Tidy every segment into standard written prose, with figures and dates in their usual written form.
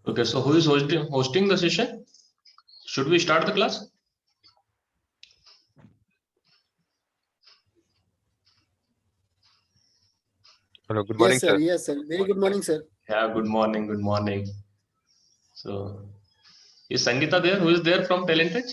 Okay, so who is hosting the session? Should we start the class? Hello, good morning, sir. Yes, sir. Very good morning, sir. Yeah, good morning, good morning. So, is Sangeeta there? Who is there from Talented?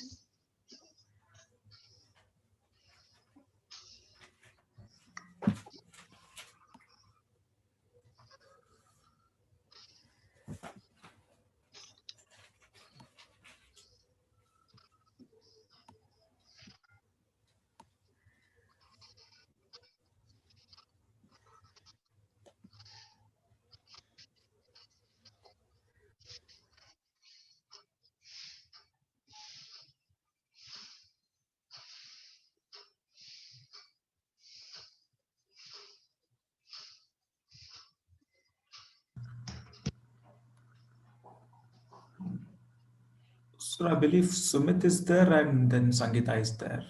So I believe Sumit is there and then Sangeeta is there.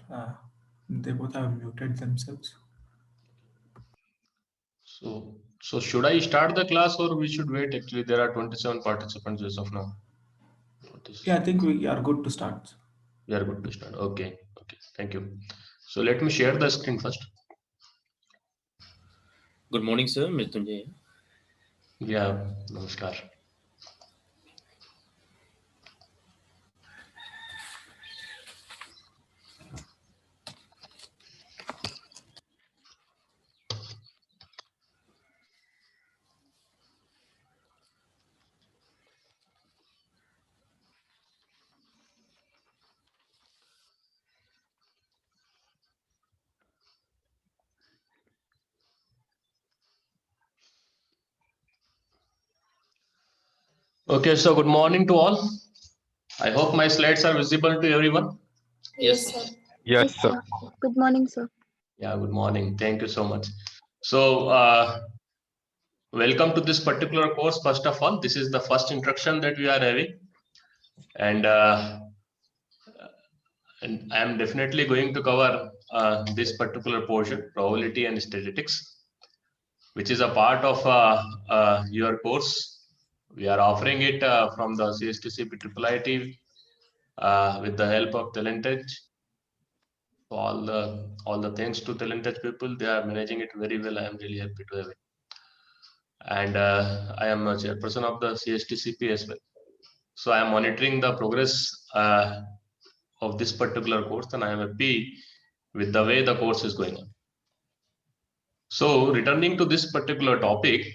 They both have muted themselves. So should I start the class or we should wait? Actually, there are 27 participants as of now. Yeah, I think we are good to start. We are good to start. Okay, thank you. So let me share the screen first. Good morning, sir. Mrityunjay. Yeah, namaskar. Okay, so good morning to all. I hope my slides are visible to everyone. Yes, sir. Yes, sir. Good morning, sir. Yeah, good morning. Thank you so much. So, welcome to this particular course. First of all, this is the first introduction that we are having, and I am definitely going to cover this particular portion, probability and statistics, which is a part of your course. We are offering it from the CSTCP IIIT with the help of Talented. So all the thanks to Talented people, they are managing it very well. I am really happy to have it. And I am a chairperson of the CSTCP as well. So I am monitoring the progress of this particular course, and I am happy with the way the course is going on. So returning to this particular topic,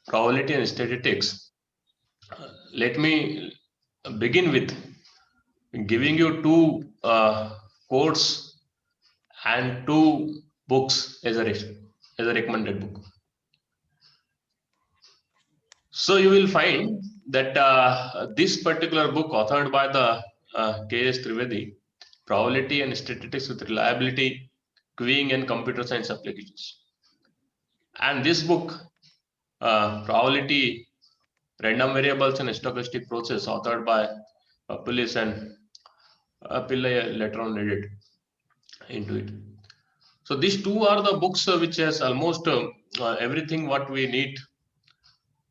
probability and statistics, let me begin with giving you two quotes and two books as a recommended book. So you will find that this particular book authored by the K.S. Trivedi, Probability and Statistics with Reliability, Queuing and Computer Science Applications. And this book, Probability, Random Variables and Stochastic Process, authored by Pillai and Pillai later on read it into it. So these two are the books which has almost everything what we need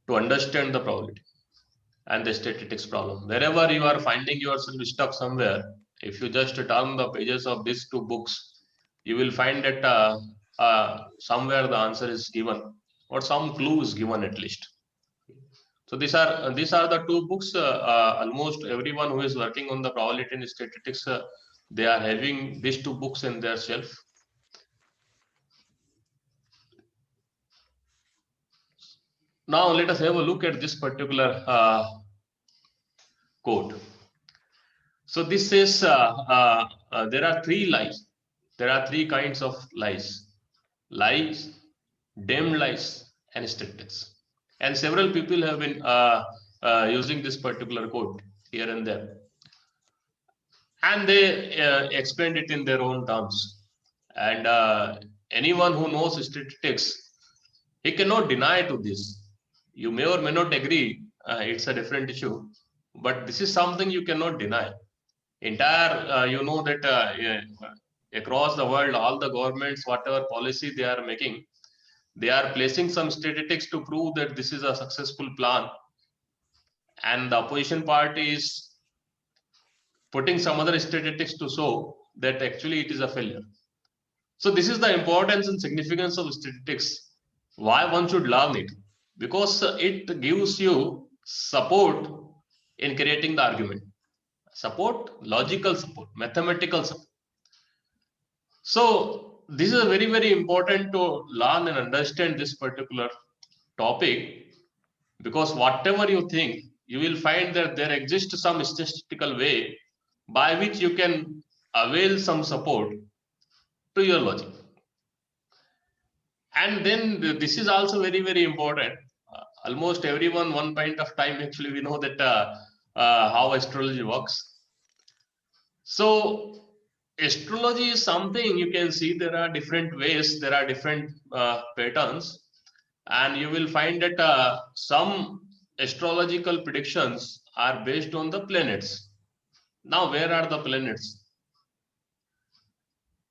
to understand the probability and the statistics problem. Wherever you are finding yourself stuck somewhere, if you just turn the pages of these two books, you will find that somewhere the answer is given or some clue is given at least. So these are the two books. Almost everyone who is working on the probability and statistics, they are having these two books in their shelf. Now let us have a look at this particular quote. So this says there are three lies. There are three kinds of lies: lies, damned lies, and statistics. And several people have been using this particular quote here and there, and they explained it in their own terms. And anyone who knows statistics, he cannot deny to this. You may or may not agree. It's a different issue, but this is something you cannot deny. Entire, you know that across the world, all the governments, whatever policy they are making, they are placing some statistics to prove that this is a successful plan. and the opposition party is putting some other statistics to show that actually it is a failure. So this is the importance and significance of statistics, why one should learn it, because it gives you support in creating the argument, support, logical support, mathematical support. So this is very, very important to learn and understand this particular topic, because whatever you think, you will find that there exists some statistical way by which you can avail some support to your logic. And then this is also very, very important. Almost everyone, one point of time, actually, we know that how astrology works. So astrology is something you can see there are different ways, there are different patterns, and you will find that some astrological predictions are based on the planets. Now, where are the planets?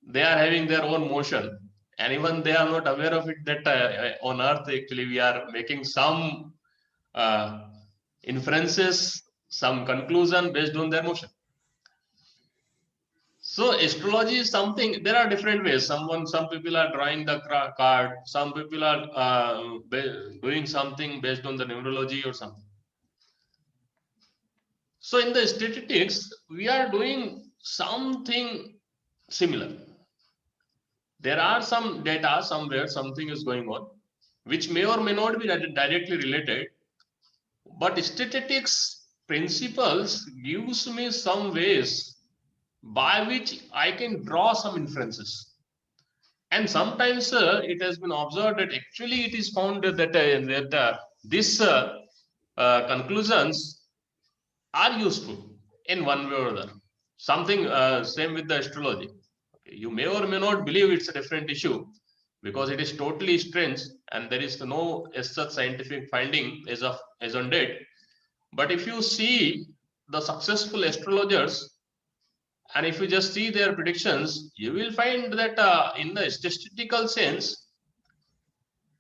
They are having their own motion, and even they are not aware of it that on Earth actually we are making some inferences, some conclusion based on their motion. So astrology is something, there are different ways. Some people are drawing the card, some people are doing something based on the numerology or something. So in the statistics, we are doing something similar. There are some data somewhere, something is going on, which may or may not be directly related, but statistics principles gives me some ways by which I can draw some inferences. And sometimes it has been observed that actually it is found that these conclusions are useful in one way or other. Something same with the astrology. Okay, you may or may not believe it's a different issue because it is totally strange and there is no as such scientific finding as on date. But if you see the successful astrologers, and if you just see their predictions, you will find that in the statistical sense,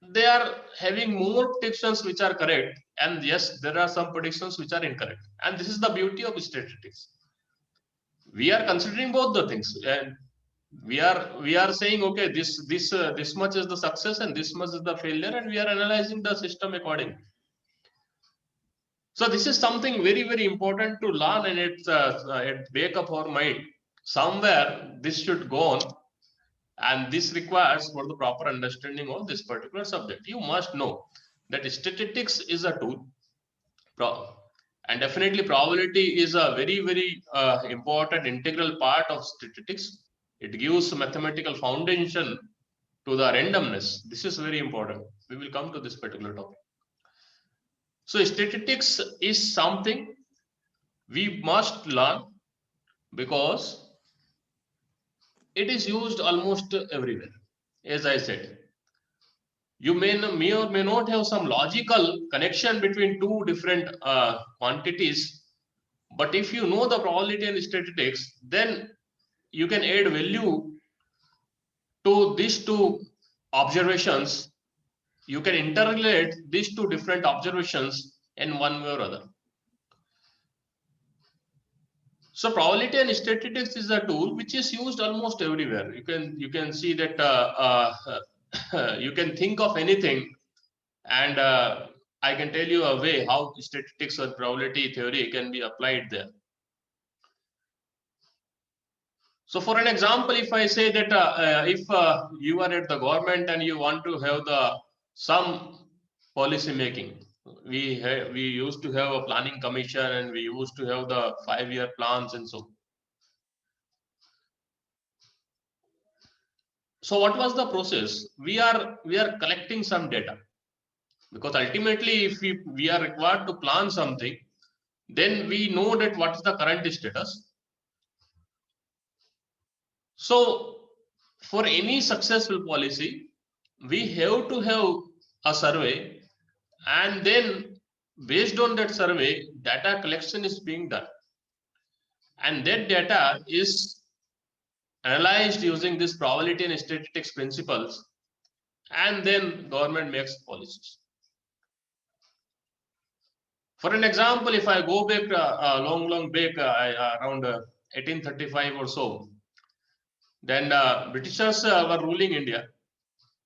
they are having more predictions which are correct. And yes, there are some predictions which are incorrect. And this is the beauty of statistics. We are considering both the things. And we are saying, okay, this much is the success and this much is the failure, and we are analyzing the system accordingly. So this is something very, very important to learn, and it wake up our mind. Somewhere this should go on, and this requires for the proper understanding of this particular subject. You must know that statistics is a tool, and definitely probability is a very, very important integral part of statistics. It gives mathematical foundation to the randomness. This is very important. We will come to this particular topic. So statistics is something we must learn because it is used almost everywhere. As I said, you may or may not have some logical connection between two different quantities, but if you know the probability and statistics, then you can add value to these two observations. You can interrelate these two different observations in one way or other. So probability and statistics is a tool which is used almost everywhere. You can see that you can think of anything, and I can tell you a way how statistics or probability theory can be applied there. So for an example, if I say that if you are at the government and you want to have some policy making, we used to have a planning commission and we used to have the 5-year plans and so. So what was the process? We are collecting some data, because ultimately if we are required to plan something, then we know that what is the current status. So for any successful policy, we have to have a survey, and then based on that survey, data collection is being done, and that data is analyzed using this probability and statistics principles, and then government makes policies. For an example, if I go back long back around 1835 or so, then Britishers were ruling India,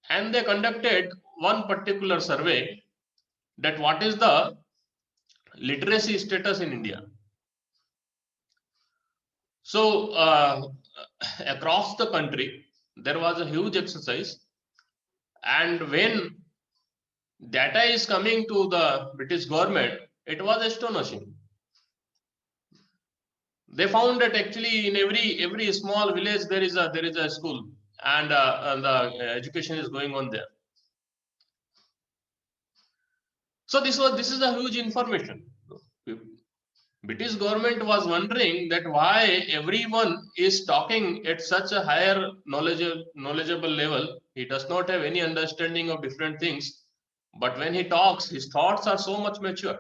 and they conducted one particular survey that what is the literacy status in India. So across the country, there was a huge exercise, and when data is coming to the British government, it was astonishing. They found that actually in every small village there is a school, and the education is going on there. So this is a huge information. British government was wondering that why everyone is talking at such a higher knowledgeable level. He does not have any understanding of different things, but when he talks, his thoughts are so much mature.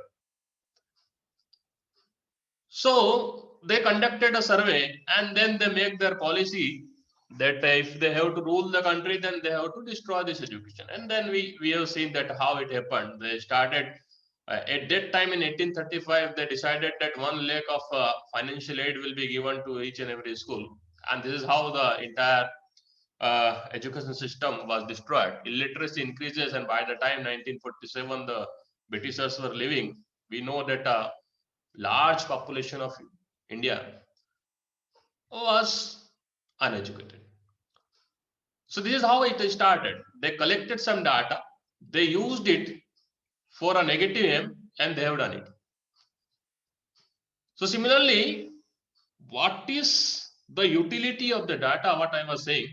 So they conducted a survey, and then they make their policy that if they have to rule the country, then they have to destroy this education. And then we have seen that how it happened. They started at that time in 1835. They decided that 1 lakh of financial aid will be given to each and every school, and this is how the entire education system was destroyed. Illiteracy increases, and by the time 1947 the Britishers were leaving, we know that large population of India was uneducated. So this is how it started. They collected some data, they used it for a negative aim, and they have done it. So similarly, what is the utility of the data? What I was saying,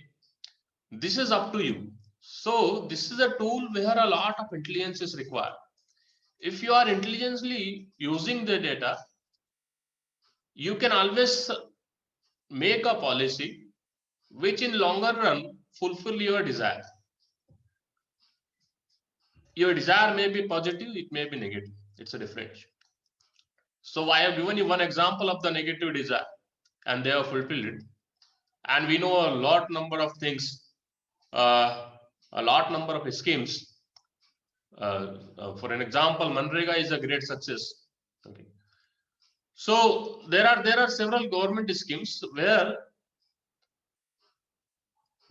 this is up to you. So this is a tool where a lot of intelligence is required. If you are intelligently using the data, you can always make a policy which in longer run fulfill your desire. Your desire may be positive, it may be negative. It's a difference. So I have given you one example of the negative desire, and they have fulfilled it. And we know a lot number of things, a lot number of schemes. For an example, Manrega is a great success. Okay. So there are several government schemes where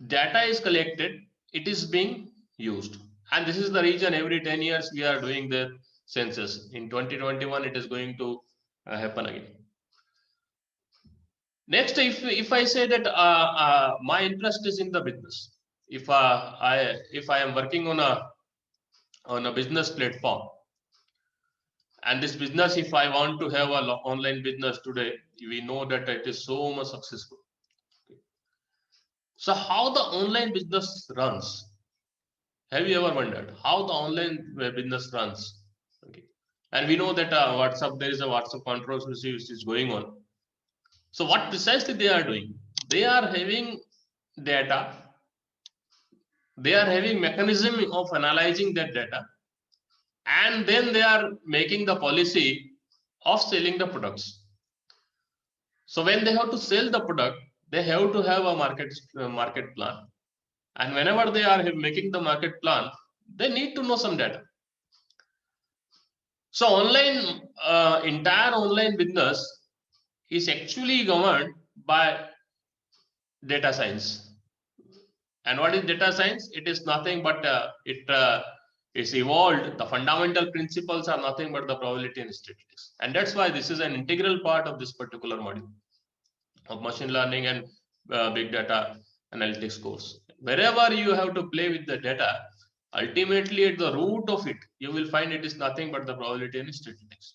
data is collected, it is being used, and this is the reason every 10 years we are doing the census. In 2021 it is going to happen again. Next, if I say that my interest is in the business, if I am working on a business platform, and this business, if I want to have an online business today, we know that it is so much successful. So how the online business runs? Have you ever wondered how the online business runs? Okay. And we know that WhatsApp, there is a WhatsApp controversy which is going on. So what precisely they are doing? They are having data. They are having mechanism of analyzing that data, and then they are making the policy of selling the products. So when they have to sell the product, they have to have a market plan. And whenever they are making the market plan, they need to know some data. So online, entire online business is actually governed by data science. And what is data science? It is nothing but it is evolved. The fundamental principles are nothing but the probability and statistics. And that's why this is an integral part of this particular module of machine learning and big data analytics course. Wherever you have to play with the data, ultimately at the root of it, you will find it is nothing but the probability and statistics.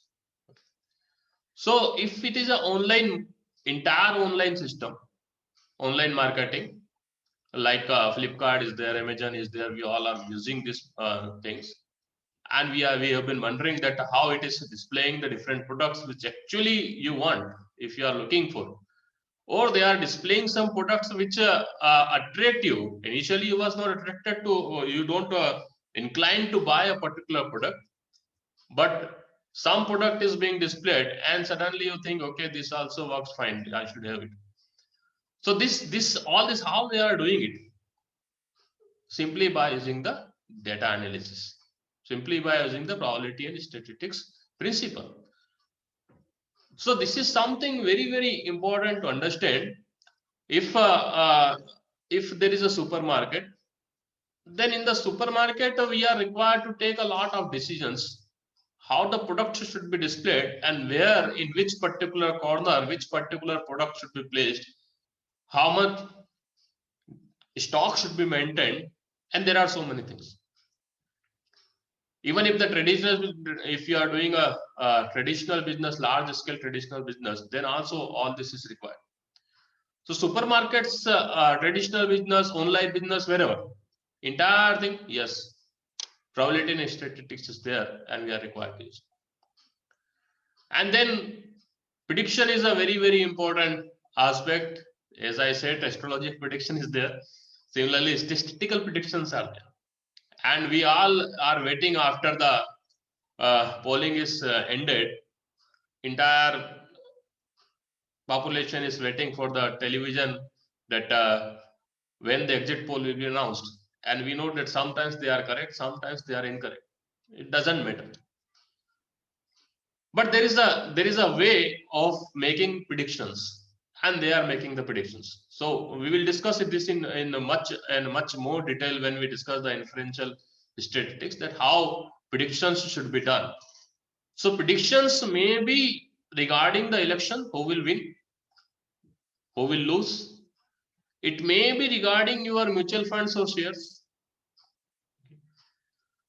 So if it is an entire online system, online marketing, like Flipkart is there, Amazon is there, we all are using these things, and we have been wondering that how it is displaying the different products which actually you want, if you are looking for, or they are displaying some products which attract you. Initially you was not attracted to, you don't inclined to buy a particular product, but some product is being displayed, and suddenly you think, okay, this also works fine, I should have it. So all this how they are doing it? Simply by using the data analysis, simply by using the probability and statistics principle. So this is something very, very important to understand. If there is a supermarket, then in the supermarket we are required to take a lot of decisions how the product should be displayed and where, in which particular corner, which particular product should be placed, how much stock should be maintained, and there are so many things. Even if the traditional, if you are doing a traditional business, large scale traditional business, then also all this is required. So supermarkets, traditional business, online business, wherever, entire thing, yes, probability and statistics is there, and we are required to use. And then prediction is a very, very important aspect. As I said, astrology prediction is there. Similarly, statistical predictions are there. And we all are waiting after the polling is ended. Entire population is waiting for the television that when the exit poll will be announced. And we know that sometimes they are correct, sometimes they are incorrect. It doesn't matter. But there is a way of making predictions, and they are making the predictions. So we will discuss this in much more detail when we discuss the inferential statistics, that how predictions should be done. So predictions may be regarding the election, who will win, who will lose. It may be regarding your mutual funds or shares.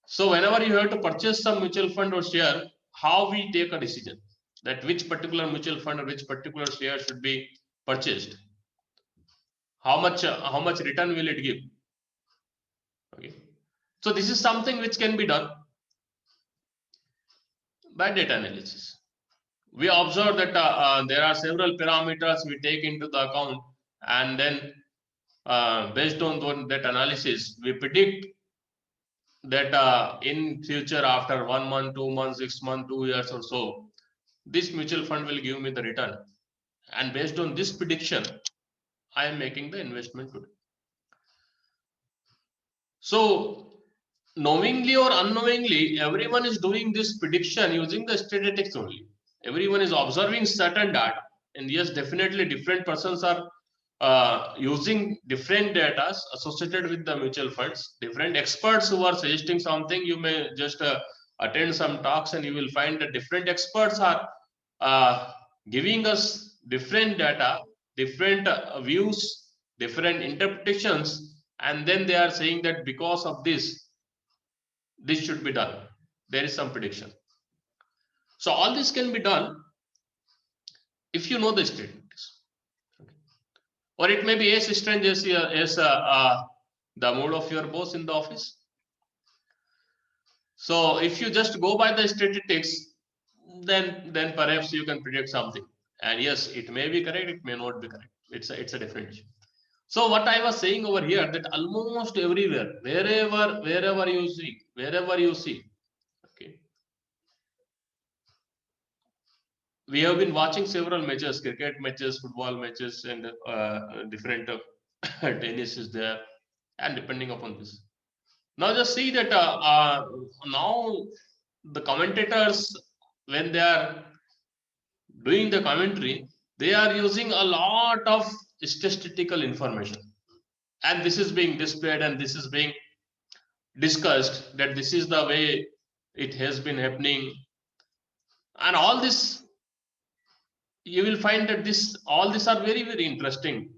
So whenever you have to purchase some mutual fund or share, how we take a decision that which particular mutual fund or which particular share should be purchased, how much return will it give. Okay, so this is something which can be done by data analysis. We observe that there are several parameters we take into the account, and then based on that analysis, we predict that in future, after 1 month, 2 months, 6 months, 2 years or so, this mutual fund will give me the return. And based on this prediction, I am making the investment today. So knowingly or unknowingly, everyone is doing this prediction using the statistics only. Everyone is observing certain data. And yes, definitely different persons are using different data associated with the mutual funds. Different experts who are suggesting something, you may just attend some talks and you will find that different experts are giving us different data, different views, different interpretations, and then they are saying that because of this should be done. There is some prediction. So all this can be done if you know the statistics. Okay. Or it may be as strange as the mood of your boss in the office. So if you just go by the statistics, then perhaps you can predict something. And yes, it may be correct, it may not be correct. It's a different issue. So what I was saying over here, that almost everywhere, wherever you see, okay, we have been watching several matches, cricket matches, football matches, and different tennis is there, and depending upon this. Now just see that now the commentators, when they are doing the commentary, they are using a lot of statistical information, and this is being displayed and this is being discussed, that this is the way it has been happening, and all this, you will find that all these are very, very interesting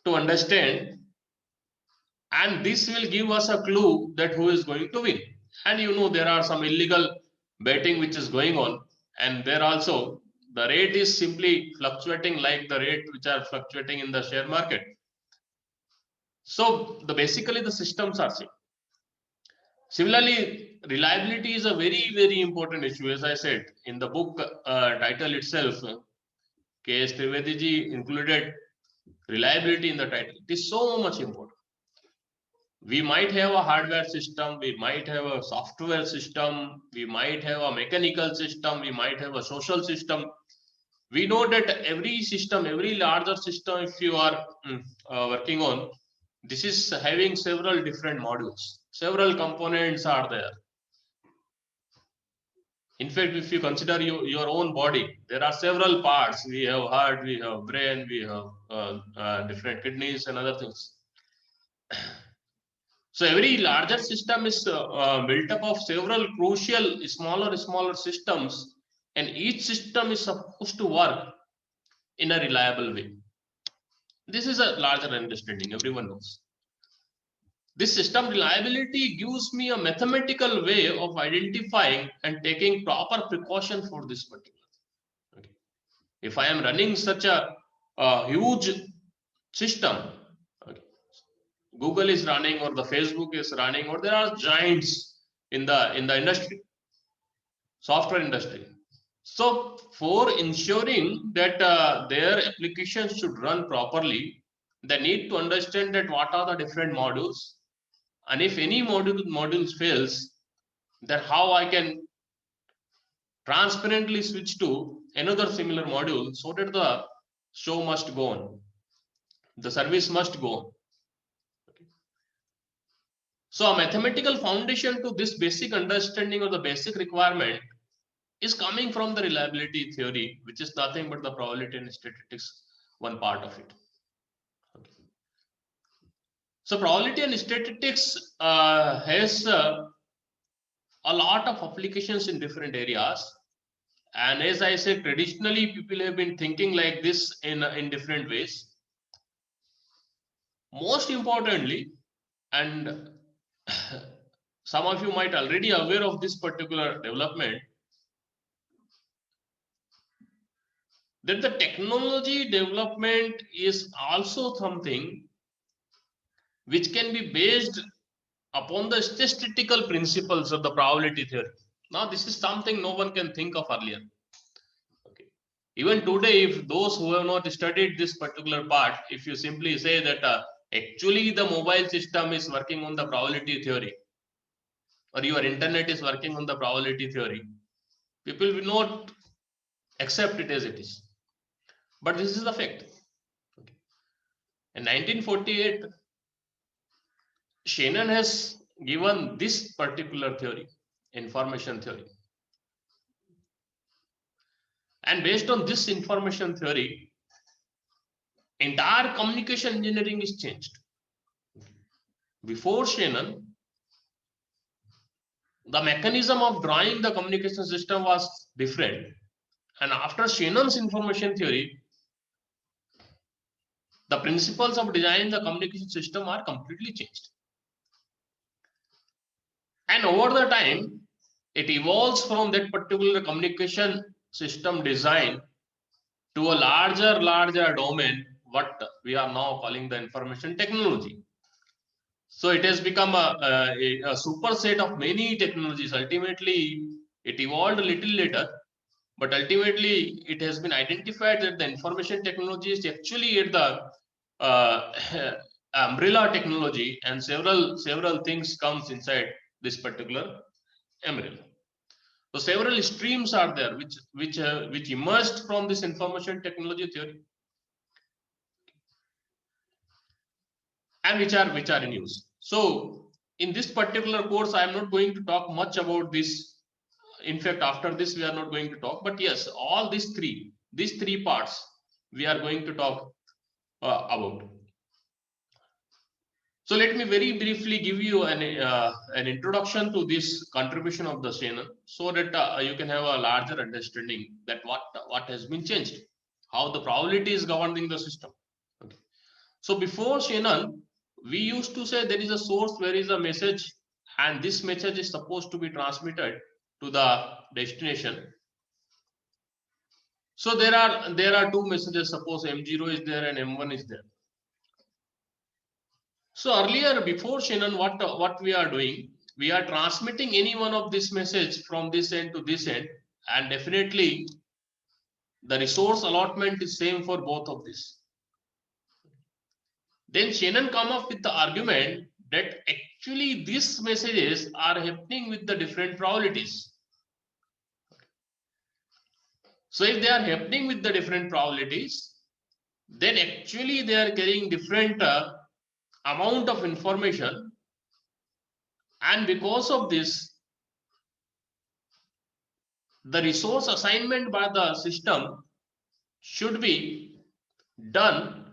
to understand, and this will give us a clue that who is going to win. And you know, there are some illegal betting which is going on, and there also the rate is simply fluctuating like the rate which are fluctuating in the share market. So basically the systems are same. Similarly, reliability is a very, very important issue. As I said in the book title itself, K.S. Trivedi ji included reliability in the title. It is so much important. We might have a hardware system, we might have a software system, we might have a mechanical system, we might have a social system. We know that every system, every larger system, if you are working on, this is having several different modules. Several components are there. In fact, if you consider your own body, there are several parts. We have heart, we have brain, we have different kidneys and other things. So every larger system is built up of several crucial smaller systems, and each system is supposed to work in a reliable way. This is a larger understanding, everyone knows. This system reliability gives me a mathematical way of identifying and taking proper precaution for this particular. Okay. If I am running such a huge system, okay, Google is running or the Facebook is running, or there are giants in the industry, software industry. So for ensuring that their applications should run properly, they need to understand that what are the different modules, and if any modules fails, then how I can transparently switch to another similar module so that the show must go on, the service must go on. So a mathematical foundation to this basic understanding or the basic requirement is coming from the reliability theory, which is nothing but the probability and statistics, one part of it. Okay. So probability and statistics has a lot of applications in different areas. And as I said, traditionally people have been thinking like this in different ways. Most importantly, and some of you might already aware of this particular development, that the technology development is also something which can be based upon the statistical principles of the probability theory. Now, this is something no one can think of earlier. Okay. Even today, if those who have not studied this particular part, if you simply say that actually the mobile system is working on the probability theory, or your internet is working on the probability theory, people will not accept it as it is. But this is the fact. Okay. In 1948, Shannon has given this particular theory, information theory. And based on this information theory, entire communication engineering is changed. Before Shannon, the mechanism of drawing the communication system was different. And after Shannon's information theory, the principles of designing the communication system are completely changed. And over the time, it evolves from that particular communication system design to a larger domain, what we are now calling the information technology. So it has become a superset of many technologies. Ultimately, it evolved a little later, but ultimately it has been identified that the information technology is actually at the umbrella technology, and several things comes inside this particular umbrella. So several streams are there which emerged from this information technology theory, and which are in use. So in this particular course, I am not going to talk much about this. In fact, after this we are not going to talk. But yes, all these three parts we are going to talk about. So let me very briefly give you an introduction to this contribution of the Shannon, so that you can have a larger understanding that what has been changed, how the probability is governing the system. Okay. So before Shannon, we used to say there is a source where is a message, and this message is supposed to be transmitted to the destination. So there are two messages. Suppose M0 is there and M1 is there. So earlier, before Shannon, what we are doing, we are transmitting any one of this message from this end to this end, and definitely the resource allotment is same for both of this. Then Shannon come up with the argument that actually these messages are happening with the different probabilities. So if they are happening with the different probabilities, then actually they are carrying different amount of information, and because of this, the resource assignment by the system should be done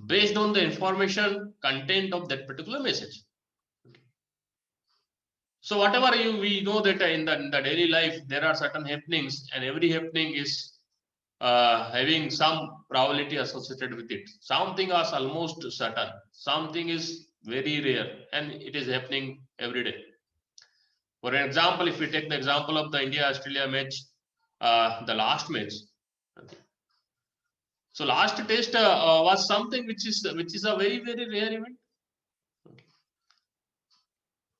based on the information content of that particular message. So whatever we know that in the daily life there are certain happenings, and every happening is having some probability associated with it. Something is almost certain, something is very rare, and it is happening every day. For example, if we take the example of the India-Australia match, the last match. Okay. So last test was something which is a very rare event. Okay.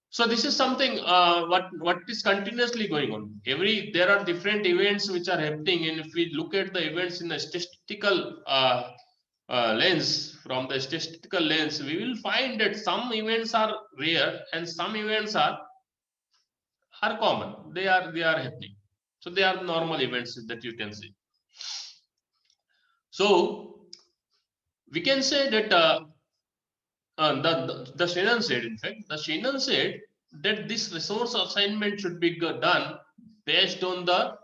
So this is something what is continuously going on. There are different events which are happening, and if we look at the events in a statistical lens, from the statistical lens, we will find that some events are rare and some events are common. They are happening. So they are normal events that you can see. So we can say that the Shannon said, in fact, the Shannon said that this resource assignment should be done based on the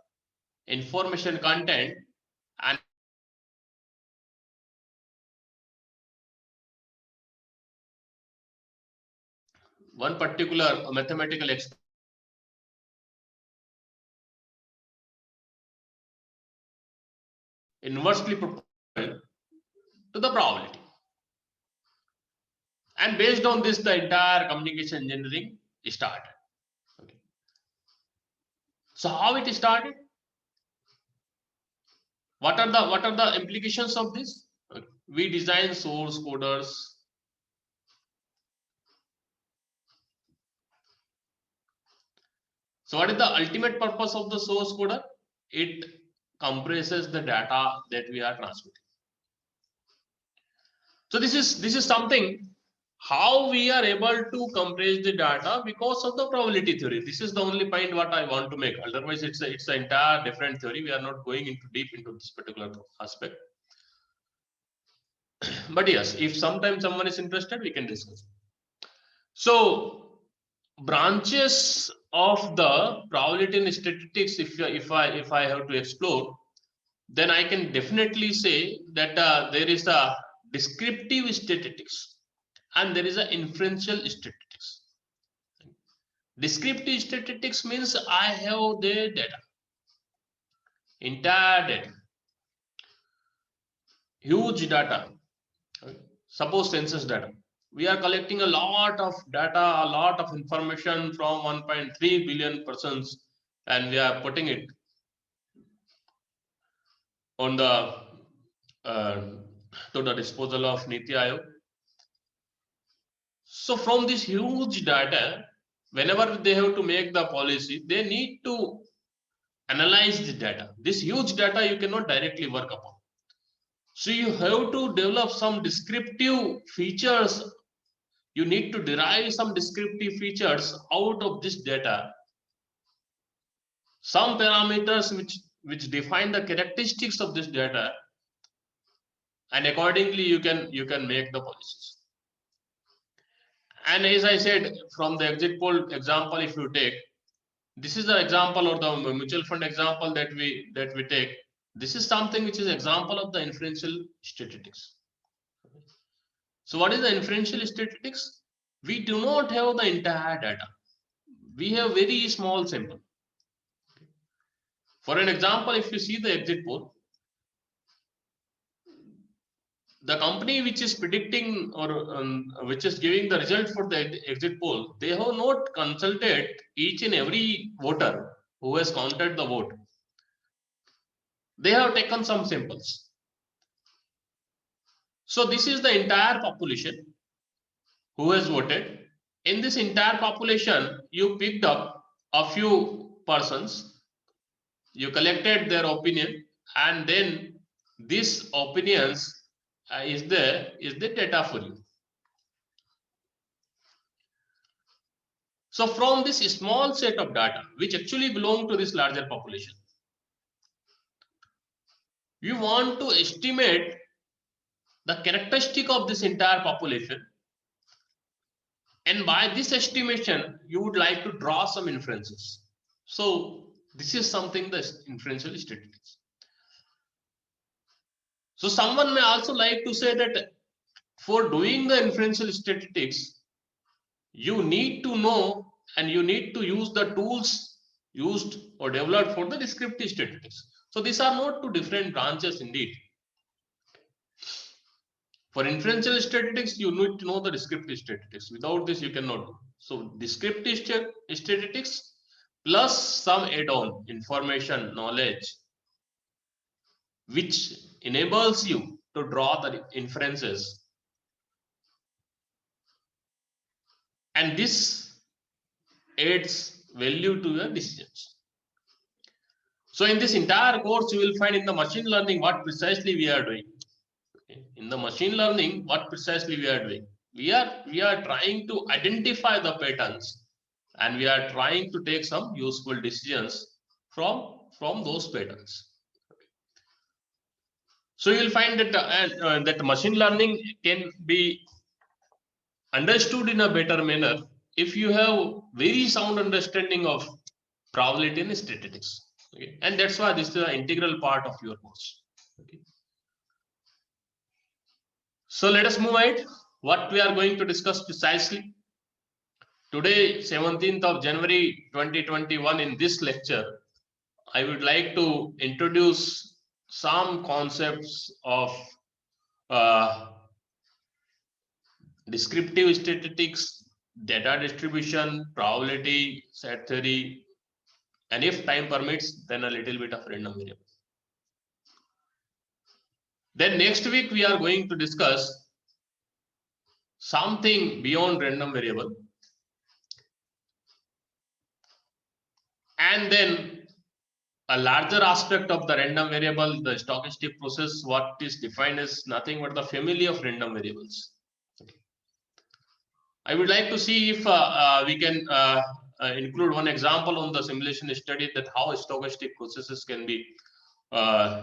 information content and one particular mathematical expression inversely proportional to the probability. And based on this, the entire communication engineering started. Okay. So how it started? What are the implications of this? Okay. We design source coders. So what is the ultimate purpose of the source coder? It compresses the data that we are transmitting. So this is something how we are able to compress the data because of the probability theory. This is the only point what I want to make. Otherwise, it's an entire different theory. We are not going into deep into this particular aspect. But yes, if sometimes someone is interested, we can discuss. So branches of the probability and statistics, if I have to explore, then I can definitely say that there is a descriptive statistics and there is an inferential statistics. Descriptive statistics means I have the data, entire data, huge data. Suppose census data. We are collecting a lot of data, a lot of information from 1.3 billion persons, and we are putting it on the to the disposal of Niti Aayog. So from this huge data, whenever they have to make the policy, they need to analyze the data. This huge data you cannot directly work upon. So you have to develop some descriptive features. You need to derive some descriptive features out of this data. Some parameters which define the characteristics of this data, and accordingly you can make the policies. And as I said, from the exit poll example, if you take, this is the example or the mutual fund example that we take. This is something which is example of the inferential statistics. So what is the inferential statistics? We do not have the entire data. We have very small sample. For an example, if you see the exit poll, the company which is predicting or which is giving the result for the exit poll, they have not consulted each and every voter who has counted the vote. They have taken some samples. So this is the entire population who has voted. In this entire population, you picked up a few persons, you collected their opinion, and then these opinions is the data for you. So from this small set of data, which actually belong to this larger population, you want to estimate the characteristic of this entire population, and by this estimation, you would like to draw some inferences. So This is something the inferential statistics. So someone may also like to say that for doing the inferential statistics, you need to know and you need to use the tools used or developed for the descriptive statistics. So these are not two different branches indeed. For inferential statistics, you need to know the descriptive statistics. Without this, you cannot do. So descriptive statistics plus some add-on information, knowledge, which enables you to draw the inferences. And this adds value to your decisions. So in this entire course, you will find in the machine learning what precisely we are doing. In the machine learning, what precisely we are doing? We are trying to identify the patterns, and we are trying to take some useful decisions from those patterns. So you will find that that machine learning can be understood in a better manner if you have very sound understanding of probability and statistics. Okay? And that's why this is an integral part of your course. Okay? So let us move ahead. What we are going to discuss precisely today, 17th of January 2021, in this lecture, I would like to introduce some concepts of descriptive statistics, data distribution, probability, set theory, and if time permits, then a little bit of random variable. Then next week we are going to discuss something beyond random variable, and then a larger aspect of the random variable, the stochastic process, what is defined as nothing but the family of random variables. Okay. I would like to see if we can include one example on the simulation study, that how stochastic processes can be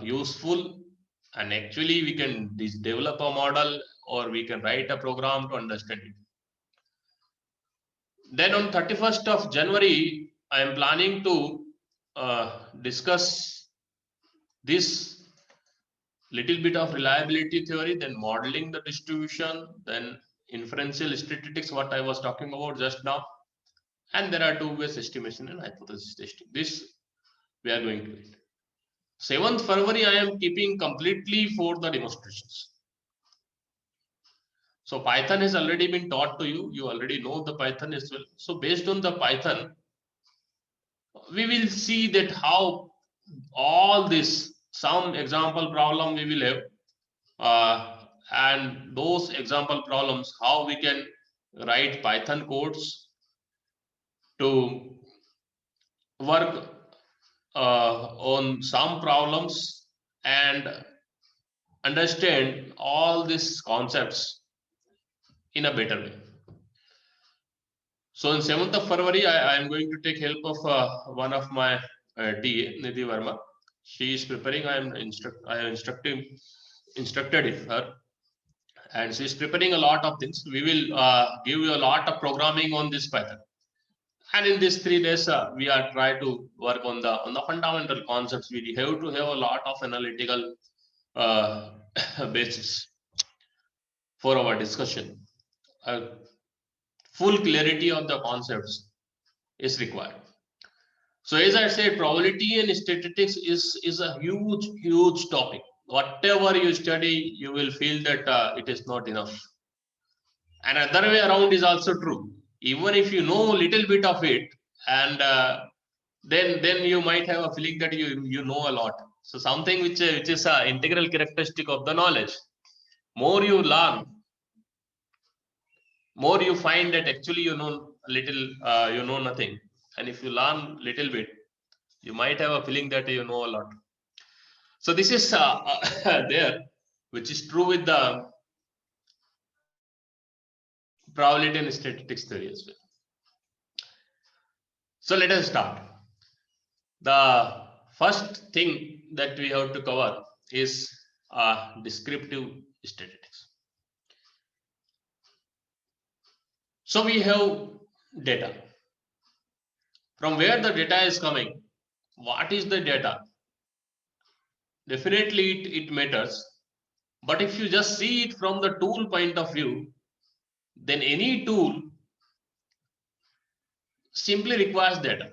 useful, and actually we can develop a model or we can write a program to understand it. Then on 31st of January, I am planning to discuss this little bit of reliability theory, then modeling the distribution, then inferential statistics, what I was talking about just now, and there are two-ways estimation and hypothesis testing. This we are going to read. 7th February I am keeping completely for the demonstrations. So Python has already been taught to you. You already know the Python as well. So based on the Python, we will see that how all this, some example problem we will have, and those example problems, how we can write Python codes to work on some problems and understand all these concepts in a better way. So on 7th of February, I am going to take help of one of my TA, Nidhi Verma. She is preparing. I am instructed her, and she is preparing a lot of things. We will give you a lot of programming on this Python. And in these 3 days, we are trying to work on the fundamental concepts. We have to have a lot of analytical basis for our discussion. Full clarity of the concepts is required. So as I said, probability and statistics is a huge topic. Whatever you study, you will feel that it is not enough. And other way around is also true. Even if you know a little bit of it, and then you might have a feeling that you know a lot. So something which is an integral characteristic of the knowledge. More you learn, more you find that actually you know little, you know nothing. And if you learn little bit, you might have a feeling that you know a lot. So this is there, which is true with the probability and statistics theory as well. So let us start. The first thing that we have to cover is descriptive statistics. So we have data. From where the data is coming, what is the data? Definitely it matters. But if you just see it from the tool point of view, then any tool simply requires data.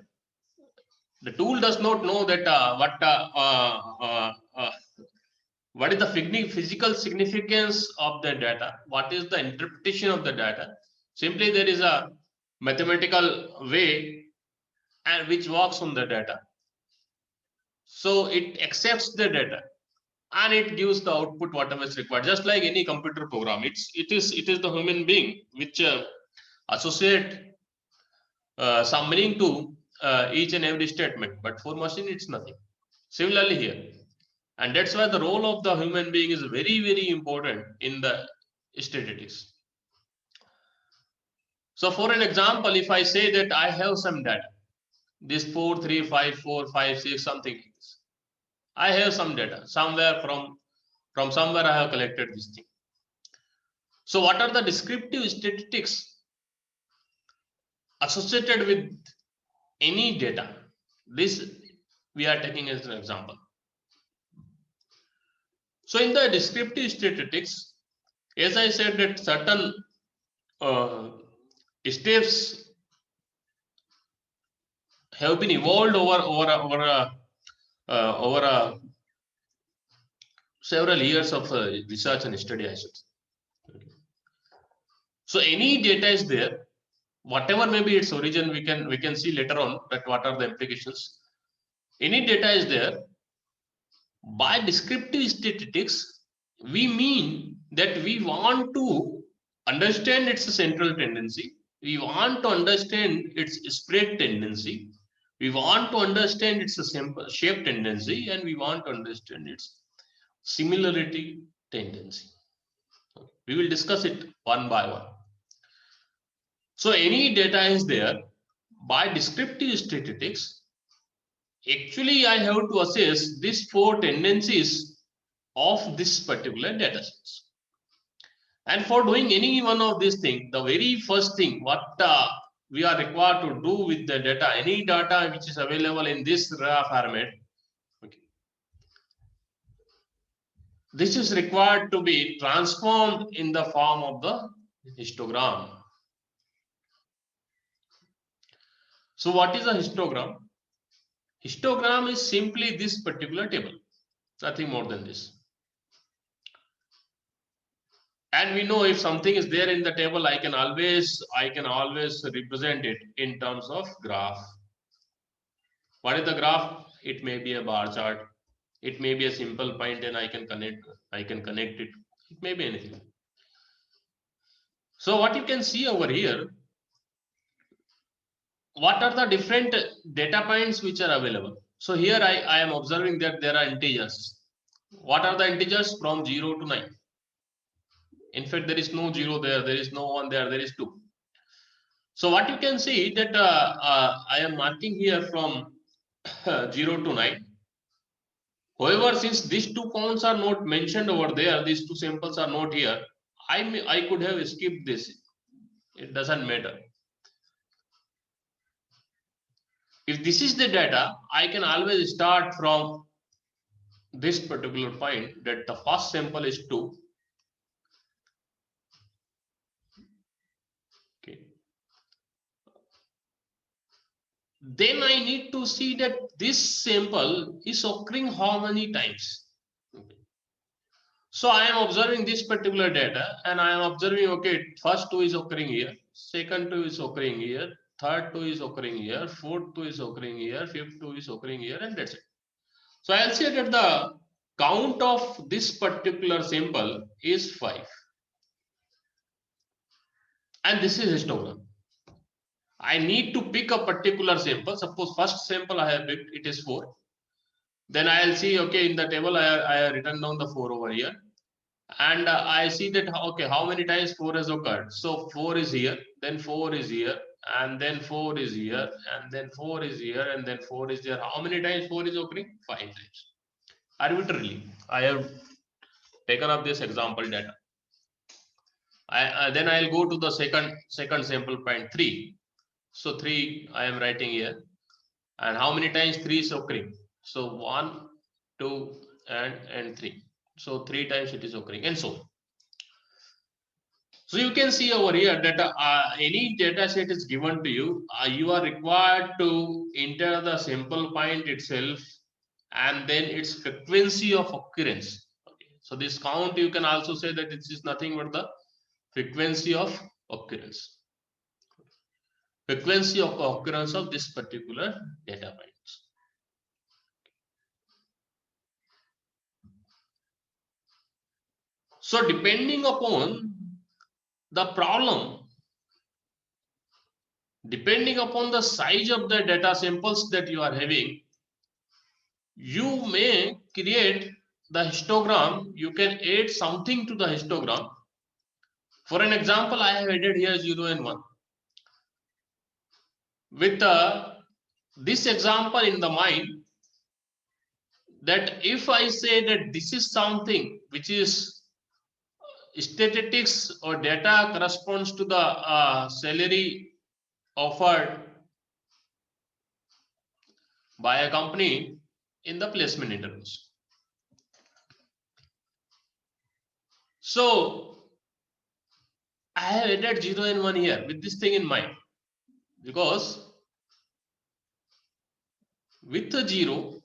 The tool does not know that what is the physical significance of the data, what is the interpretation of the data. Simply there is a mathematical way and which works on the data. So it accepts the data and it gives the output whatever is required, just like any computer program. It is the human being which associate some meaning to each and every statement, but for machine it's nothing. Similarly here, and that's why the role of the human being is very, very important in the statistics. So for an example, if I say that I have some data, this 4 3 5 4 5 6 something like this, I have some data somewhere from somewhere I have collected this thing. So what are the descriptive statistics associated with any data? This we are taking as an example. So in the descriptive statistics, as I said that certain steps have been evolved over several years of research and study, I should say. So any data is there, whatever may be its origin, we can see later on that what are the implications. Any data is there. By descriptive statistics, we mean that we want to understand its central tendency, we want to understand its spread tendency, we want to understand its shape tendency, and we want to understand its similarity tendency. We will discuss it one by one. So any data is there. By descriptive statistics, actually I have to assess these 4 tendencies of this particular data sets. And for doing any one of these things, the very first thing what we are required to do with the data, any data which is available in this raw format, okay, this is required to be transformed in the form of the histogram. So what is a histogram? Histogram is simply this particular table, nothing more than this. And we know if something is there in the table, I can always represent it in terms of graph. What is the graph? It may be a bar chart, it may be a simple point, and I can connect it. It may be anything. So what you can see over here, what are the different data points which are available? So here I am observing that there are integers. What are the integers? From 0 to 9. In fact, there is no 0 there, there is no 1 there, there is 2. So what you can see that I am marking here from 0 to 9. However, since these 2 counts are not mentioned over there, these 2 samples are not here, I could have skipped this. It doesn't matter. If this is the data, I can always start from this particular point that the first sample is 2. Okay. Then I need to see that this sample is occurring how many times. Okay. So I am observing this particular data and I am observing, okay, first 2 is occurring here, second 2 is occurring here, third 2 is occurring here, fourth 2 is occurring here, fifth 2 is occurring here, and that's it. So I'll say that the count of this particular sample is 5. And this is histogram. I need to pick a particular sample. Suppose first sample I have picked, it is 4. Then I'll see, okay, in the table I have written down the 4 over here. And I see that, okay, how many times 4 has occurred. So 4 is here, then 4 is here, and then 4 is here, and then 4 is here, and then 4 is there. How many times 4 is occurring? 5 times. Arbitrarily, I have taken up this example data. Then I'll go to the second sample point 3. So 3 I am writing here, And how many times 3 is occurring? So 1, 2, and 3. So 3 times it is occurring, and so on. So you can see over here that any data set is given to you. You are required to enter the sample point itself and then its frequency of occurrence. Okay. So this count, you can also say that this is nothing but the frequency of occurrence. Frequency of occurrence of this particular data points. So depending upon the problem, depending upon the size of the data samples that you are having, you may create the histogram. You can add something to the histogram. For an example, I have added here 0 and 1. With this example in the mind, that if I say that this is something which is statistics or data corresponds to the salary offered by a company in the placement interviews. So I have added 0 and 1 here with this thing in mind, because with the 0,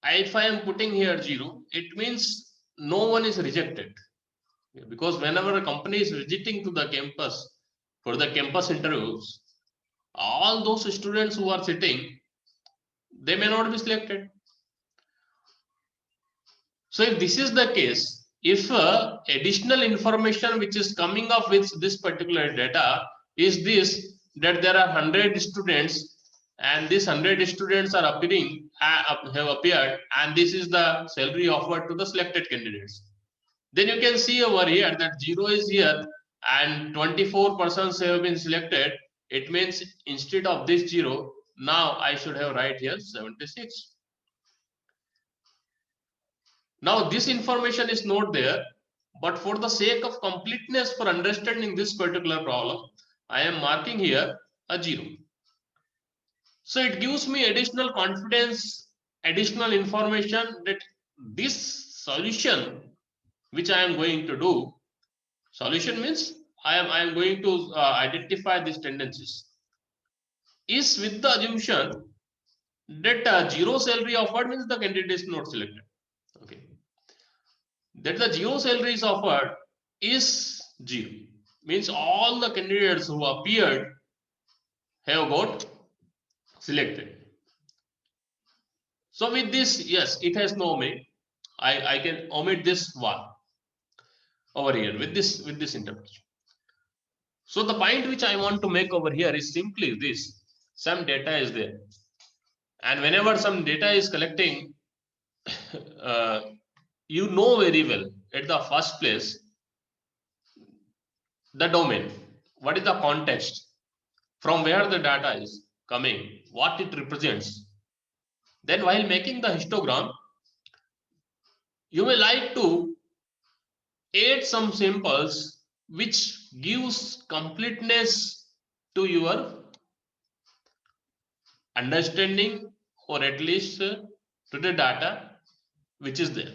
if I am putting here 0, it means no one is rejected. Because whenever a company is visiting to the campus for the campus interviews, all those students who are sitting, they may not be selected. So if this is the case, if additional information which is coming up with this particular data is this, that there are 100 students and these 100 students are appearing, have appeared, and this is the salary offered to the selected candidates, then you can see over here that 0 is here and 24 persons have been selected. It means instead of this 0, now I should have right here 76. Now this information is not there, but for the sake of completeness, for understanding this particular problem, I am marking here a 0. So it gives me additional confidence, additional information that this solution which I am going to do, solution means I am going to identify these tendencies, is with the assumption that 0 salary offered means the candidate is not selected. Okay. That the 0 salary is offered is 0, means all the candidates who appeared have got selected. So with this, yes, it has no omit. I can omit this one over here with this interpretation. So the point which I want to make over here is simply this: some data is there, and whenever some data is collecting, you know very well at the first place the domain, what is the context, from where the data is coming, what it represents. Then while making the histogram, you may like to add some samples which gives completeness to your understanding, or at least to the data which is there.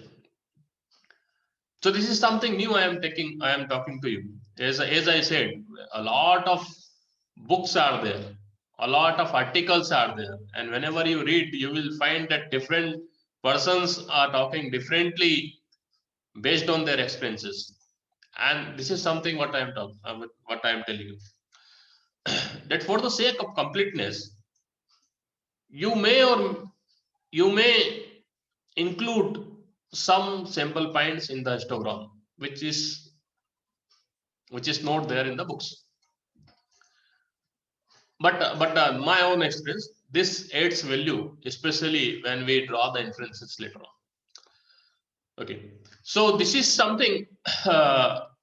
So this is something new I am talking to you. As I said, a lot of books are there, a lot of articles are there, and whenever you read, you will find that different persons are talking differently based on their experiences. And this is something what I am telling you, that for the sake of completeness, you may include some sample points in the histogram which is not there in the books. But my own experience, this adds value, especially when we draw the inferences later on. Okay, so this is something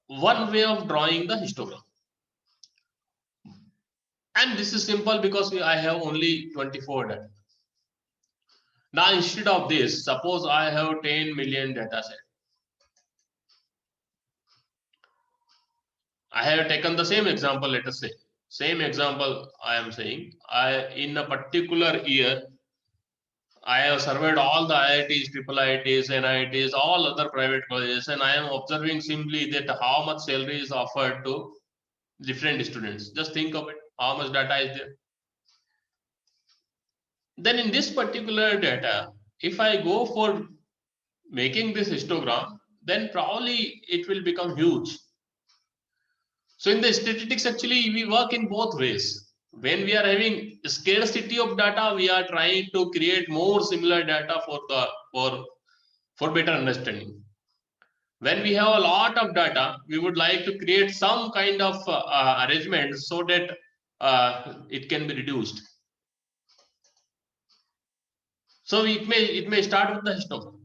one way of drawing the histogram, and this is simple because I have only 24 data. Now instead of this, suppose I have 10 million data set. I have taken the same example, let us say Same example I am saying. In a particular year, I have surveyed all the IITs, IIITs, NITs, all other private colleges, and I am observing simply that how much salary is offered to different students. Just think of it, how much data is there. Then in this particular data, if I go for making this histogram, then probably it will become huge. So in the statistics, actually, we work in both ways. When we are having scarcity of data, we are trying to create more similar data for better understanding. When we have a lot of data, we would like to create some kind of arrangement so that it can be reduced. So it may start with the histogram.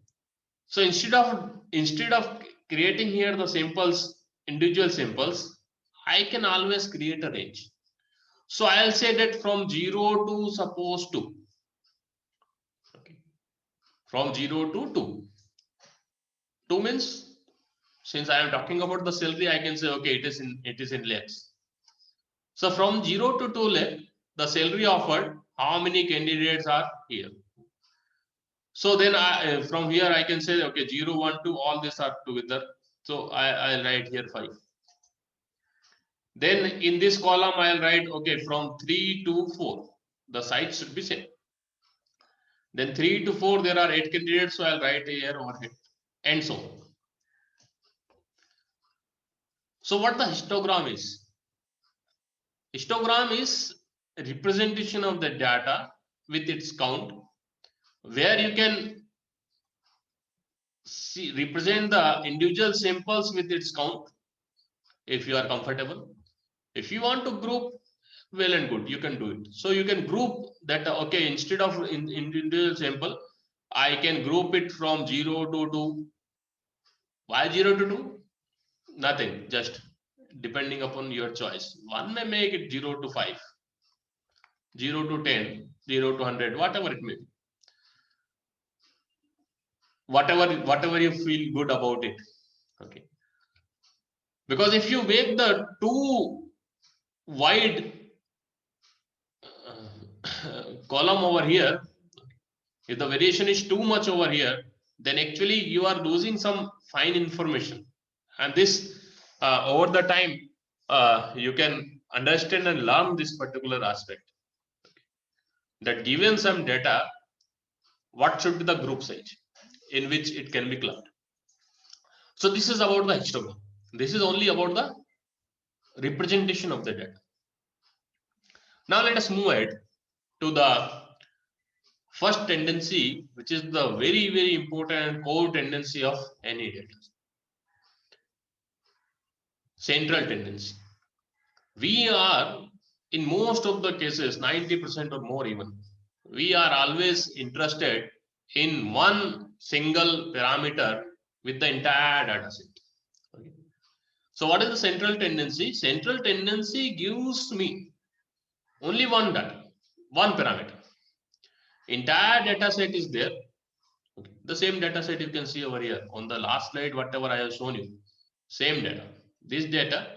So instead of creating here the samples, individual samples, I can always create a range. So I'll say that from 0 to suppose 2. Okay. From 0 to 2. 2 means, since I am talking about the salary, I can say okay, it is in lakhs. So from 0 to 2 lakh, the salary offered, how many candidates are here? So then from here I can say okay, 0, 1, 2, all these are together. So I'll write here 5. Then in this column I'll write okay, from 3 to 4. The size should be same. Then 3 to 4 there are 8 candidates, so I'll write here overhead, and so on. So what the histogram is? Histogram is a representation of the data with its count, where you can represent the individual samples with its count if you are comfortable. If you want to group, well and good, you can do it. So you can group that, okay, instead of individual sample, I can group it from 0 to 2. Why 0 to 2? Nothing, just depending upon your choice. One may make it 0 to 5, 0 to 10, 0 to 100, whatever it may be. Whatever you feel good about it. Okay. Because if you make the too wide column over here, if the variation is too much over here, then actually you are losing some fine information. And this over the time you can understand and learn this particular aspect. That given some data, what should be the group size in which it can be clubbed. So this is about the histogram. This is only about the representation of the data. Now let us move ahead to the first tendency, which is the very, very important core tendency of any data. Central tendency. We are, in most of the cases, 90% or more even, we are always interested in one single parameter with the entire data set. Okay. So what is the central tendency? Central tendency gives me only one data, one parameter. Entire data set is there. Okay. The same data set you can see over here on the last slide, whatever I have shown you. Same data. This data,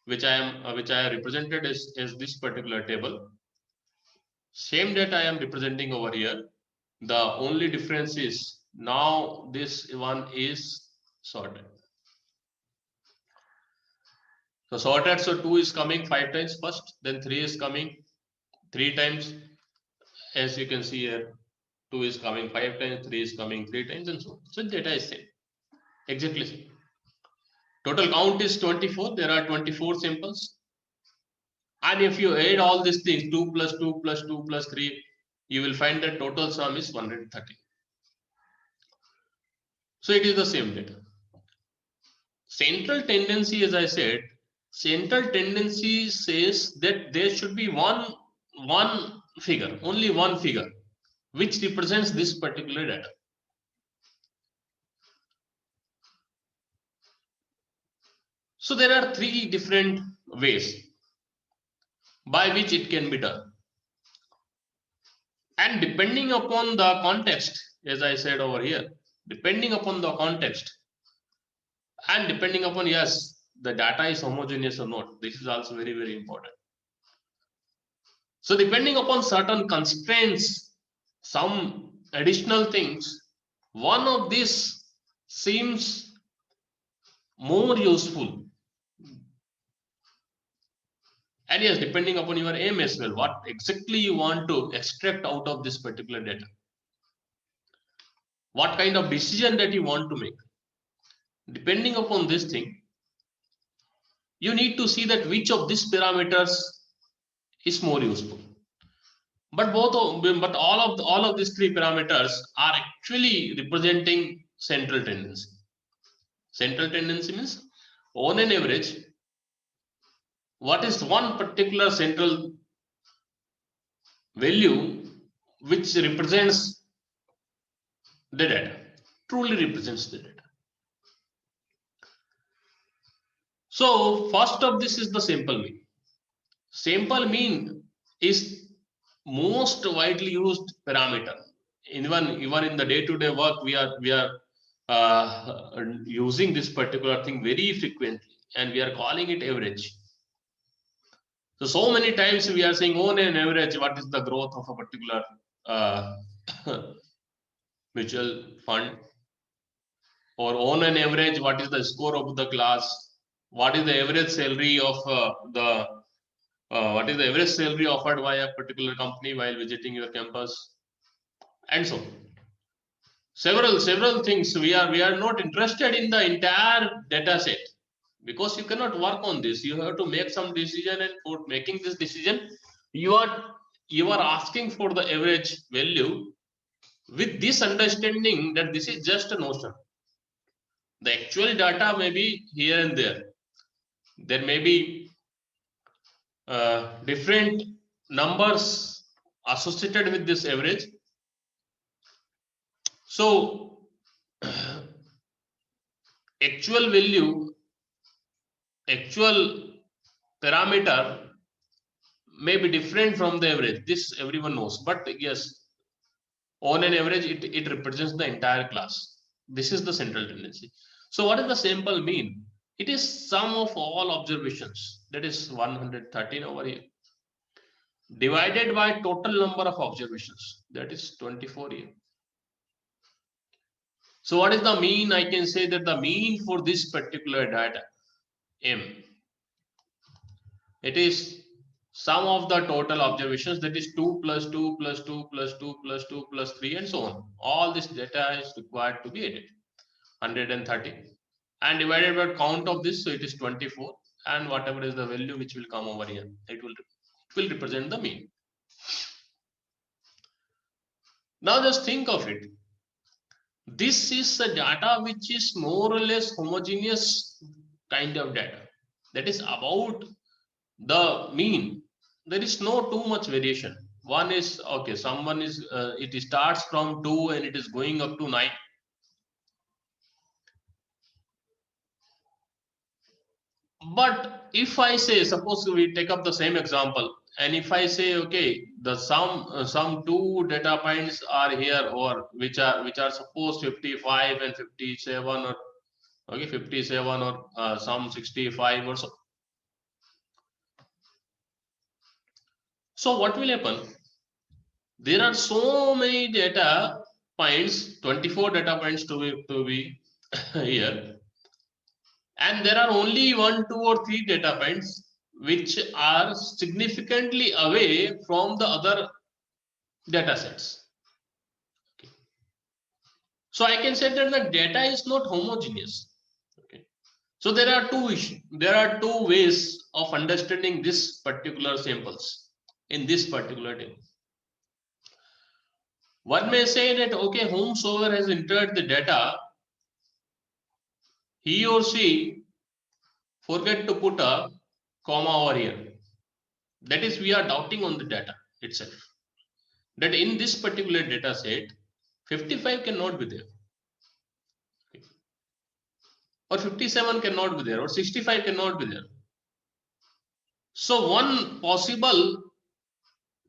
which I have represented as this particular table. Same data I am representing over here. The only difference is now this one is sorted. So sorted, so 2 is coming 5 times first, then 3 is coming 3 times. As you can see here, 2 is coming 5 times, 3 is coming 3 times, and so on. So data is same, exactly same. Total count is 24. There are 24 samples. And if you add all these things, 2 plus 2 plus 2 plus 3, you will find that total sum is 130. So it is the same data. Central tendency, as I said, central tendency says that there should be one figure, only one figure, which represents this particular data. So there are 3 different ways by which it can be done. And depending upon the context, as I said over here, depending upon the context, and depending upon, yes, the data is homogeneous or not, this is also very, very important. So depending upon certain constraints, some additional things, one of these seems more useful. And yes, depending upon your aim as well, what exactly you want to extract out of this particular data, what kind of decision that you want to make. Depending upon this thing, you need to see that which of these parameters is more useful. But all of these three parameters are actually representing central tendency. Central tendency means, on an average, what is one particular central value which represents the data, truly represents the data. So first of this is the sample mean. Sample mean is most widely used parameter. Even in the day-to-day work, we are using this particular thing very frequently, and we are calling it average. So many times we are saying on an average, what is the growth of a particular mutual fund, or on an average, what is the score of the class, what is the average salary of what is the average salary offered by a particular company while visiting your campus, and so on. Several things. We are not interested in the entire data set, because you cannot work on this. You have to make some decision, and for making this decision, you are asking for the average value with this understanding that this is just a notion. The actual data may be here and there. There may be different numbers associated with this average. So actual value, actual parameter may be different from the average. This everyone knows. But yes, on an average, it represents the entire class. This is the central tendency. So what does the sample mean? It is sum of all observations. That is 113 over here, divided by total number of observations. That is 24 here. So what is the mean? I can say that the mean for this particular data, M, it is sum of the total observations, that is 2 plus 2 plus 2 plus 2 plus 2 plus 3 and so on. All this data is required to be added, 130, and divided by count of this, so it is 24, and whatever is the value which will come over here, it will represent the mean. Now just think of it. This is a data which is more or less homogeneous kind of data. That is about the mean. There is no too much variation. One is, okay, someone is, it starts from 2 and it is going up to 9. But if I say, suppose we take up the same example, and if I say, okay, the some two data points are here, or which are supposed 55 and 57, or okay, 57 or some 65 or so. So what will happen? There are so many data points, 24 data points to be here, and there are only 1, 2 or 3 data points which are significantly away from the other data sets. Okay. So I can say that the data is not homogeneous. Okay. So there are two ways of understanding this particular samples in this particular table. One may say that, okay, whomsoever has entered the data, he or she forget to put a comma over here. That is, we are doubting on the data itself, that in this particular data set 55 cannot be there, or 57 cannot be there, or 65 cannot be there. So one possible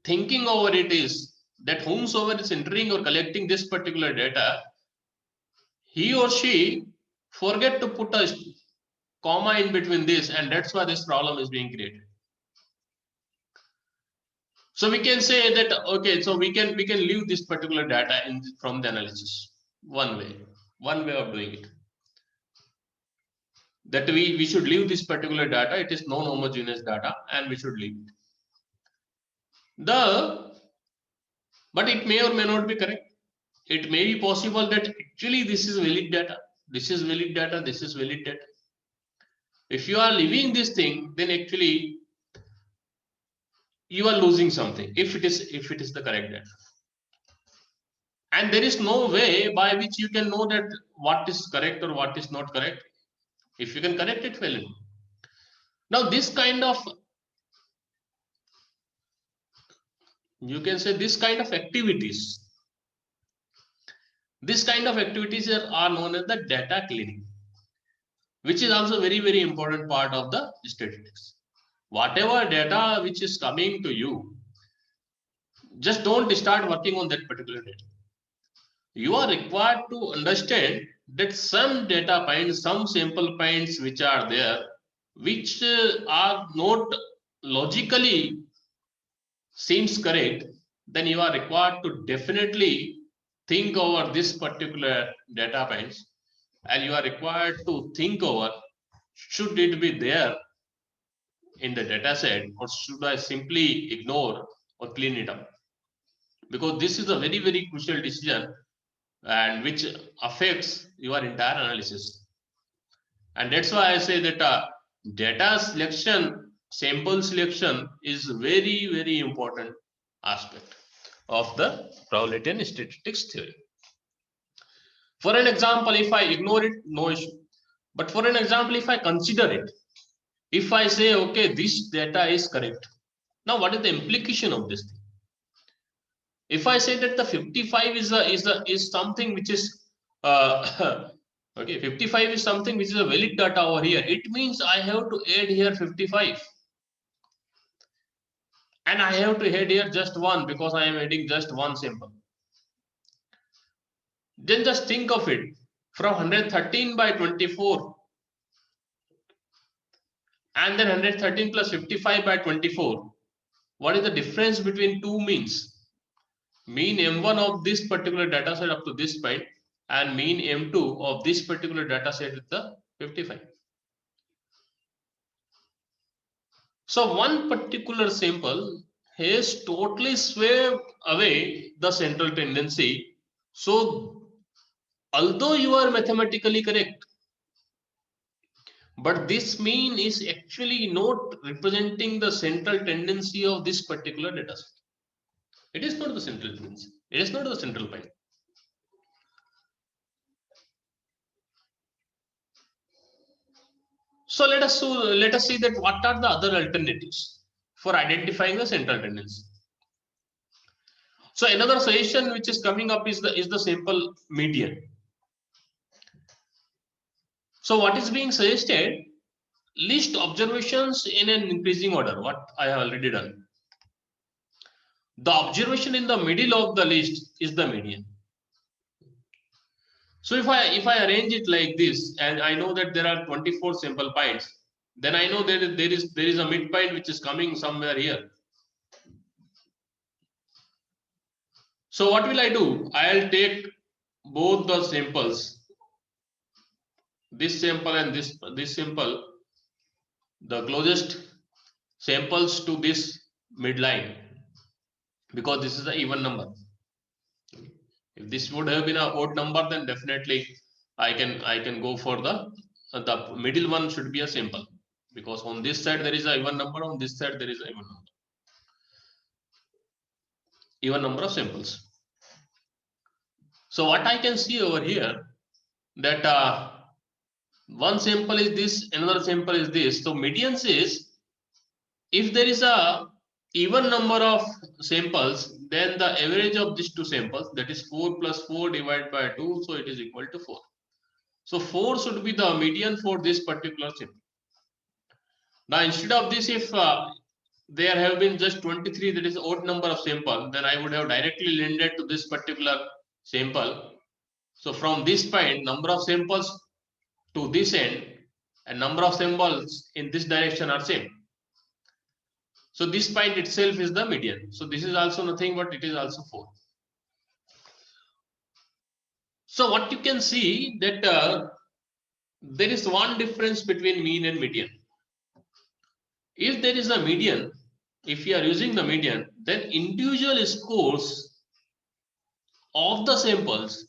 thinking over it is that whomsoever is entering or collecting this particular data, he or she forget to put a comma in between this, and that's why this problem is being created. So we can say that, okay, so we can leave this particular data from the analysis. One way of doing it. That we should leave this particular data. It is non-homogeneous data, and we should leave it. But it may or may not be correct. It may be possible that actually this is valid data. This is valid data. This is valid data. If you are leaving this thing, then actually you are losing something. If it is the correct data, and there is no way by which you can know that what is correct or what is not correct. If you can correct it, well. Now this kind of, you can say, this kind of activities are known as the data cleaning, which is also very, very important part of the statistics. Whatever data which is coming to you, just don't start working on that particular data. You are required to understand that some data points, some sample points which are there, which are not logically seems correct, then you are required to definitely think over this particular data points, and you are required to think over, should it be there in the data set, or should I simply ignore or clean it up? Because this is a very, very crucial decision, and which affects your entire analysis. And that's why I say that data selection, sample selection is very, very important aspect of the probability and statistics theory. For an example, if I ignore it, no issue. But for an example, if I consider it, if I say, okay, this data is correct. Now, what is the implication of this thing? If I say that the 55 is something which is okay, 55 is something which is a valid data over here, it means I have to add here 55, and I have to add here just one, because I am adding just one sample. Then just think of it, from 113 by 24 and then 113 plus 55 by 24, what is the difference between two means? Mean M1 of this particular data set up to this point, and mean M2 of this particular data set with the 55. So one particular sample has totally swept away the central tendency. So although you are mathematically correct, but this mean is actually not representing the central tendency of this particular data set. It is not the central tendency. It is not the central point. So let us see that what are the other alternatives for identifying the central tendency. So another suggestion which is coming up is the simple median. So what is being suggested? List observations in an increasing order. What I have already done. The observation in the middle of the list is the median. So if I arrange it like this, and I know that there are 24 sample points, then I know that there is a midpoint which is coming somewhere here. So what will I do? I'll take both the samples, this sample and this sample, the closest samples to this midline, because this is an even number. If this would have been an odd number, then definitely I can go for the middle one should be a sample, because on this side there is an even number, on this side there is an even number of samples. So what I can see over here, that one sample is this, another sample is this. So median says if there is a even number of samples, then the average of these two samples, that is 4 plus 4 divided by 2, so it is equal to 4. So 4 should be the median for this particular sample. Now instead of this, if there have been just 23, that is odd number of sample, then I would have directly landed to this particular sample. So from this point, number of samples to this end and number of samples in this direction are same. So this point itself is the median. So this is also nothing but it is also 4. So what you can see that there is one difference between mean and median. If there is a median, if you are using the median, then individual scores of the samples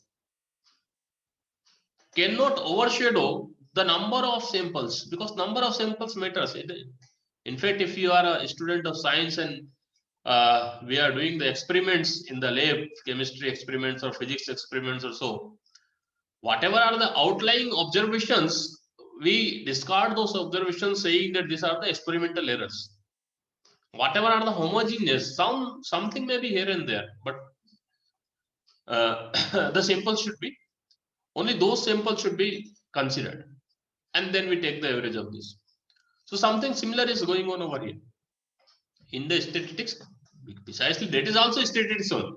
cannot overshadow the number of samples, because number of samples matters. In fact, if you are a student of science and we are doing the experiments in the lab, chemistry experiments or physics experiments or so, whatever are the outlying observations, we discard those observations saying that these are the experimental errors. Whatever are the homogeneous, something may be here and there, but the samples should be, only those samples should be considered, and then we take the average of this. So something similar is going on over here in the statistics. Precisely, that is also statistics only.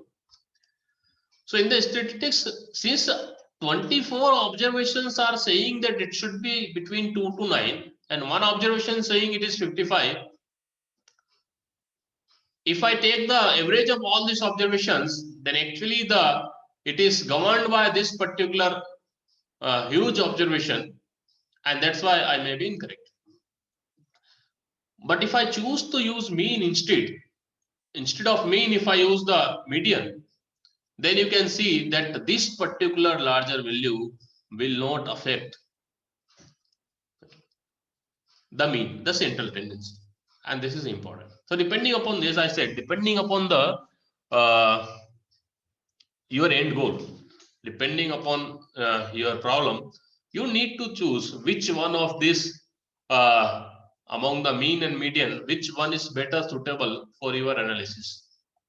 So in the statistics, since 24 observations are saying that it should be between 2 to 9, and one observation saying it is 55. If I take the average of all these observations, then actually it is governed by this particular huge observation, and that's why I may be incorrect. But if I choose to use mean instead of mean, if I use the median, then you can see that this particular larger value will not affect the mean, the central tendency, and this is important. So depending upon this, I said, depending upon the your end goal, depending upon your problem, you need to choose which one of these among the mean and median, which one is better suitable for your analysis.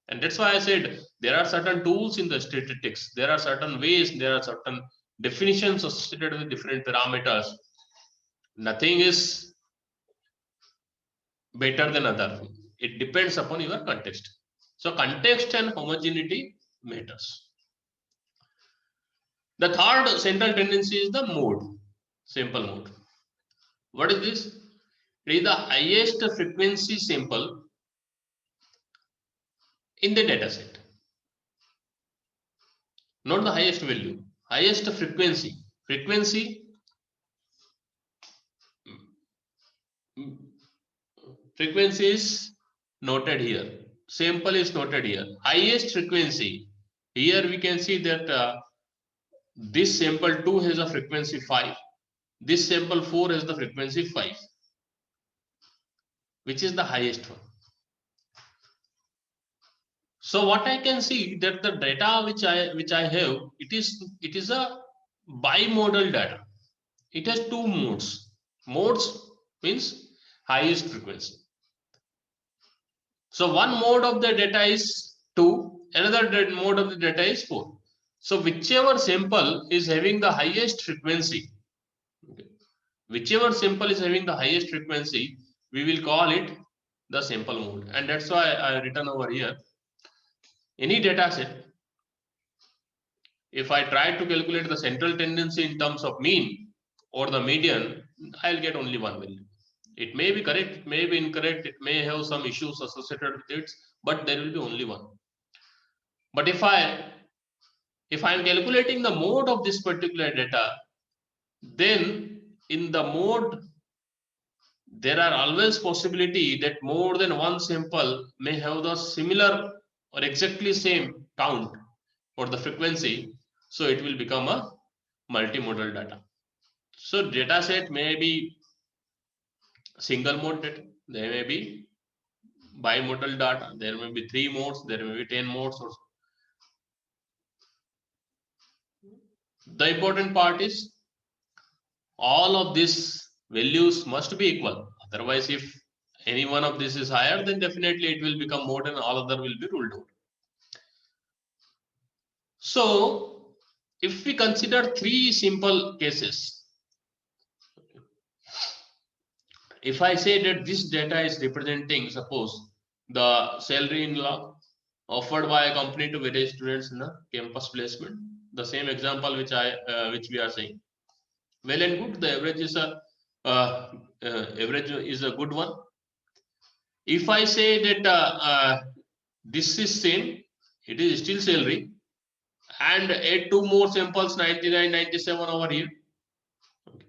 And that's why I said there are certain tools in the statistics, there are certain ways, there are certain definitions associated with different parameters. Nothing is better than other. It depends upon your context. So context and homogeneity matters. The third central tendency is the mode, sample mode. What is this? It is the highest frequency sample in the data set. Not the highest value, highest frequency. Frequency is noted here. Sample is noted here. Highest frequency. Here we can see that this sample 2 has a frequency 5. This sample 4 has the frequency 5. Which is the highest one. So what I can see that the data which I have, it is a bimodal data. It has two modes. Modes means highest frequency. So one mode of the data is 2, another mode of the data is 4. So whichever sample is having the highest frequency, okay, whichever sample is having the highest frequency, we will call it the sample mode. And that's why I written over here, any data set, if I try to calculate the central tendency in terms of mean or the median, I'll get only one value. It may be correct, it may be incorrect, it may have some issues associated with it, but there will be only one. But if I am calculating the mode of this particular data, then in the mode there are always possibility that more than one sample may have the similar or exactly same count for the frequency, so it will become a multimodal data. So data set may be single mode data, there may be bimodal data, there may be 3 modes, there may be 10 modes or so. The important part is all of these values must be equal. Otherwise, if any one of this is higher, then definitely it will become mode and all other will be ruled out. So if we consider 3 simple cases, if I say that this data is representing, suppose, the salary in law offered by a company to various students in the campus placement, the same example which we are saying, well and good, the average is a good one. if I say that this is same, it is still salary, and add 2 more samples 99, 97 over here, okay,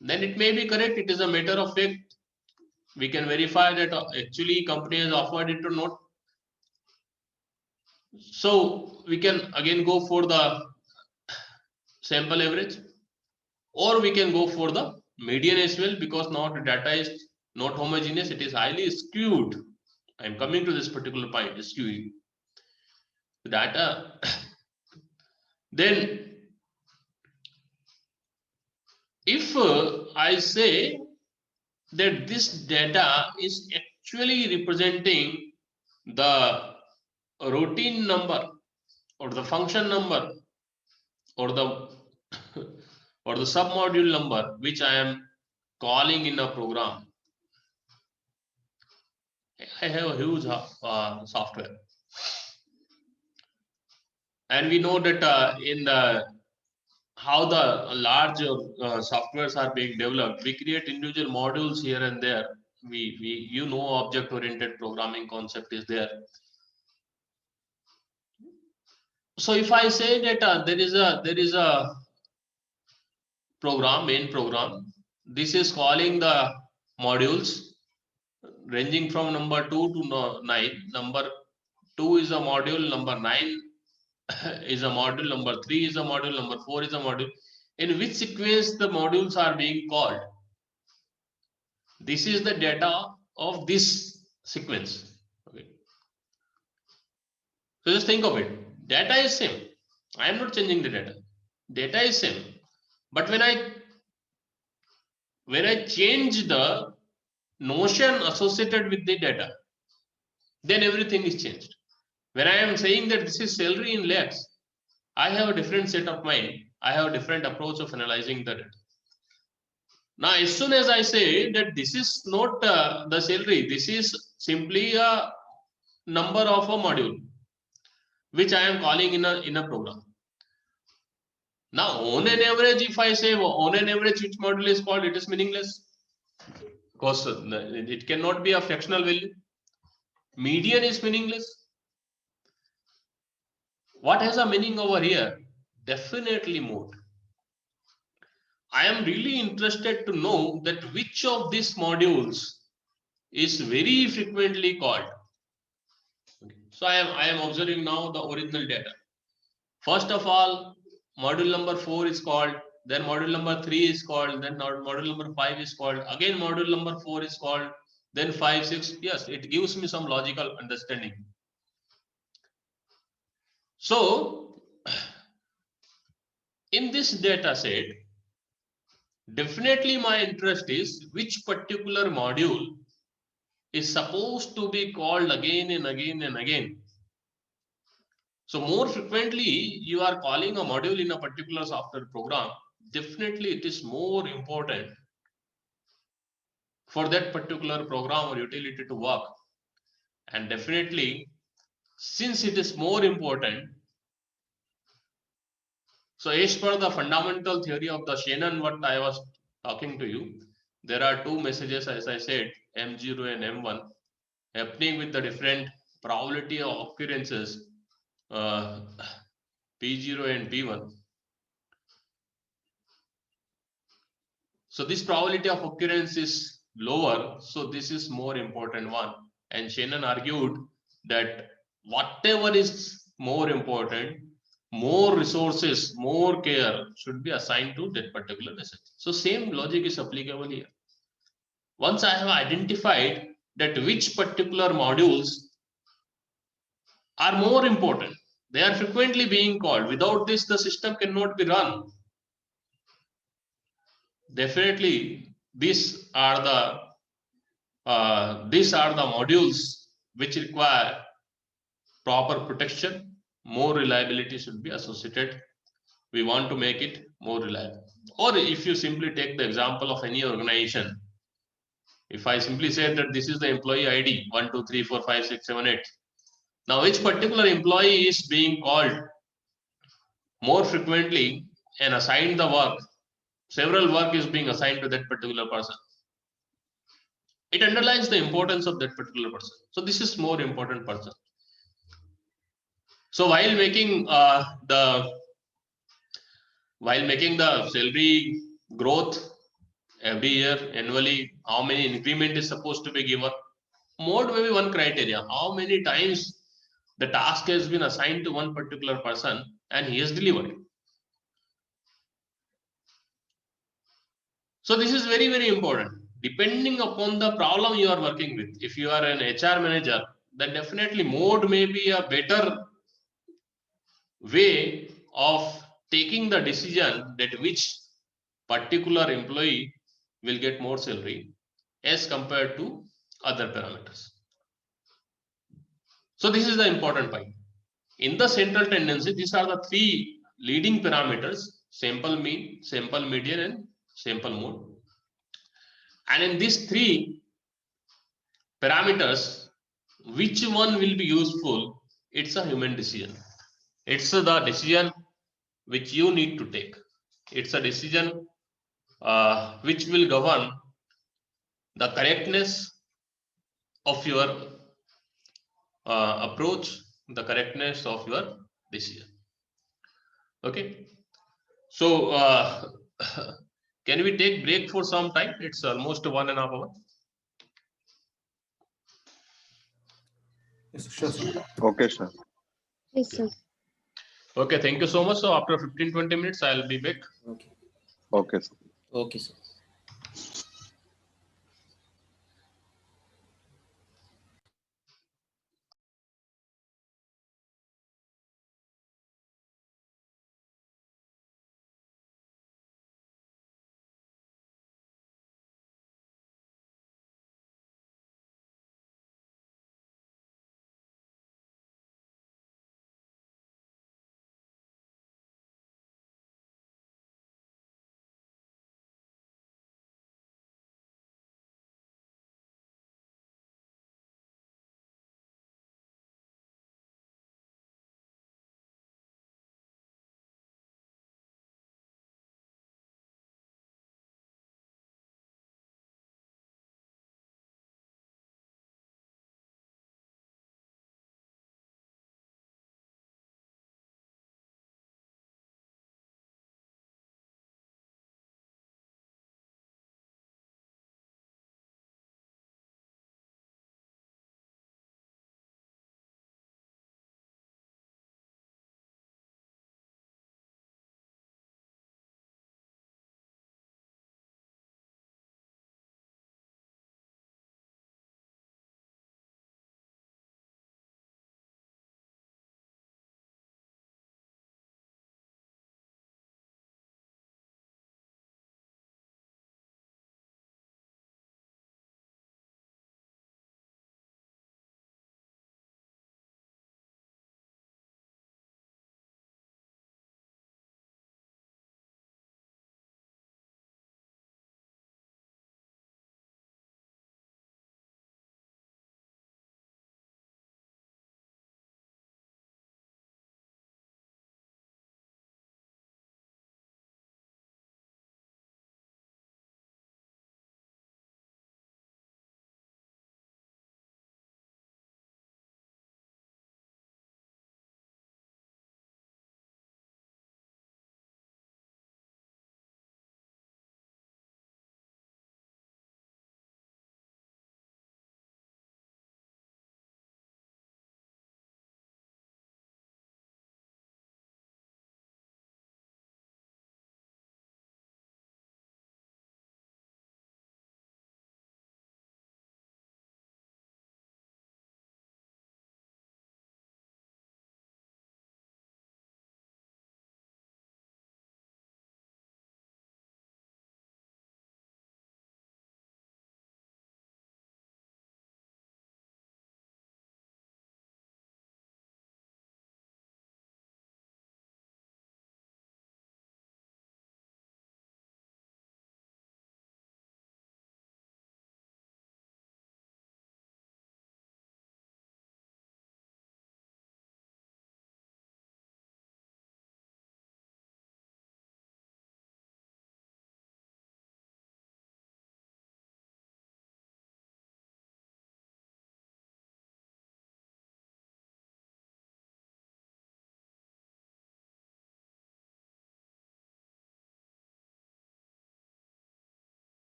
then it may be correct. It is a matter of fact. We can verify that actually company has offered it or not. So we can again go for the sample average, or we can go for the median as well, because now the data is not homogeneous, it is highly skewed. I am coming to this particular point, skewing the data. Then if I say that this data is actually representing the routine number or the function number or the or the submodule number which I am calling in a program, I have a huge software, and we know that in the how the large softwares are being developed, we create individual modules here and there. We object oriented programming concept is there. So if I say that there is a program, main program, this is calling the modules ranging from number 2 to 9. Number 2 is a module, number 9 is a module, number 3 is a module, number 4 is a module. In which sequence the modules are being called? This is the data of this sequence. Okay. So just think of it. Data is same. I am not changing the data. Data is same. But when I change the notion associated with the data, then everything is changed. When I am saying that this is salary in lakhs, I have a different set of mind. I have a different approach of analyzing the data. Now, as soon as I say that this is not the salary, this is simply a number of a module, which I am calling in a program. Now, on an average, if I say on an average which module is called, it is meaningless, because it cannot be a fractional value. Median is meaningless. What has a meaning over here? Definitely mode. I am really interested to know that which of these modules is very frequently called. So I am observing now the original data. First of all, module number 4 is called, then module number 3 is called, then module number 5 is called, again module number 4 is called, then 5, 6. Yes, it gives me some logical understanding. So in this data set, definitely my interest is which particular module is supposed to be called again and again and again. So more frequently you are calling a module in a particular software program, definitely it is more important for that particular program or utility to work. And definitely, since it is more important, so as per the fundamental theory of the Shannon, what I was talking to you, there are two messages, as I said, M0 and M1, happening with the different probability of occurrences, P0 and P1. So this probability of occurrence is lower, so this is more important one. And Shannon argued that whatever is more important, more resources, more care should be assigned to that particular message. So same logic is applicable here. Once I have identified that which particular modules are more important, they are frequently being called. Without this, the system cannot be run. Definitely, these are the modules which require proper protection. More reliability should be associated. We want to make it more reliable. Or if you simply take the example of any organization, if I simply say that this is the employee ID 1, 2, 3, 4, 5, 6, 7, 8. Now, which particular employee is being called more frequently and assigned the work? Several work is being assigned to that particular person. it underlines the importance of that particular person. So this is more important person. So while making the salary growth every year annually, how many increment is supposed to be given? Mode may be one criteria. How many times the task has been assigned to one particular person and he has delivered. So this is very, very important. Depending upon the problem you are working with, if you are an HR manager, then definitely mode may be a better way of taking the decision that which particular employee will get more salary as compared to other parameters. So this is the important point. In the central tendency, these are the three leading parameters: sample mean, sample median, and sample mode. And in these three parameters, which one will be useful? It's a human decision. It's the decision which you need to take. It's a decision which will govern the correctness of your approach, the correctness of your decision. Okay. So can we take break for some time? It's almost 1.5 hours. Yes, sure, sir. Okay, sir. Yes, sir. Okay, thank you so much. So after 15-20 minutes, I'll be back. Okay. Okay, sir. Okay, sir.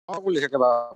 Aku lihat ke bawah.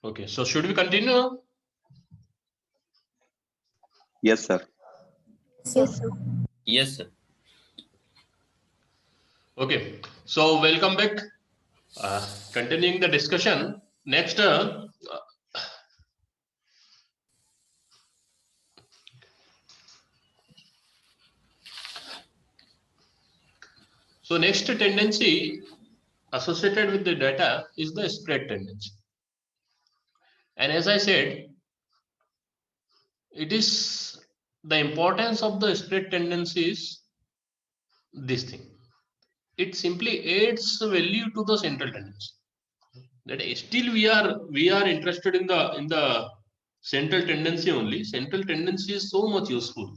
Okay, so should we continue? Yes, sir. Yes, sir. Yes, sir. Okay, so welcome back. Continuing the discussion. Next, so next tendency associated with the data is the spread tendency. And as I said, it is the importance of the spread tendency is this thing. It simply adds value to the central tendency. That still we are interested in the central tendency only. Central tendency is so much useful.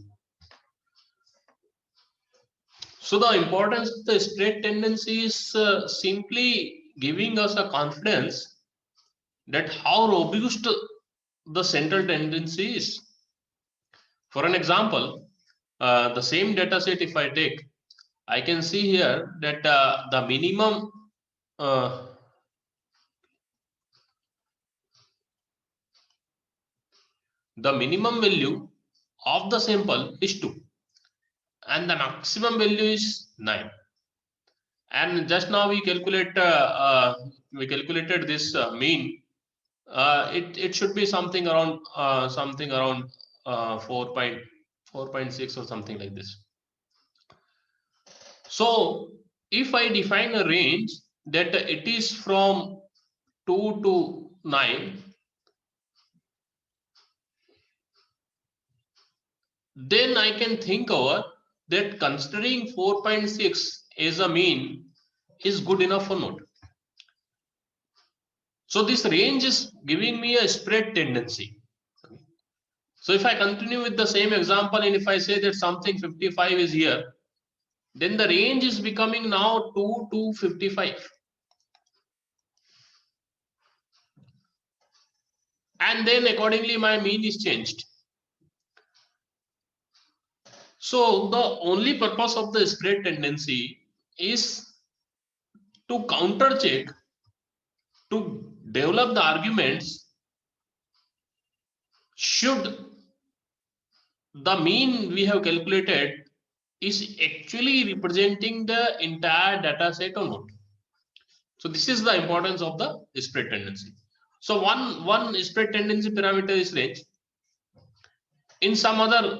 So the importance of the spread tendency is simply giving us a confidence that how robust the central tendency is. For an example, the same data set if I take, I can see here that the minimum value of the sample is 2 and the maximum value is 9. And just now we calculated this mean. It should be something around 4.6 or something like this. So if I define a range that it is from 2 to 9, then I can think over that considering 4.6 as a mean is good enough or not. So this range is giving me a spread tendency. So if I continue with the same example and if I say that something 55 is here, then the range is becoming now 2 to 55. And then accordingly my mean is changed. So the only purpose of the spread tendency is to counter check, to develop the arguments should the mean we have calculated is actually representing the entire data set or not. So this is the importance of the spread tendency. So one spread tendency parameter is range. In some other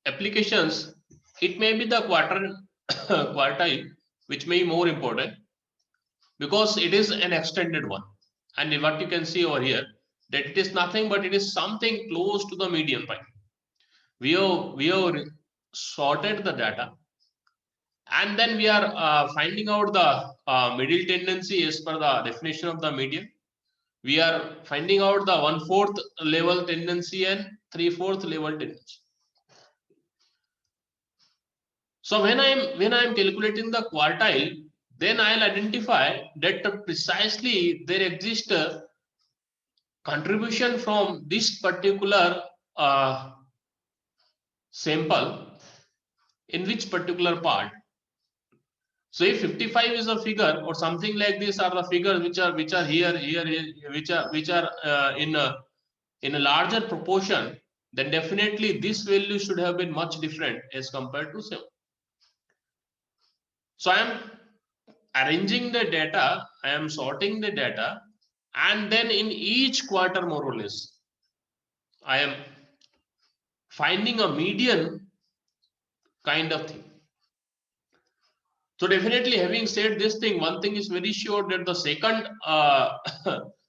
applications, it may be the quartile, which may be more important because it is an extended one. And what you can see over here, that it is nothing but it is something close to the median point. We have sorted the data, and then we are finding out the middle tendency as per the definition of the median. We are finding out the 1/4 level tendency and 3/4 level tendency. So when I'm calculating the quartile, then I'll identify that precisely there exists a contribution from this particular sample in which particular part. So if 55 is a figure or something like this are the figures which are here, which are in a larger proportion, then definitely this value should have been much different as compared to 7. So I am arranging the data, I am sorting the data, and then in each quarter more or less, I am finding a median kind of thing. So definitely, having said this thing, one thing is very sure that the second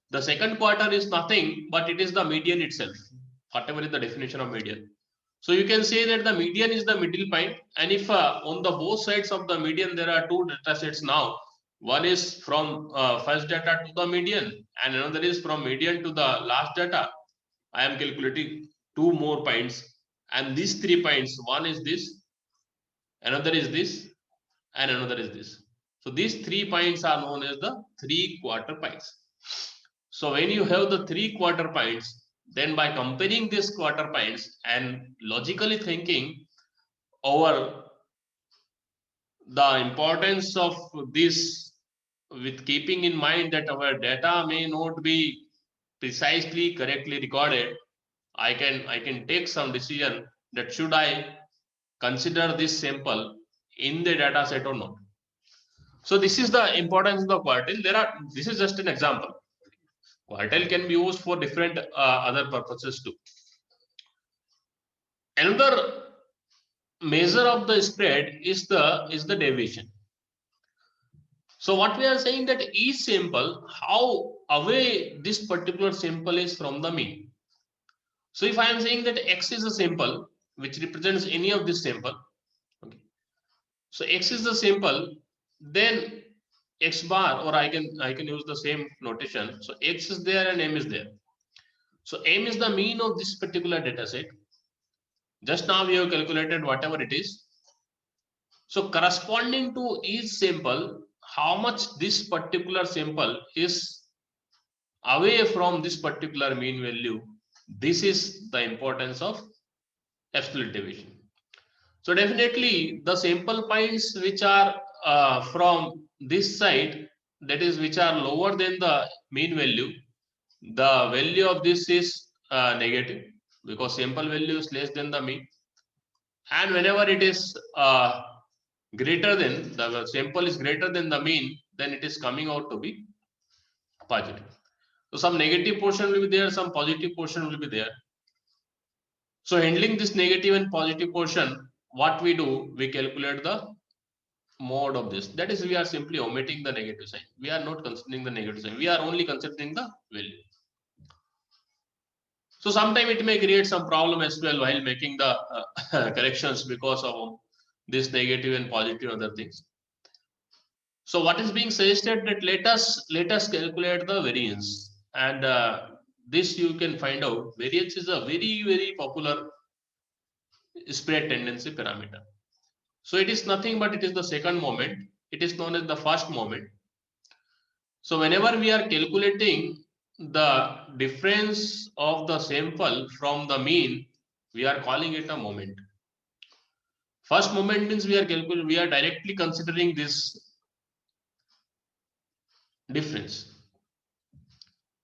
the second quarter is nothing but it is the median itself, whatever is the definition of median. So you can say that the median is the middle point, and if on the both sides of the median there are two data sets now, one is from first data to the median, and another is from median to the last data. I am calculating 2 more points, and these 3 points, one is this, another is this, and another is this. So these 3 points are known as the 3/4 points. So when you have the 3/4 points, then by comparing these quarter points and logically thinking over the importance of this, with keeping in mind that our data may not be precisely correctly recorded, I can take some decision that should I consider this sample in the data set or not. So this is the importance of the quartile. This is just an example. Quartile can be used for different other purposes too. Another measure of the spread is the deviation. So what we are saying that each sample, how away this particular sample is from the mean. So if I am saying that X is a sample which represents any of this sample, okay. So X is the sample, then X bar, or I can use the same notation. So X is there and M is there. So M is the mean of this particular data set. Just now we have calculated whatever it is. So corresponding to each sample, how much this particular sample is away from this particular mean value, this is the importance of absolute deviation. So definitely the sample points which are from this side, that is which are lower than the mean value, the value of this is negative, because sample value is less than the mean. And whenever it is greater than, the sample is greater than the mean, then it is coming out to be positive. So some negative portion will be there, some positive portion will be there. So handling this negative and positive portion, what we do, we calculate the mode of this. That is, we are simply omitting the negative sign. We are not considering the negative sign. We are only considering the value. So sometimes it may create some problem as well while making the corrections because of this negative and positive other things. So what is being suggested that let us calculate the variance, and this you can find out. Variance is a very popular spread tendency parameter. So it is nothing but it is the second moment. It is known as the first moment. So whenever we are calculating the difference of the sample from the mean, we are calling it a moment. First moment means we are directly considering this difference,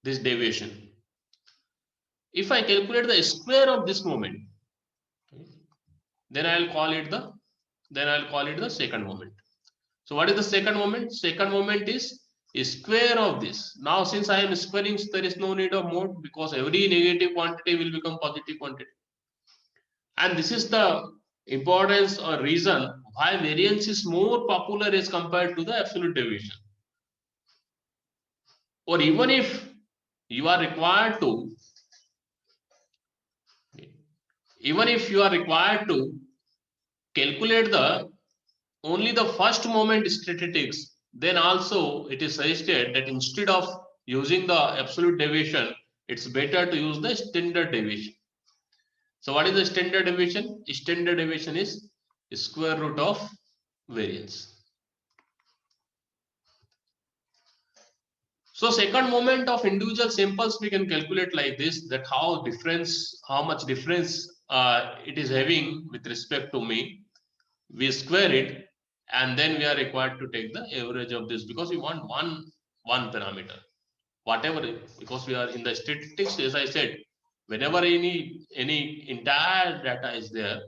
this deviation. If I calculate the square of this moment, then I'll call it the second moment. So what is the second moment? Second moment is square of this. Now since I am squaring, there is no need of mode, because every negative quantity will become positive quantity. And this is the importance or reason why variance is more popular as compared to the absolute deviation. Or even if you are required to calculate only the first moment statistics, then also it is suggested that instead of using the absolute deviation, it's better to use the standard deviation. So what is the standard deviation? Standard deviation is square root of variance. So second moment of individual samples we can calculate like this, that how much difference it is having with respect to mean. We square it, and then we are required to take the average of this, because we want one parameter, whatever, because we are in the statistics. As I said, whenever any entire data is there,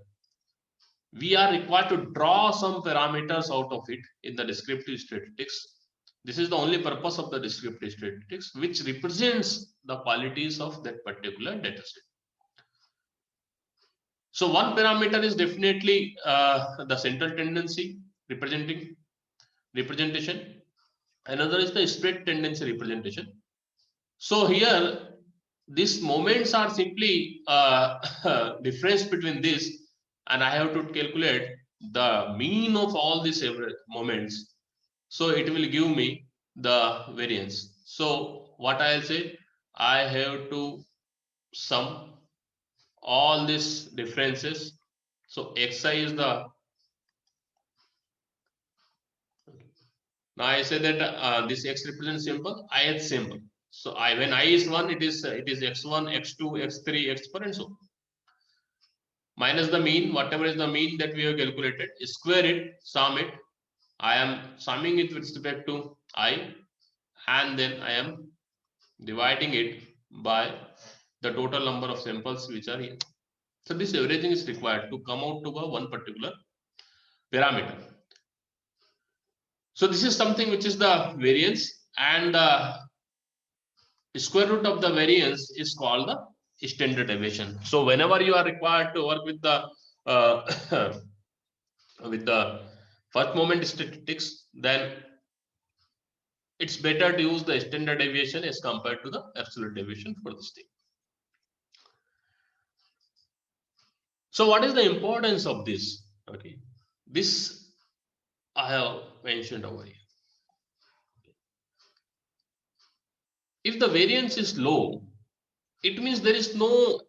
we are required to draw some parameters out of it in the descriptive statistics. This is the only purpose of the descriptive statistics, which represents the qualities of that particular data set. So one parameter is definitely the central tendency representation. Another is the spread tendency representation. So here, these moments are simply difference between this, and I have to calculate the mean of all these moments. So it will give me the variance. So what I'll say, I have to sum all these differences. So xi is the, now I say that this x represents sample, ith sample. So when I is 1, it is x1, x2, x3, x4, and so on. Minus the mean, whatever is the mean that we have calculated, square it, sum it. I am summing it with respect to I, and then I am dividing it by the total number of samples which are here. So this averaging is required to come out to one particular parameter. So this is something which is the variance, and the square root of the variance is called the standard deviation. So whenever you are required to work with the with the first moment statistics, then it's better to use the standard deviation as compared to the absolute deviation for this thing. So what is the importance of this? Okay, this I have mentioned over here. If the variance is low, it means there is no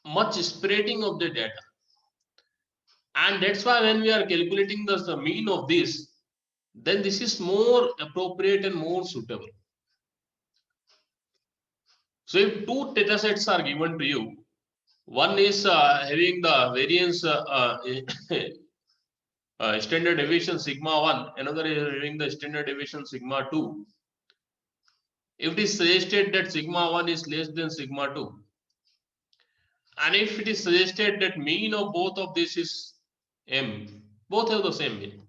much spreading of the data, and that's why when we are calculating the mean of this, then this is more appropriate and more suitable. So if two data sets are given to you, one is having the variance standard deviation sigma 1, another is having the standard deviation sigma 2. If it is suggested that sigma 1 is less than sigma 2, and if it is suggested that mean of both of this is m, both have the same mean,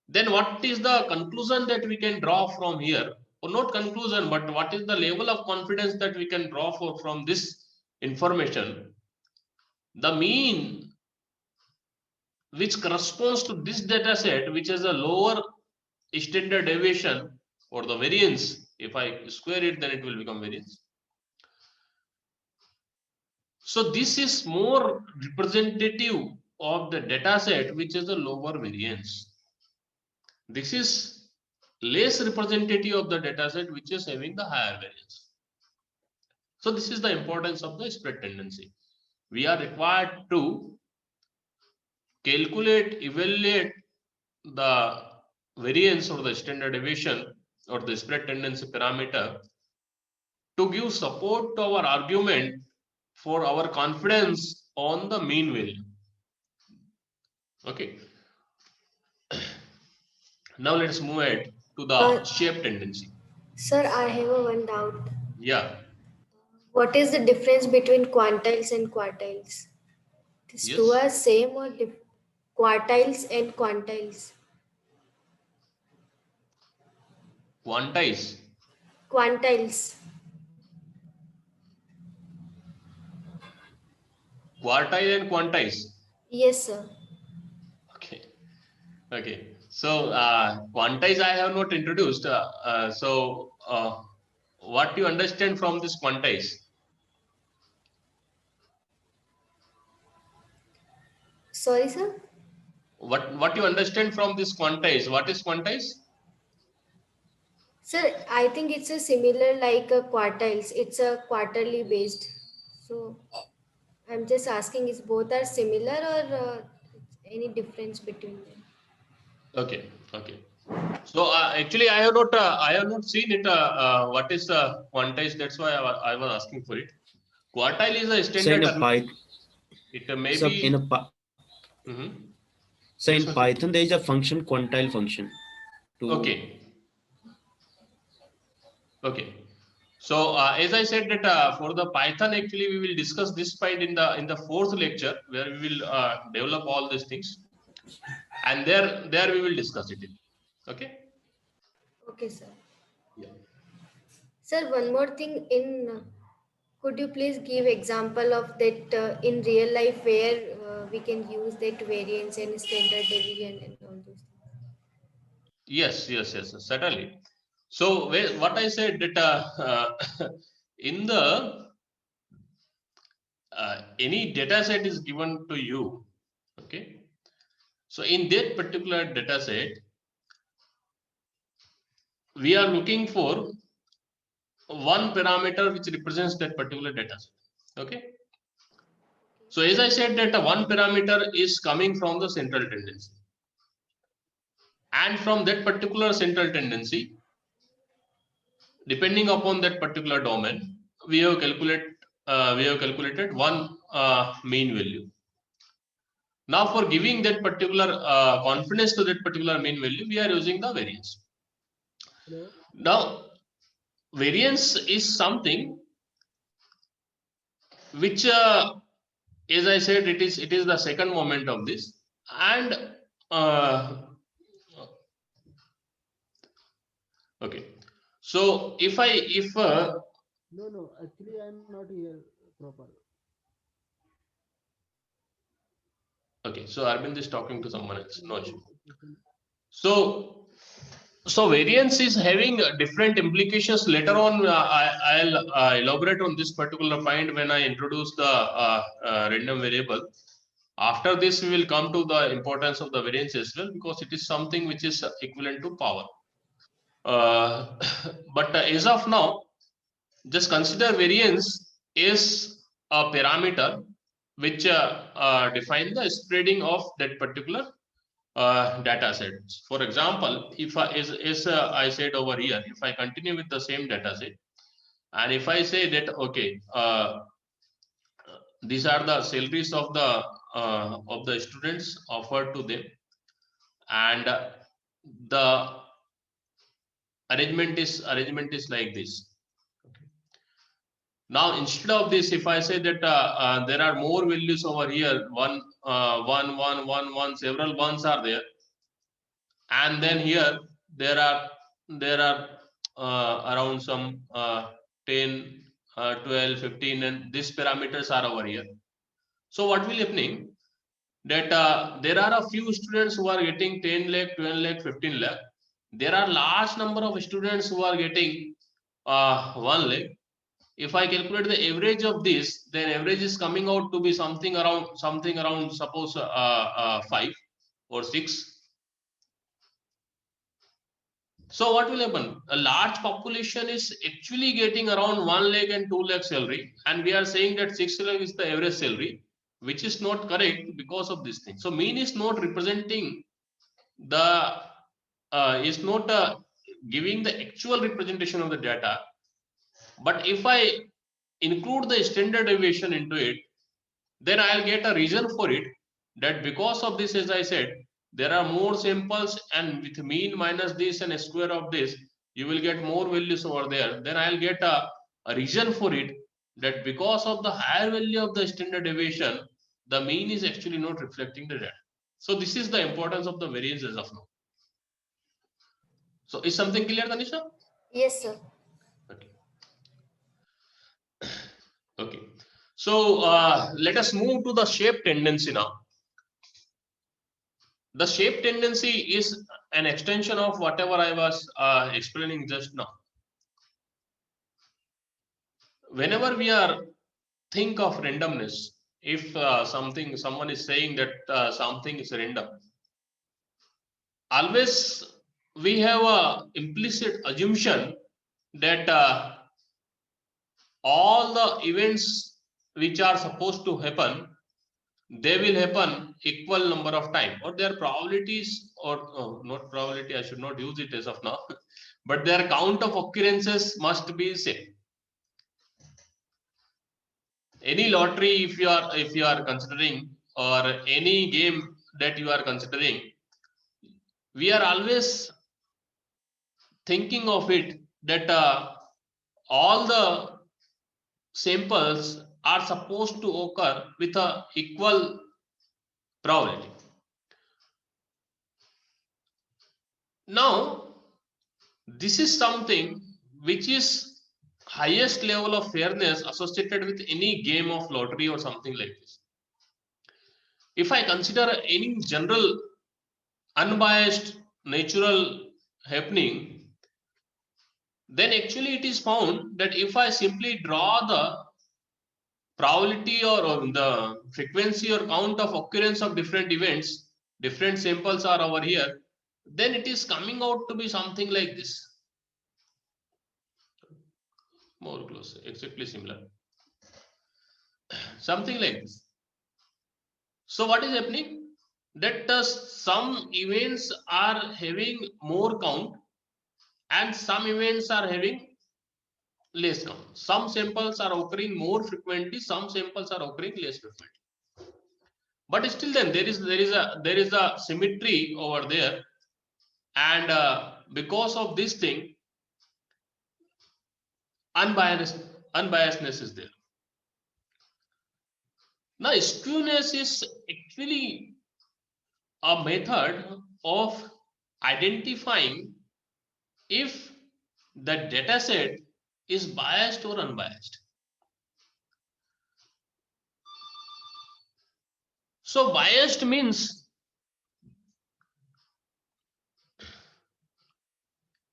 then what is the conclusion that we can draw from here? Or not conclusion, but what is the level of confidence that we can draw from this information? The mean which corresponds to this data set, which has a lower standard deviation, or the variance, if I square it, then it will become variance. So this is more representative of the data set which is a lower variance. This is less representative of the data set which is having the higher variance. So this is the importance of the spread tendency. We are required to calculate, evaluate the variance or the standard deviation or the spread tendency parameter to give support to our argument for our confidence on the mean value. Okay. Now let's move ahead to the shape tendency. Sir, I have one doubt. Yeah. What is the difference between quantiles and quartiles? These Yes. two are same or quartiles and quantiles? Quantize. Quantiles. Quartile and quantize. Yes, sir. Okay. Okay. So quantize I have not introduced. What you understand from this quantize? Sorry, sir. What you understand from this quantize? What is quantize? Sir, I think it's a similar like a quartiles. It's a quarterly based. So I'm just asking, is both are similar or any difference between them? Okay. Okay. So actually, I have not seen it. What is quantize? That's why I was asking for it. Quartile is a So standard. in a Python, It may so be. in a so Yes, in sir. Python there is a function quantile function. Okay. Okay. So as I said that for the Python, actually we will discuss this point in the fourth lecture, where we will develop all these things, and there we will discuss it. Okay. Okay, sir. Yeah. Sir, one more thing could you please give example of that in real life where we can use that variance and standard deviation and all those things? Yes. Certainly. So what I said that in the any data set is given to you. Okay. So in that particular data set, we are looking for one parameter which represents that particular data set. Okay. So as I said that one parameter is coming from the central tendency, and from that particular central tendency, depending upon that particular domain, we have calculated one mean value. Now for giving that particular confidence to that particular mean value, we are using the variance. Now variance is something which, as I said, it is the second moment of this, and okay. So if No, actually I am not here proper. okay, so Arvind is talking to someone else. No issue. So variance is having different implications. Later on, I'll elaborate on this particular point when I introduce the random variable. After this, we will come to the importance of the variance as well, because it is something which is equivalent to power. But as of now, just consider variance is a parameter which define the spreading of that particular data sets. For example, if I said over here, if I continue with the same data set, and if I say that okay, these are the salaries of the students offered to them, and the arrangement is like this. Okay. Now instead of this, if I say that there are more values over here, one, several ones are there, and then here there are around some 10, 12, 15, and these parameters are over here. So what will happening that there are a few students who are getting 10 lakh, 12 lakh, 15 lakh. There are large number of students who are getting 1 lakh. If I calculate the average of this, then average is coming out to be something around suppose 5 or 6. So what will happen? A large population is actually getting around 1 lakh and 2 lakh salary, and we are saying that 6 lakh is the average salary, which is not correct because of this thing. So mean is not representing the is not giving the actual representation of the data. But if I include the standard deviation into it, then I'll get a reason for it, that because of this, as I said, there are more samples, and with mean minus this and a square of this, you will get more values over there. Then I'll get a reason for it, that because of the higher value of the standard deviation, the mean is actually not reflecting the data. So this is the importance of the variance as of now. So is something clear, Tanisha? Yes, sir. Okay. Okay. So let us move to the shape tendency now. The shape tendency is an extension of whatever I was explaining just now. Whenever we are think of randomness, if someone is saying that something is random, always we have a implicit assumption that all the events which are supposed to happen, they will happen equal number of time, or their probabilities, or not probability, I should not use it as of now, but their count of occurrences must be same. Any lottery, if you are considering, or any game that you are considering, we are always thinking of it that all the samples are supposed to occur with a equal probability. Now this is something which is highest level of fairness associated with any game of lottery or something like this. If I consider any general unbiased natural happening, then actually it is found that if I simply draw the probability or the frequency or count of occurrence of different events, different samples are over here, then it is coming out to be something like this. More close, exactly similar. Something like this. So what is happening? That some events are having more count and some events are having less count. Some samples are occurring more frequently, some samples are occurring less frequently. But still then there is a symmetry over there, and because of this thing, unbiasedness is there. Now, skewness is actually a method of identifying if the data set is biased or unbiased. So biased means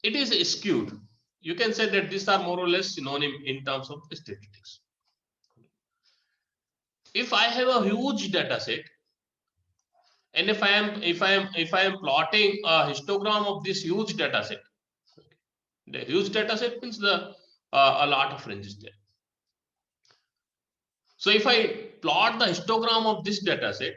it is skewed. You can say that these are more or less synonym in terms of statistics. If I have a huge data set, and if I am plotting a histogram of this huge data set, the huge data set means the a lot of ranges there. So if I plot the histogram of this data set,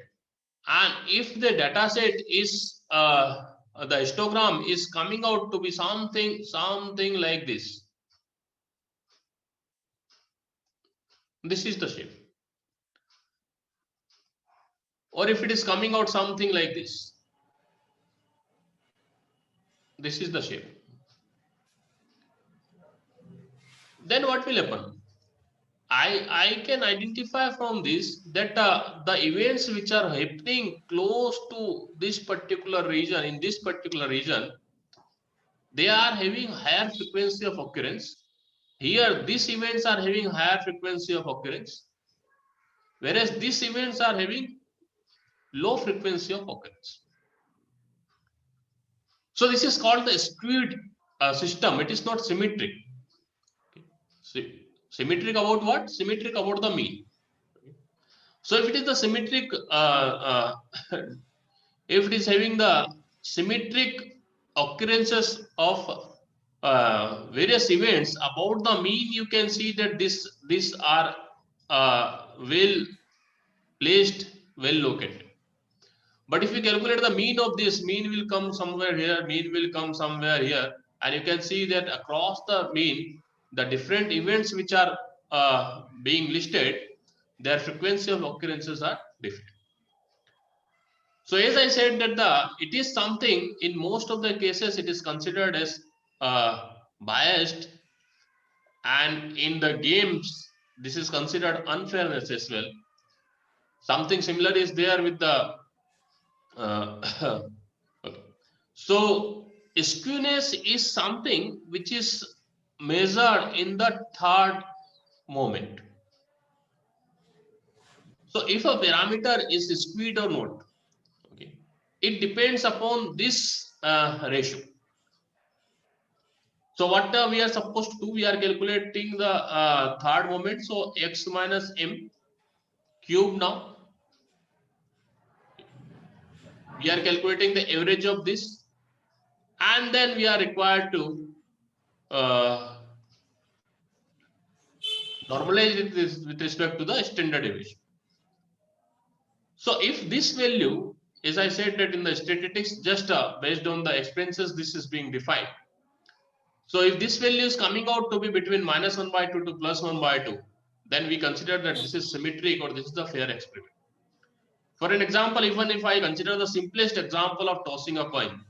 and if the data set is the histogram is coming out to be something like this, this is the shape. Or if it is coming out something like this, this is the shape. Then what will happen? I can identify from this that the events which are happening close to this particular region, in this particular region, they are having higher frequency of occurrence. Here, these events are having higher frequency of occurrence, whereas these events are having low frequency of occurrence. So this is called the skewed system. It is not symmetric. Symmetric about what? Symmetric about the mean. So if it is the symmetric, if it is having the symmetric occurrences of various events about the mean, you can see that these are well placed, well located. But if you calculate the mean of this, mean will come somewhere here, mean will come somewhere here, and you can see that across the mean, the different events which are being listed, their frequency of occurrences are different. So as I said that it is something, in most of the cases it is considered as biased, and in the games this is considered unfairness as well. Something similar is there with the okay. So skewness is something which is measured in the third moment. So if a parameter is skewed or not, okay, it depends upon this ratio. So what we are supposed to do, we are calculating the third moment. So x minus m cube. Now we are calculating the average of this, and then we are required to normalize it with respect to the standard deviation. So if this value, as I said that in the statistics, just based on the experiences, this is being defined. So if this value is coming out to be between -1/2 to +1/2, then we consider that this is symmetric or this is the fair experiment. For an example, even if I consider the simplest example of tossing a coin,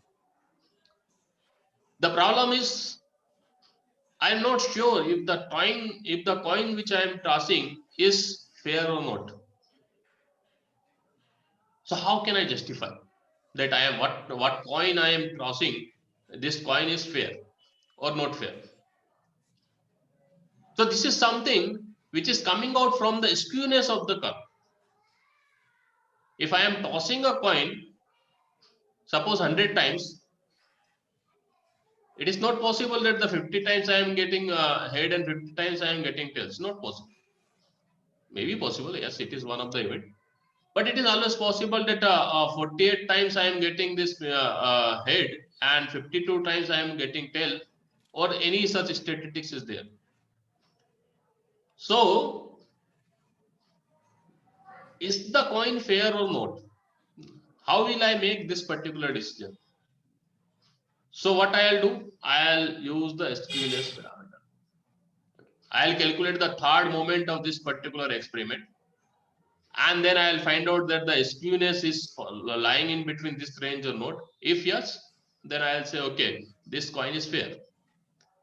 the problem is I am not sure if the coin which I am tossing is fair or not. So how can I justify that I am what coin I am tossing? This coin is fair or not fair. So this is something which is coming out from the skewness of the curve. If I am tossing a coin, suppose 100 times, it is not possible that the 50 times I am getting head and 50 times I am getting tails. Not possible. Maybe possible, yes, it is one of the event. But it is always possible that 48 times I am getting this head and 52 times I am getting tail, or any such statistics is there. So, is the coin fair or not? How will I make this particular decision? So what I'll do, I'll use the skewness parameter. I'll calculate the third moment of this particular experiment, and then I'll find out that the skewness is lying in between this range or not. If yes, then I'll say, okay, this coin is fair.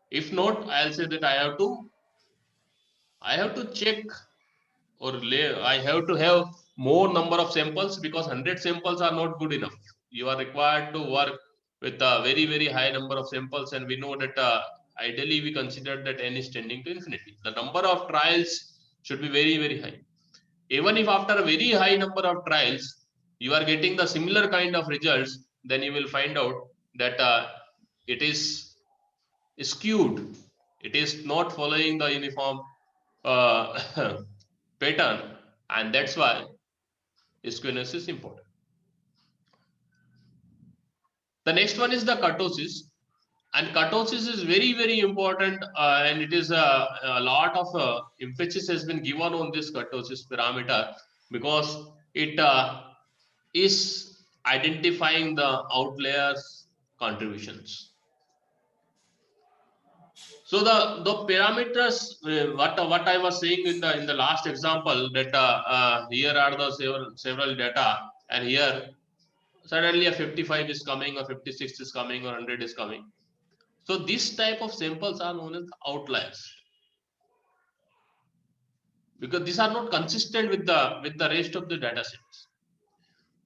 If not, I'll say that I have to I have to check I have to have more number of samples, because 100 samples are not good enough. You are required to work with a very high number of samples, and we know that ideally we consider that n is tending to infinity. The number of trials should be very high. Even if after a very high number of trials you are getting the similar kind of results, then you will find out that it is skewed. It is not following the uniform uh, pattern, and that's why skewness is important. The next one is the kurtosis, and kurtosis is very important, and it is a lot of emphasis has been given on this kurtosis parameter, because it is identifying the outliers contributions. So the parameters, what I was saying in the last example, that here are the several data, and here suddenly a 55 is coming, or 56 is coming, or 100 is coming. So this type of samples are known as outliers, because these are not consistent with the rest of the data sets.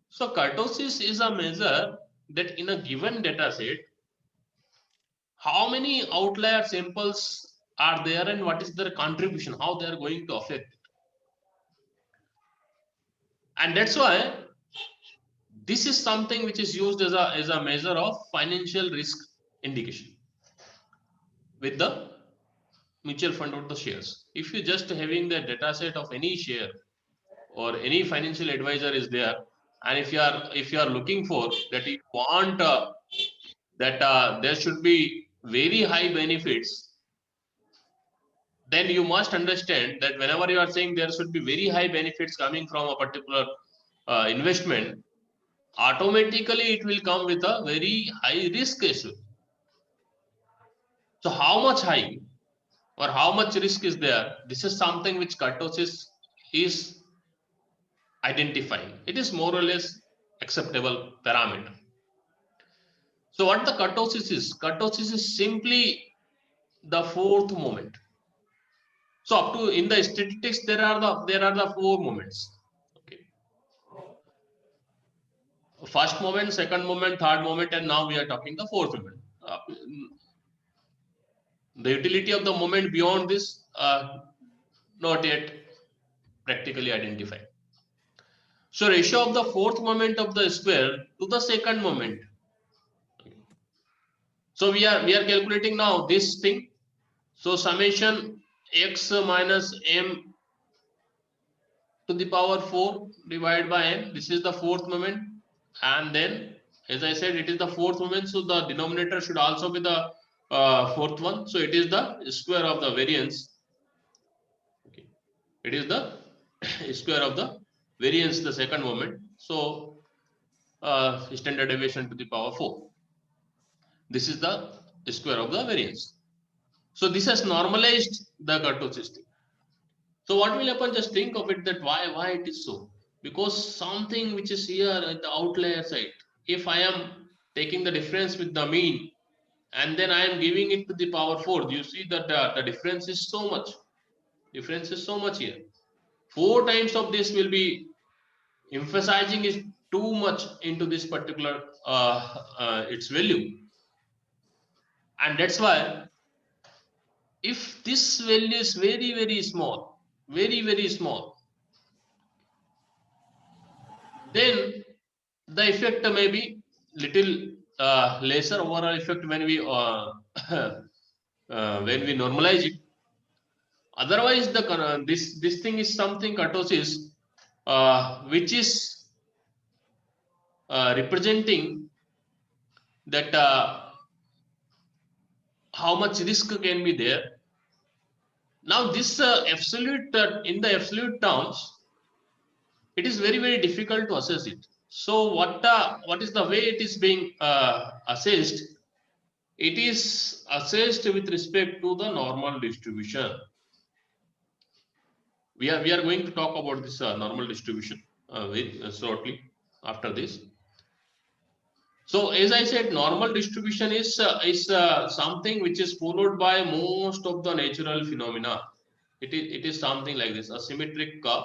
So kurtosis is a measure that in a given data set, how many outlier samples are there and what is their contribution, how they are going to affect it. And that's why this is something which is used as a measure of financial risk indication with the mutual fund or the shares. If you just having the data set of any share or any financial advisor is there, and if you are looking for that, you want that there should be very high benefits, then you must understand that whenever you are saying there should be very high benefits coming from a particular investment, automatically it will come with a very high risk issue. So how much high or how much risk is there? This is something which kurtosis is identifying. It is more or less acceptable parameter. So what the kurtosis is? Kurtosis is simply the fourth moment. So up to in the statistics there are the four moments. Okay. First moment, second moment, third moment, and now we are talking the fourth moment. The utility of the moment beyond this not yet practically identified. So ratio of the fourth moment of the square to the second moment. So we are calculating now this thing. So summation x minus m to the power 4 divided by n. This is the fourth moment, and then as I said, it is the fourth moment, so the denominator should also be the fourth one. So it is the square of the variance. Okay, it is the square of the variance, the second moment. So standard deviation to the power 4. This is the square of the variance. So this has normalized the kurtosis system. So what will happen? Just think of it that why it is so. Because something which is here at the outlier side, if I am taking the difference with the mean and then I am giving it to the power 4, you see that the difference is so much. Difference is so much here. 4 times of this will be emphasizing is too much into this particular its value. And that's why if this value is very small, very small, then the effect may be little lesser overall effect when we normalize it. Otherwise, the this thing is something kurtosis which is representing that how much risk can be there. Now this absolute in the absolute terms, it is very difficult to assess it. So what is the way it is being assessed? It is assessed with respect to the normal distribution. We are going to talk about this normal distribution shortly after this. So as I said, normal distribution is something which is followed by most of the natural phenomena. it is something like this, a symmetric curve.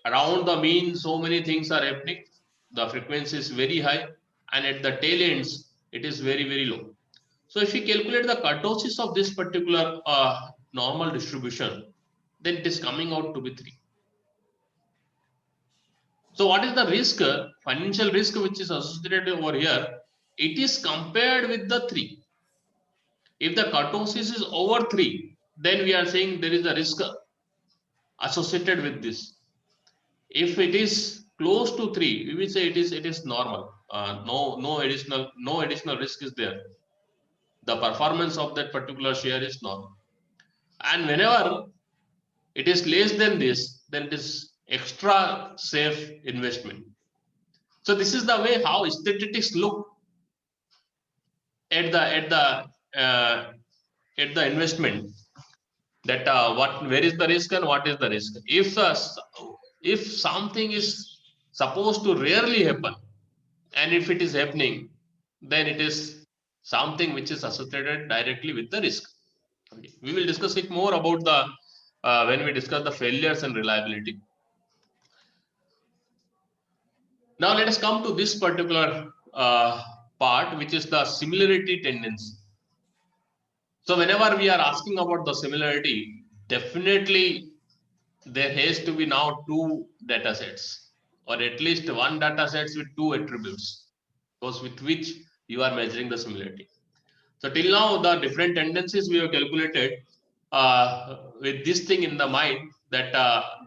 Around the mean, so many things are happening. The frequency is very high, and at the tail ends, it is very, very low. So if we calculate the kurtosis of this particular normal distribution, then it is coming out to be 3. So what is the risk, financial risk, which is associated over here? It is compared with the 3. If the kurtosis is over 3, then we are saying there is a risk associated with this. If it is close to 3, we will say it is normal. No additional risk is there. The performance of that particular share is normal. And whenever it is less than this, then it is extra safe investment. So this is the way how statistics look at the investment. That where is the risk and what is the risk. If something is supposed to rarely happen, and if it is happening, then it is something which is associated directly with the risk. Okay. We will discuss it more about the when we discuss the failures and reliability. Now let us come to this particular part, which is the similarity tendency. So whenever we are asking about the similarity, definitely there has to be now 2 data sets, or at least one data sets with 2 attributes, those with which you are measuring the similarity. So till now, the different tendencies we have calculated with this thing in the mind, that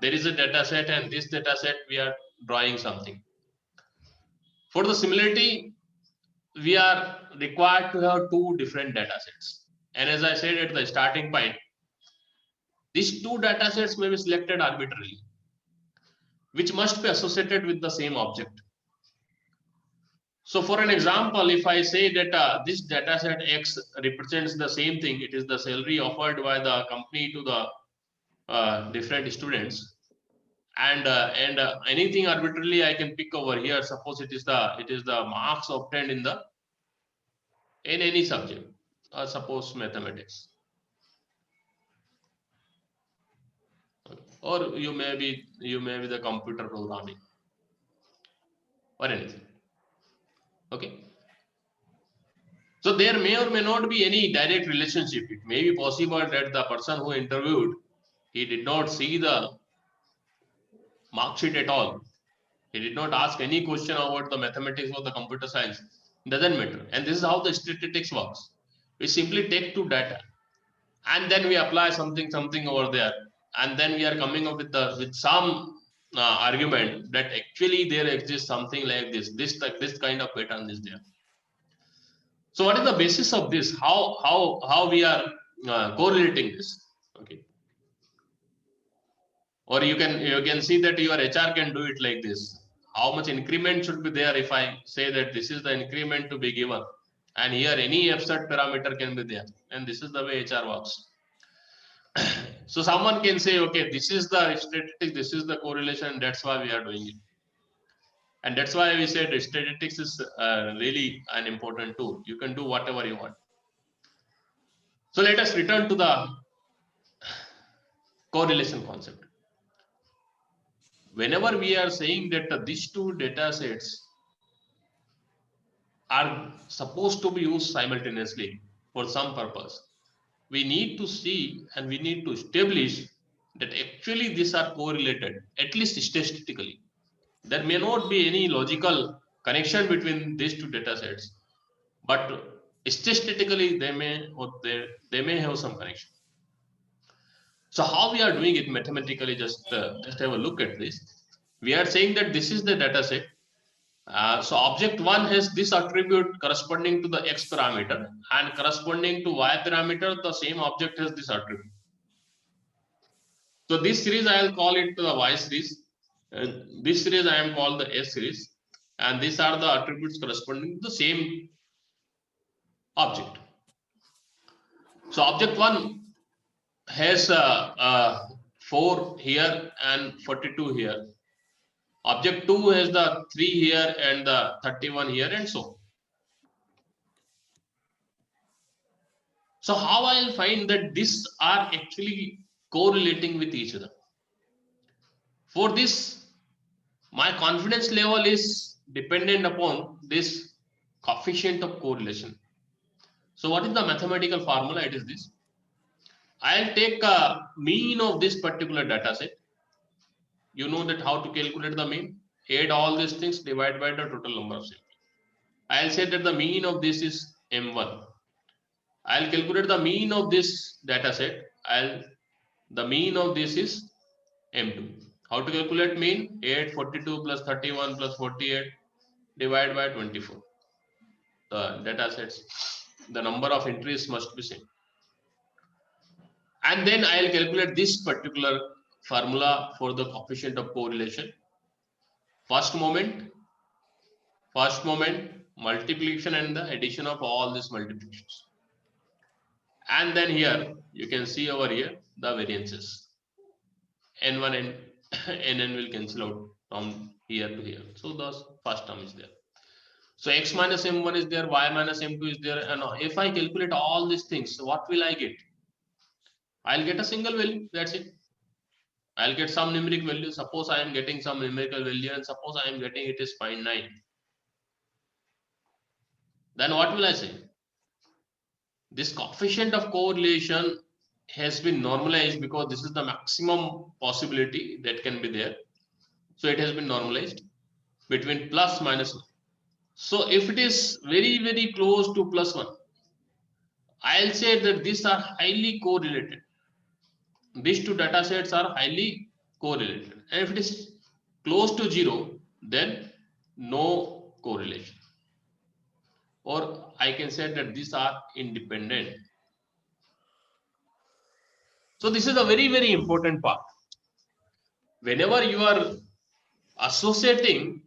there is a data set, and this data set we are drawing something. For the similarity, we are required to have 2 different data sets. And as I said at the starting point, these 2 data sets may be selected arbitrarily, which must be associated with the same object. So for an example, if I say that this data set X represents the same thing, it is the salary offered by the company to the different students, and anything arbitrarily I can pick over here. Suppose it is the marks obtained in any subject, suppose mathematics, or you may be the computer programming or anything. Okay. So there may or may not be any direct relationship. It may be possible that the person who interviewed, he did not see the mark sheet at all. He did not ask any question about the mathematics or the computer science. Doesn't matter. And this is how the statistics works. We simply take 2 data, and then we apply something over there, and then we are coming up with some argument that actually there exists something like this kind of pattern is there. So what is the basis of this? How we are correlating this? Okay. Or you can see that your HR can do it like this. How much increment should be there if I say that this is the increment to be given, and here any absurd parameter can be there, and this is the way HR works. So someone can say, okay, this is the statistics, this is the correlation, that's why we are doing it. And that's why we said statistics is really an important tool. You can do whatever you want. So let us return to the correlation concept. Whenever we are saying that these 2 data sets are supposed to be used simultaneously for some purpose, we need to see and we need to establish that actually these are correlated, at least statistically. There may not be any logical connection between these 2 data sets, but statistically they may have some connection. So how we are doing it mathematically, just have a look at this. We are saying that this is the data set. So object 1 has this attribute corresponding to the X parameter, and corresponding to Y parameter, the same object has this attribute. So this series I will call it the Y series, and this series I am called the S series, and these are the attributes corresponding to the same object. So object 1 has 4 here and 42 here. Object 2 has the 3 here and the 31 here, and so. So how I'll find that these are actually correlating with each other? For this, my confidence level is dependent upon this coefficient of correlation. So what is the mathematical formula? It is this. I'll take a mean of this particular data set. You know that how to calculate the mean. Add all these things, divide by the total number of samples. I'll say that the mean of this is M1. I'll calculate the mean of this data set. The mean of this is M2. How to calculate mean? 842 plus 31 plus 48 divide by 24. The data sets, the number of entries must be same. And then I'll calculate this particular formula for the coefficient of correlation. First moment, multiplication, and the addition of all these multiplications. And then here, you can see over here, the variances. N1 and Nn will cancel out from here to here. So the first term is there. So x minus m1 is there, y minus m2 is there. And if I calculate all these things, so what will I get? I'll get a single value. That's it. I'll get some numeric value. Suppose I am getting some numerical value, and suppose I am getting it is 0.9. Then what will I say? This coefficient of correlation has been normalized because this is the maximum possibility that can be there. So it has been normalized between plus minus 1. So if it is very, very close to plus 1, I'll say that these are highly correlated. These two data sets are highly correlated. And if it is close to 0, then no correlation. Or I can say that these are independent. So this is a very, very important part. Whenever you are associating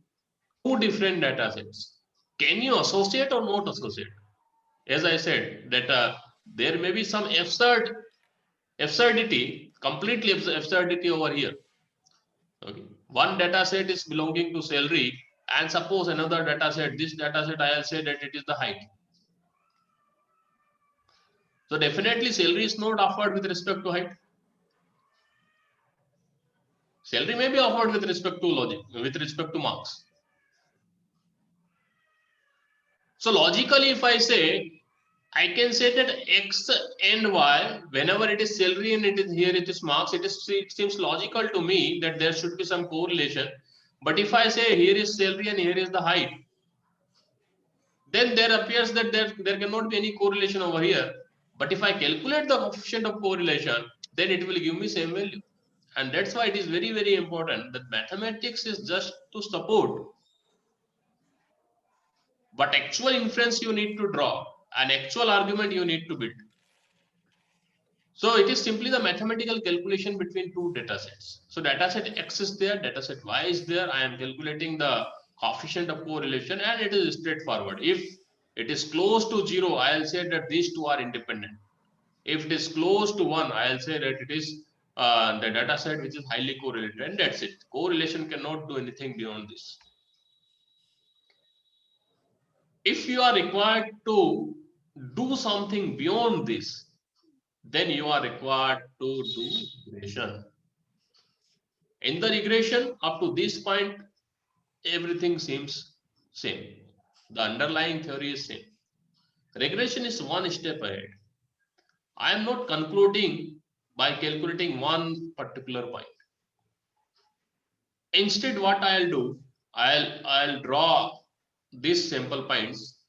two different data sets, can you associate or not associate? As I said, that there may be some absurdity, completely absurdity over here. Okay. One data set is belonging to salary, and suppose another data set, this data set, I'll say that it is the height. So definitely salary is not offered with respect to height. Salary may be offered with respect to logic, with respect to marks. So logically, if I say, I can say that x and y, whenever it is salary and it is here, it is marks, it seems logical to me that there should be some correlation. But if I say here is salary and here is the height, then there appears that there cannot be any correlation over here. But if I calculate the coefficient of correlation, then it will give me same value. And that's why it is very, very important that mathematics is just to support, but actual inference you need to draw, an actual argument you need to build. So it is simply the mathematical calculation between two data sets. So data set X is there, data set Y is there. I am calculating the coefficient of correlation, and it is straightforward. If it is close to 0, I'll say that these two are independent. If it is close to 1, I'll say that it is the data set which is highly correlated, and that's it. Correlation cannot do anything beyond this. If you are required to do something beyond this, then you are required to do regression. In the regression, up to this point, everything seems same. The underlying theory is same. Regression is one step ahead. I am not concluding by calculating one particular point. Instead, what I'll do, I'll draw these sample points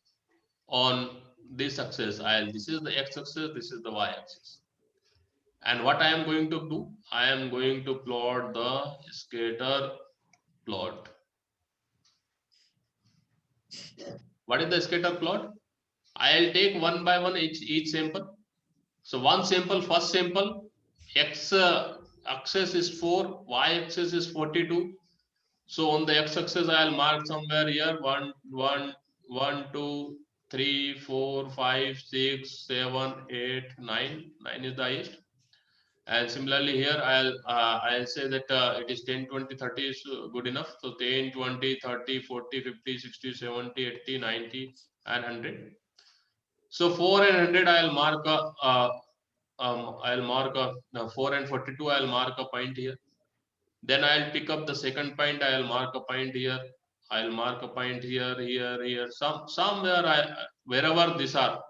on this axis. This is the x-axis, this is the y-axis. And what I am going to do, I am going to plot the scatter plot. What is the scatter plot? I'll take one by one each sample. So one sample, first sample, x axis is 4, y axis is 42. So on the x-axis, I'll mark somewhere here 1, 2, 3, 4, 5, 6, 7, 8, 9. 9 is the highest. And similarly here, I'll say that it is 10, 20, 30 is good enough. So 10, 20, 30, 40, 50, 60, 70, 80, 90, and 100. So 4 and 100 I'll mark a 4 and 42 I'll mark a point here. Then I'll pick up the second point, I'll mark a point here. I'll mark a point here, here. Somewhere wherever these are,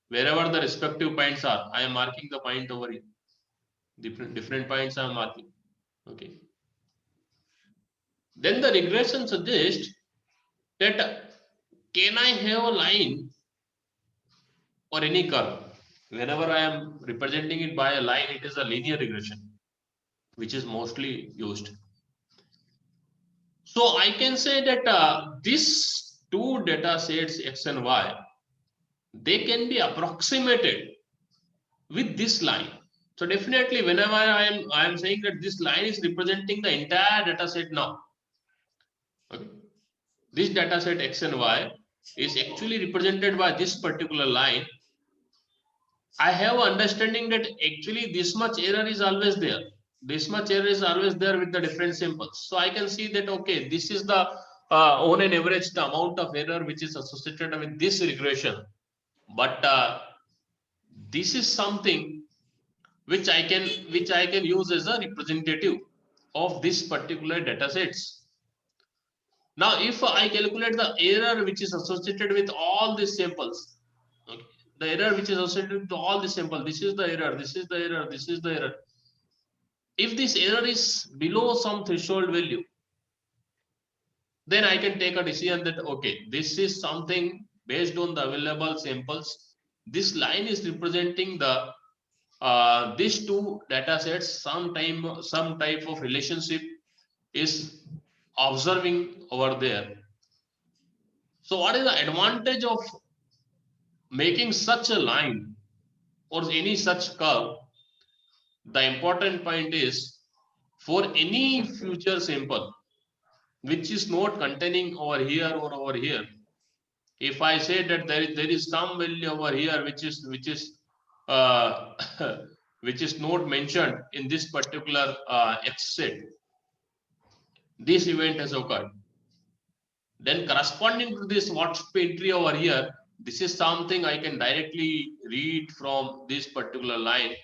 wherever the respective points are, I am marking the point over here. Different points I am marking. Okay. Then the regression suggests that can I have a line or any curve? Whenever I am representing it by a line, it is a linear regression, which is mostly used. So I can say that these two data sets X and Y, they can be approximated with this line. So definitely whenever I am saying that this line is representing the entire data set now. Okay. This data set X and Y is actually represented by this particular line. I have understanding that actually this much error is always there. This much error is always there with the different samples. So I can see that, okay, this is the on an average the amount of error which is associated with this regression. But this is something which I can use as a representative of this particular data sets. Now, if I calculate the error which is associated with all these samples, okay, the error which is associated with all the samples, this is the error, this is the error, this is the error. If this error is below some threshold value, then I can take a decision that, okay, this is something based on the available samples. This line is representing the these two data sets, some type of relationship is observing over there. So what is the advantage of making such a line or any such curve? The important point is for any future sample which is not containing over here or over here, if I say that there is some value over here which is uh, which is not mentioned in this particular X set, this event has occurred. Then corresponding to this WhatsApp entry over here, this is something I can directly read from this particular line,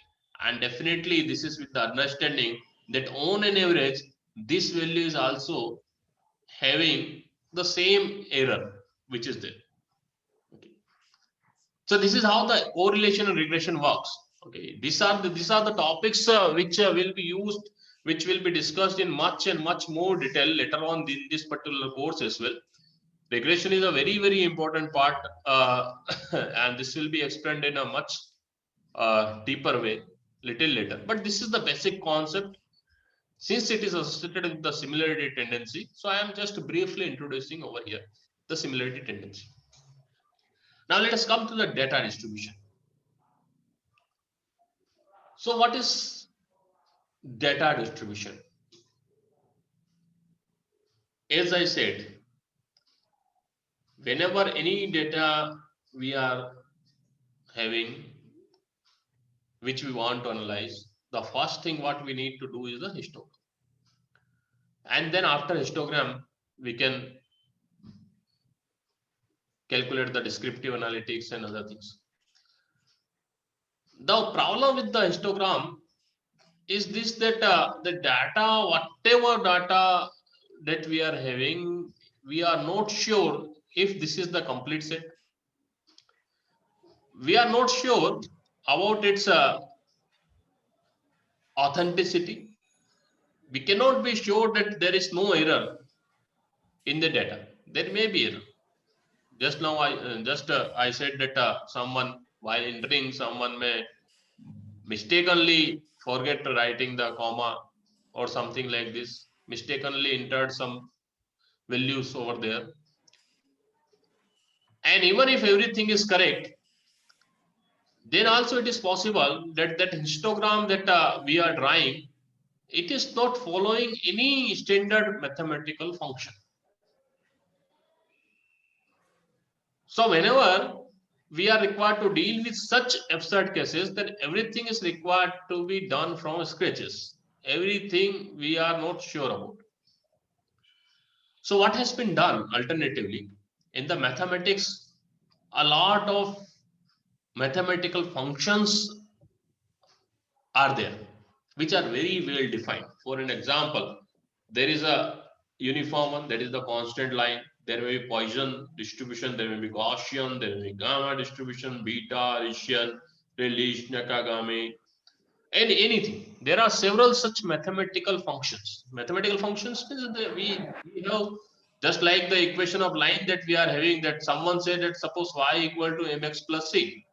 and definitely this is with the understanding that on an average this value is also having the same error which is there. Okay. So this is how the correlation and regression works. Okay, these are the topics which will be used, which will be discussed in much and much more detail later on in this particular course as well. Regression is a very important part, and this will be explained in a much deeper way little later. But this is the basic concept. Since it is associated with the similarity tendency, so I am just briefly introducing over here the similarity tendency. Now let us come to the data distribution. So what is data distribution? As I said, whenever any data we are having which we want to analyze, the first thing what we need to do is the histogram. And then after histogram, we can calculate the descriptive analytics and other things. The problem with the histogram is this, that the data, whatever data that we are having, we are not sure if this is the complete set. We are not sure about its authenticity. We cannot be sure that there is no error in the data. There may be error. Just now I said that someone while entering, someone may mistakenly forget writing the comma or something like this, mistakenly entered some values over there. And even if everything is correct, then also it is possible that that histogram that we are drawing, it is not following any standard mathematical function. So whenever we are required to deal with such absurd cases, then everything is required to be done from scratches. Everything we are not sure about. So what has been done alternatively in the mathematics, a lot of mathematical functions are there, which are very well defined. For an example, there is a uniform one, that is the constant line. There may be Poisson distribution, there may be Gaussian, there may be gamma distribution, beta, Rician, Relish, Nakagami, and anything. There are several such mathematical functions. Mathematical functions means that we have, just like the equation of line that we are having, that someone said that suppose y equal to mx plus c.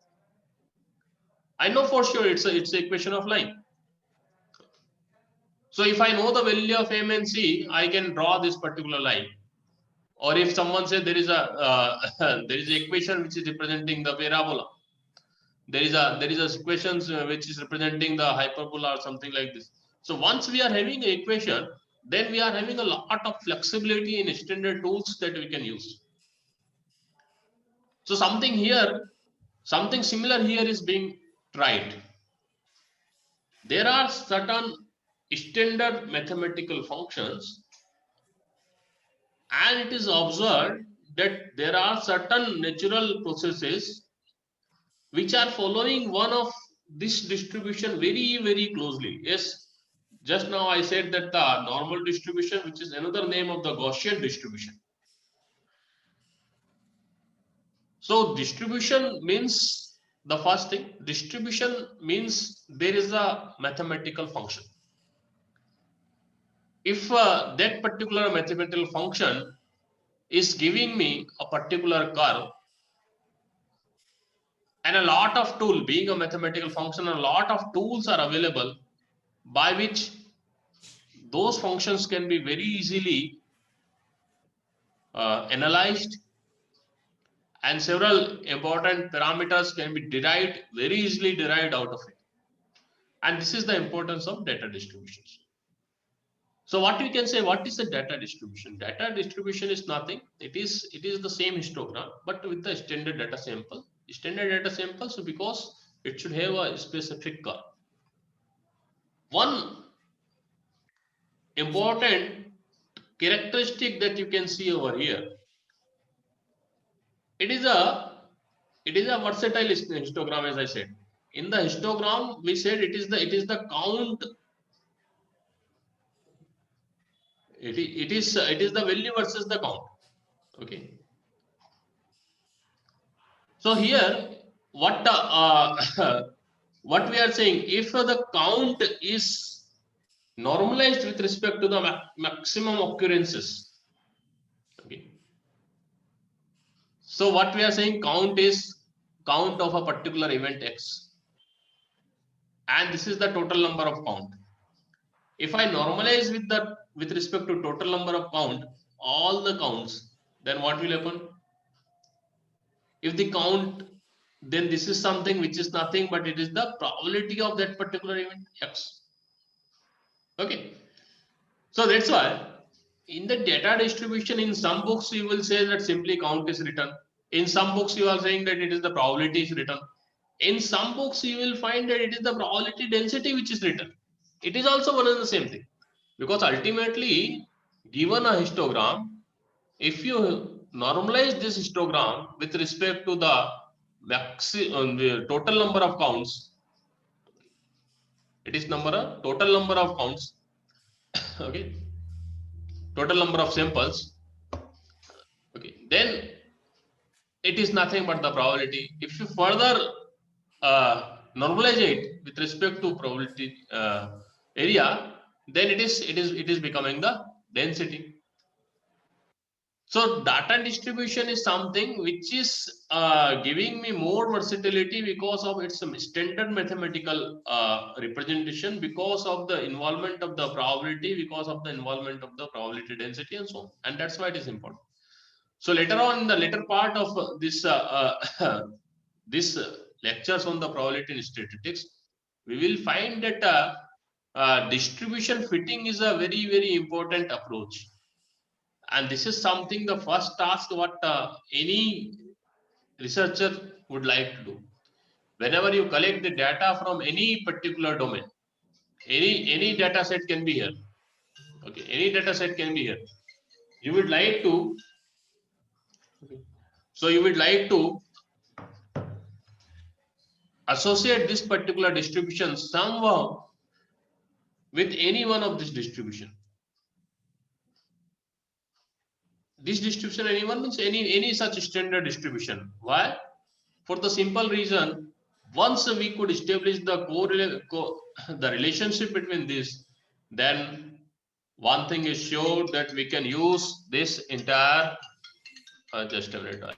I know for sure it's an equation of line. So if I know the value of m and c, I can draw this particular line. Or if someone said there is a there is an equation which is representing the parabola, there is a equations which is representing the hyperbola or something like this. So once we are having an equation, then we are having a lot of flexibility in extended tools that we can use. So something similar here is being tried. There are certain standard mathematical functions, and it is observed that there are certain natural processes which are following one of this distribution very, very closely. Yes, just now I said that the normal distribution, which is another name of the Gaussian distribution. So distribution means, the first thing, distribution means there is a mathematical function. If that particular mathematical function is giving me a particular curve, and a lot of tool, being a mathematical function, a lot of tools are available by which those functions can be very easily analyzed, and several important parameters can be derived, very easily derived out of it. And this is the importance of data distributions. So what we can say, what is a data distribution? Data distribution is nothing. It is the same histogram, but with the standard data sample. Standard data sample, so because it should have a specific curve. One important characteristic that you can see over here, it is a versatile histogram, as I said. In the histogram, we said it is the count. It is the value versus the count. Okay. So here, what what we are saying, if the count is normalized with respect to the maximum occurrences. Okay. So what we are saying, count is count of a particular event X, and this is the total number of count. If I normalize with respect to total number of count, all the counts, then what will happen? If the count, then this is something which is nothing but it is the probability of that particular event X. Okay. So that's why in the data distribution, in some books you will say that simply count is written. In some books you are saying that it is the probability is written. In some books you will find that it is the probability density which is written. It is also one and the same thing, because ultimately, given a histogram, if you normalize this histogram with respect to the total number of counts, it is total number of counts. Okay, total number of samples. Okay, then it is nothing but the probability. If you further normalize it with respect to probability area, then it is becoming the density. So data distribution is something which is giving me more versatility because of its standard mathematical representation, because of the involvement of the probability, because of the involvement of the probability density, and so on. And that's why it is important. So later on, in the later part of this lectures on the probability and statistics, we will find that distribution fitting is a very, very important approach. And this is something, the first task what any researcher would like to do. Whenever you collect the data from any particular domain, any data set can be here. Okay, any data set can be here. You would like to, so you would like to associate this particular distribution somehow with any one of this distribution. This distribution, anyone means any such standard distribution. Why? For the simple reason, once we could establish the the relationship between this, then one thing is sure that we can use this entire. Just a minute.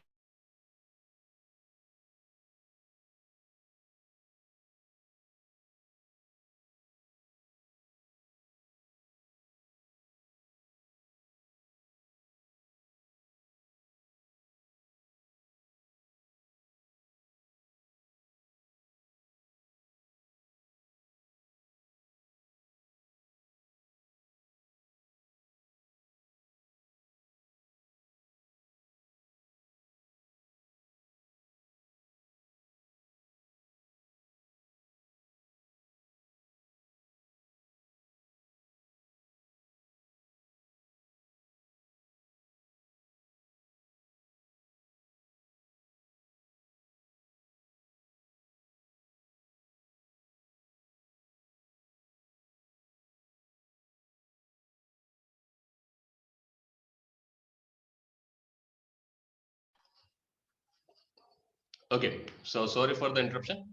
Okay, so sorry for the interruption.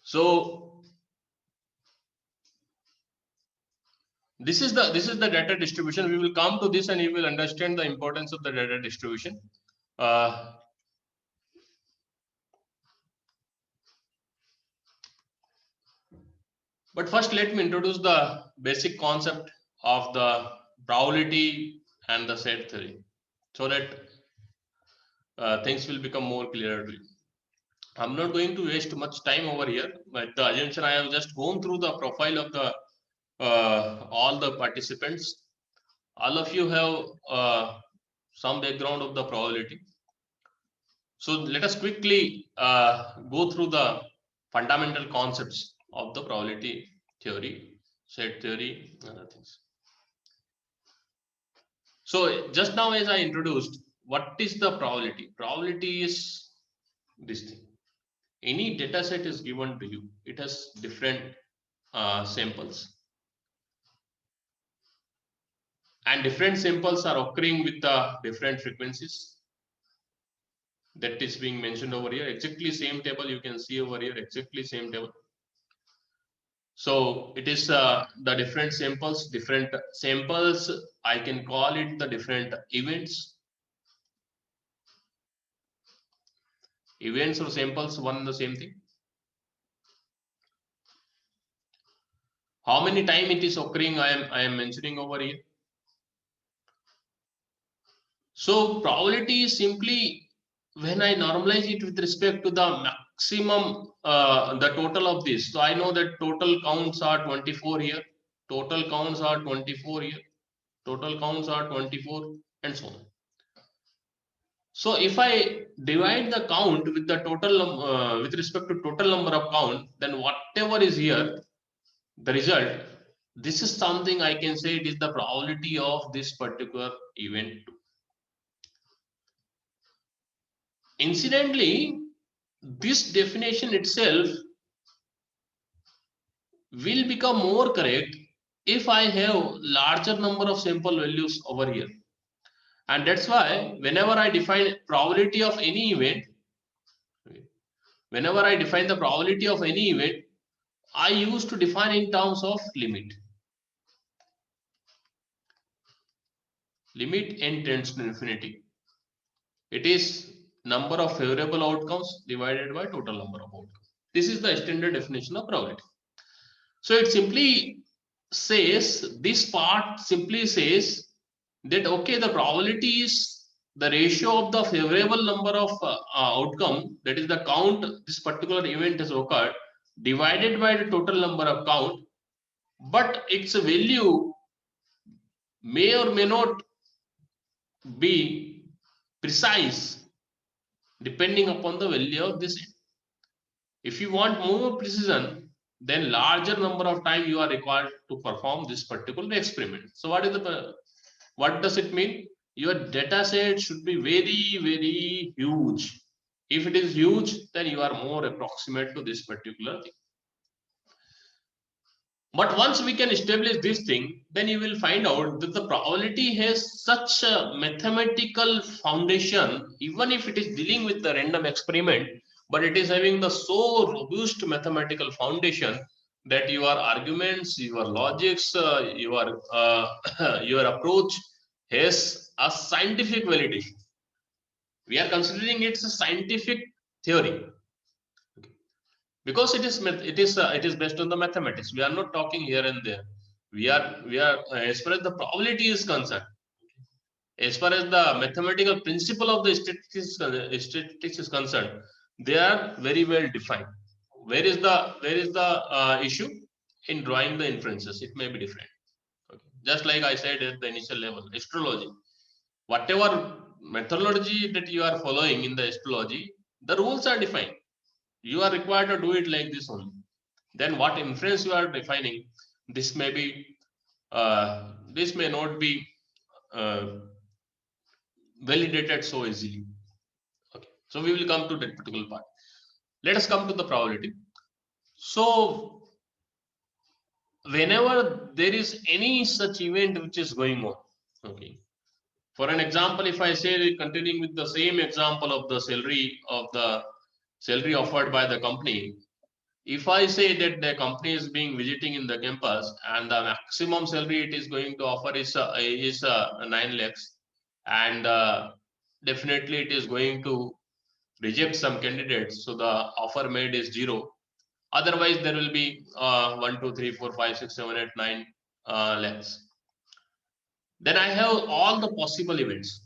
So this is the data distribution. We will come to this and you will understand the importance of the data distribution. But first, let me introduce the basic concept of the probability and the set theory, so that things will become more clear to you. I'm not going to waste much time over here, but the assumption I have just gone through the profile of the all the participants. All of you have some background of the probability. So let us quickly go through the fundamental concepts of the probability theory, set theory, and other things. So just now, as I introduced, what is the probability? Probability is this thing. Any data set is given to you. It has different samples. And different samples are occurring with different frequencies. That is being mentioned over here. Exactly same table you can see over here. Exactly same table. So it is the different samples. Different samples, I can call it the different events. Events or samples, one and the same thing. How many time it is occurring, I am mentioning over here. So probability is simply when I normalize it with respect to the maximum, the total of this. So I know that total counts are 24 here, total counts are 24 here, total counts are 24, and so on. So if I divide the count with the total, with respect to total number of count, then whatever is here, the result, this is something I can say it is the probability of this particular event. Incidentally, this definition itself will become more correct if I have larger number of sample values over here. And that's why whenever I define probability of any event, whenever I define the probability of any event, I used to define in terms of limit. Limit n tends to infinity. It is number of favorable outcomes divided by total number of outcomes. This is the standard definition of probability. So it simply says, this part simply says that okay, the probability is the ratio of the favorable number of outcome, that is the count this particular event has occurred, divided by the total number of count, but its value may or may not be precise depending upon the value of this. If you want more precision, then larger number of time you are required to perform this particular experiment. So what does it mean? Your data set should be very, very huge. If it is huge, then you are more approximate to this particular thing. But once we can establish this thing, then you will find out that the probability has such a mathematical foundation, even if it is dealing with the random experiment, but it is having the so robust mathematical foundation that your arguments, your logics, your approach has a scientific validation. We are considering it's a scientific theory because it is based on the mathematics. We are not talking here and there. We are as far as the probability is concerned, as far as the mathematical principle of the statistics is concerned, they are very well defined. Where is the issue? In drawing the inferences, it may be different. Okay. Just like I said at the initial level, astrology, whatever methodology that you are following in the astrology, the rules are defined. You are required to do it like this only. Then what inference you are defining, this may not be validated so easily. Okay, so we will come to that particular part. Let us come to the probability. So whenever there is any such event which is going on, okay, for an example, if I say, continuing with the same example of the salary offered by the company, if I say that the company is being visiting in the campus and the maximum salary it is going to offer is 9 lakhs, and definitely it is going to reject some candidates, so the offer made is 0. Otherwise, there will be 1, 2, 3, 4, 5, 6, 7, 8, 9 lakhs. Then I have all the possible events.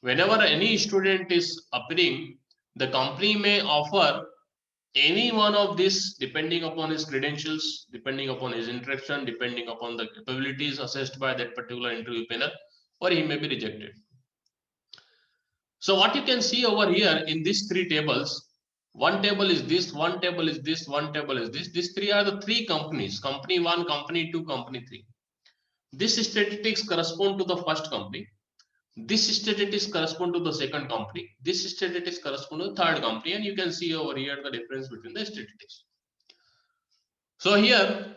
Whenever any student is appearing, the company may offer any one of these depending upon his credentials, depending upon his interaction, depending upon the capabilities assessed by that particular interview panel, or he may be rejected. So what you can see over here in these 3 tables, one table is this, one table is this, one table is this. These 3 are the 3 companies: company 1, company 2, company 3. This statistics correspond to the first company. This statistics correspond to the second company. This statistics correspond to the third company, and you can see over here the difference between the statistics. So here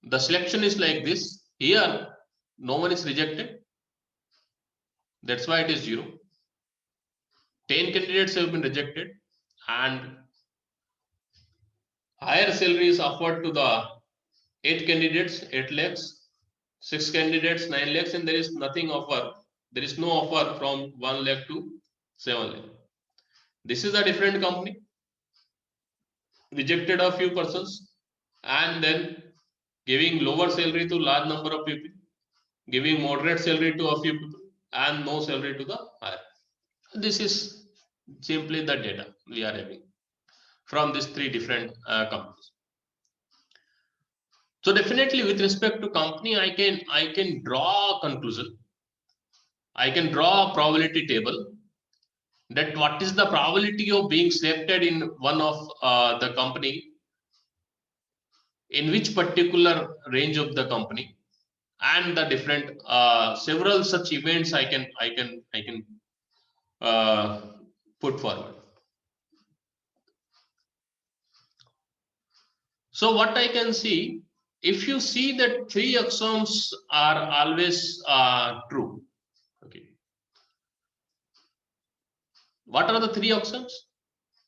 the selection is like this. Here no one is rejected. That's why it is 0. 10 candidates have been rejected, and higher salary is offered to the 8 candidates, 8 lakhs, 6 candidates, 9 lakhs, and there is nothing offer. There is no offer from 1 lakh to 7 lakh. This is a different company, rejected a few persons, and then giving lower salary to large number of people, giving moderate salary to a few people, and no salary to the higher. This is simply the data we are having from these 3 different companies. So definitely with respect to company, I can draw a conclusion. I can draw a probability table that what is the probability of being selected in one of the company, in which particular range of the company, and the different several such events I can put forward. So what I can see, if you see that 3 axioms are always true. Okay. What are the 3 axioms?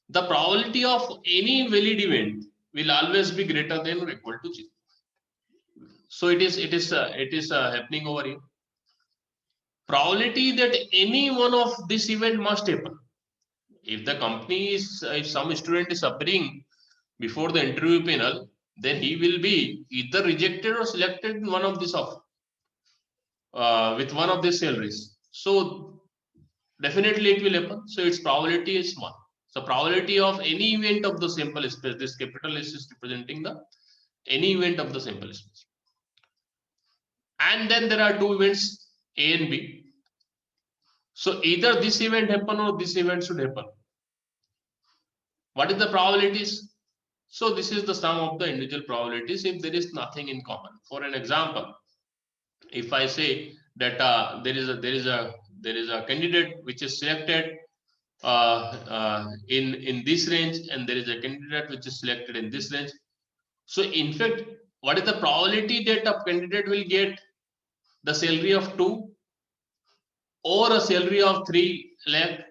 The probability of any valid event will always be greater than or equal to 0. So it is happening over here. Probability that any one of this event must happen. If the company is, if some student is appearing before the interview panel, then he will be either rejected or selected in one of this offer with one of these salaries. So definitely it will happen. So its probability is 1. So probability of any event of the sample space, this capital S is representing the any event of the sample space. And then there are 2 events, A and B. So either this event happen or this event should happen. What is the probabilities? So this is the sum of the individual probabilities if there is nothing in common. For an example, if I say that there is a candidate which is selected in this range, and there is a candidate which is selected in this range. So in fact, what is the probability that a candidate will get the salary of 2 or a salary of 3 lakh?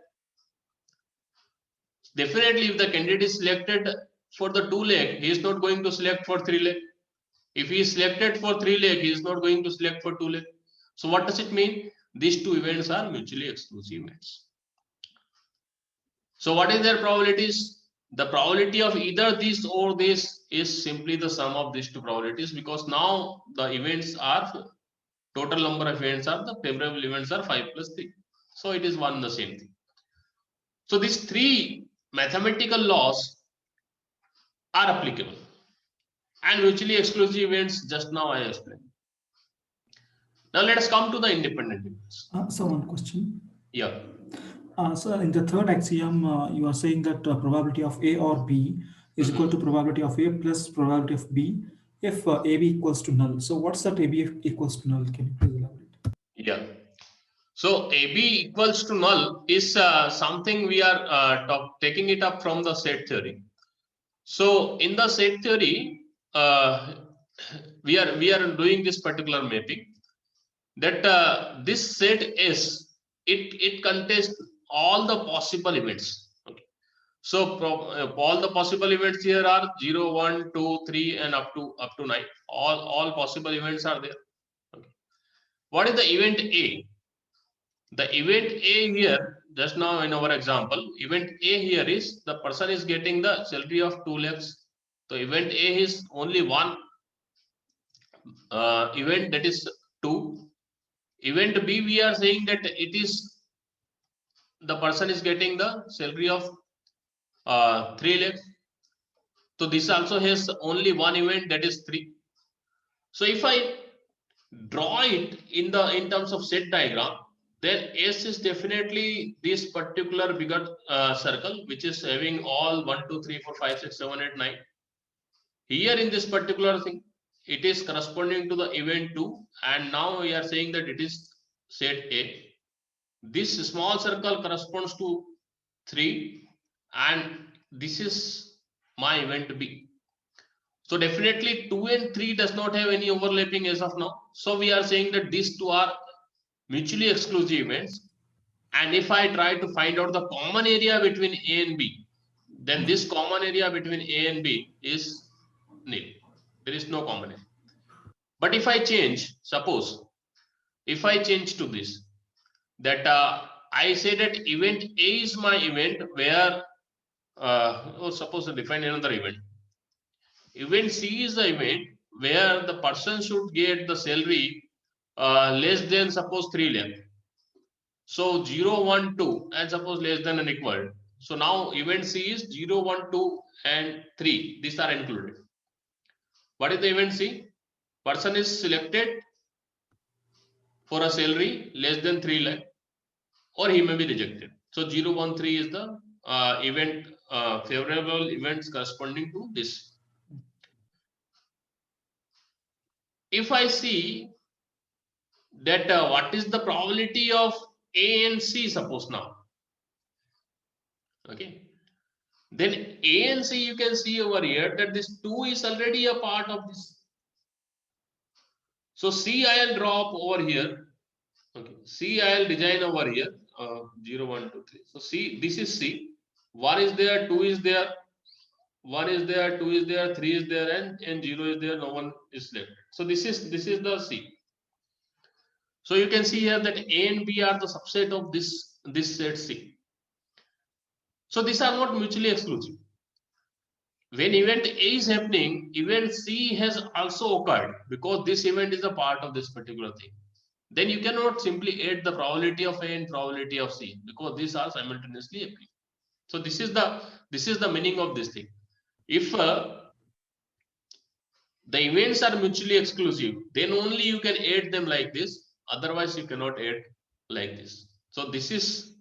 Definitely, if the candidate is selected for the 2 lakh, he is not going to select for 3 lakh. If he is selected for 3 lakh, he is not going to select for 2 lakh. So what does it mean? These two events are mutually exclusive events. So what is their probabilities? The probability of either this or this is simply the sum of these two probabilities, because now the events are, total number of events are, the favorable events are 5 plus 3. So it is one the same thing. So these three mathematical laws are applicable, and mutually exclusive events just now I explained. Now let us come to the independent events. So one question. Yeah. So in the third axiom, you are saying that probability of A or B is equal to probability of A plus probability of B if AB equals to null. So what's that AB equals to null? Can you please elaborate? Yeah. So AB equals to null is something we are taking it up from the set theory. So in the set theory, we are doing this particular mapping, that this set S, it contains all the possible events. Okay. So all the possible events here are 0, 1, 2, 3, and up to 9. All possible events are there. Okay. What is the event A? The event A here, just now in our example, event A here is the person is getting the salary of 2 lakhs. So event A is only one event, that is 2. Event B, we are saying that it is the person is getting the salary of 3 lakhs. So this also has only one event, that is 3. So if I draw it in terms of set diagram, then S is definitely this particular bigger circle, which is having all 1, 2, 3, 4, 5, 6, 7, 8, 9. Here in this particular thing, it is corresponding to the event 2, and now we are saying that it is set A. This small circle corresponds to 3, and this is my event B. So definitely 2 and 3 does not have any overlapping as of now. So we are saying that these two are mutually exclusive events. And if I try to find out the common area between A and B, then this common area between A and B is nil. There is no common area. But if I change, suppose, if I change to this, that I say that event A is my event where, or suppose I define another event. Event C is the event where the person should get the salary less than, suppose, 3 lakh. So 0, 1, 2, and suppose less than and equal. So now event C is 0, 1, 2, and 3. These are included. What is the event C? Person is selected for a salary less than 3 lakh, or he may be rejected. So 0, 1, 3 is the event, favorable events corresponding to this. If I see that what is the probability of A and C, suppose now, okay, then A and C, you can see over here that this 2 is already a part of this. So C I'll drop over here. Okay, C I'll design over here. 0, 1, 2, 3. So C, this is C. 1 is there, 2 is there, 1 is there, 2 is there, 3 is there, and 0 is there. No one is left. So this is the C. So you can see here that A and B are the subset of this set C. So these are not mutually exclusive. When event A is happening, event C has also occurred, because this event is a part of this particular thing. Then you cannot simply add the probability of A and probability of C, because these are simultaneously happening. So this is the meaning of this thing. If the events are mutually exclusive, then only you can add them like this. Otherwise, you cannot add like this. So this is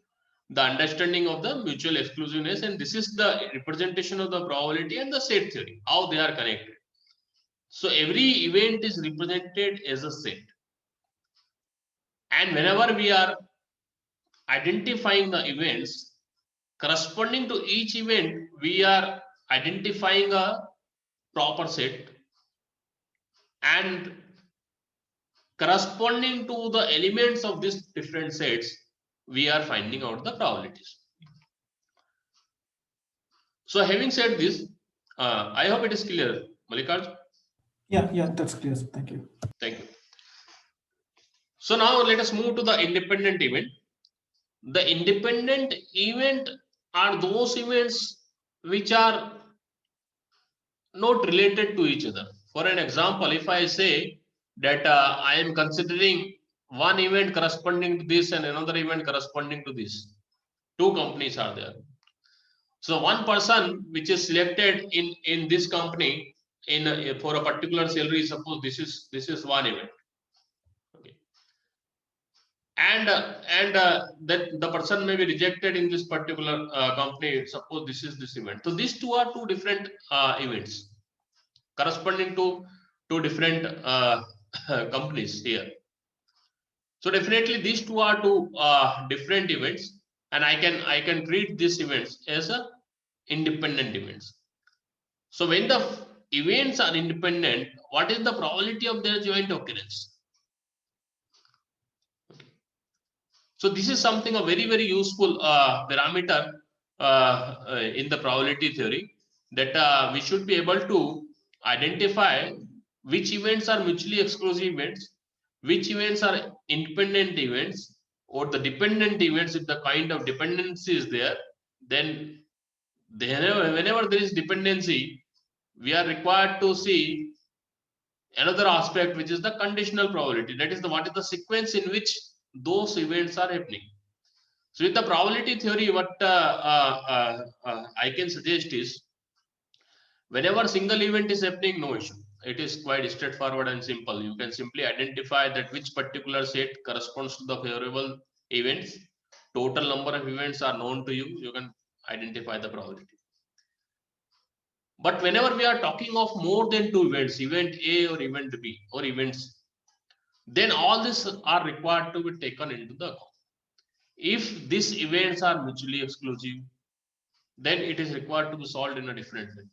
the understanding of the mutual exclusiveness, and this is the representation of the probability and the set theory, how they are connected. So every event is represented as a set, and whenever we are identifying the events, corresponding to each event, we are identifying a proper set, and corresponding to the elements of these different sets, we are finding out the probabilities. So having said this, I hope it is clear, Malikarj. Yeah, that's clear. Thank you. Thank you. So now let us move to the independent event. The independent event are those events which are not related to each other. For an example, if I say that I am considering one event corresponding to this and another event corresponding to this, two companies are there. So one person which is selected in this company for a particular salary, suppose this is one event, okay, and that the person may be rejected in this particular company. Suppose this is this event. So these two are two different events corresponding to two different companies here. So definitely these two are two different events, and I can treat these events as a independent events. So when the events are independent, what is the probability of their joint occurrence? Okay. So this is something a very useful parameter in the probability theory, that we should be able to identify which events are mutually exclusive events, which events are independent events, or the dependent events. If the kind of dependency is there, then whenever there is dependency, we are required to see another aspect, which is the conditional probability. That is what is the sequence in which those events are happening. So with the probability theory, what I can suggest is, whenever single event is happening, no issue. It is quite straightforward and simple. You can simply identify that which particular set corresponds to the favorable events. Total number of events are known to you. You can identify the probability. But whenever we are talking of more than two events, event A or event B or events, then all these are required to be taken into the account. If these events are mutually exclusive, then it is required to be solved in a different way.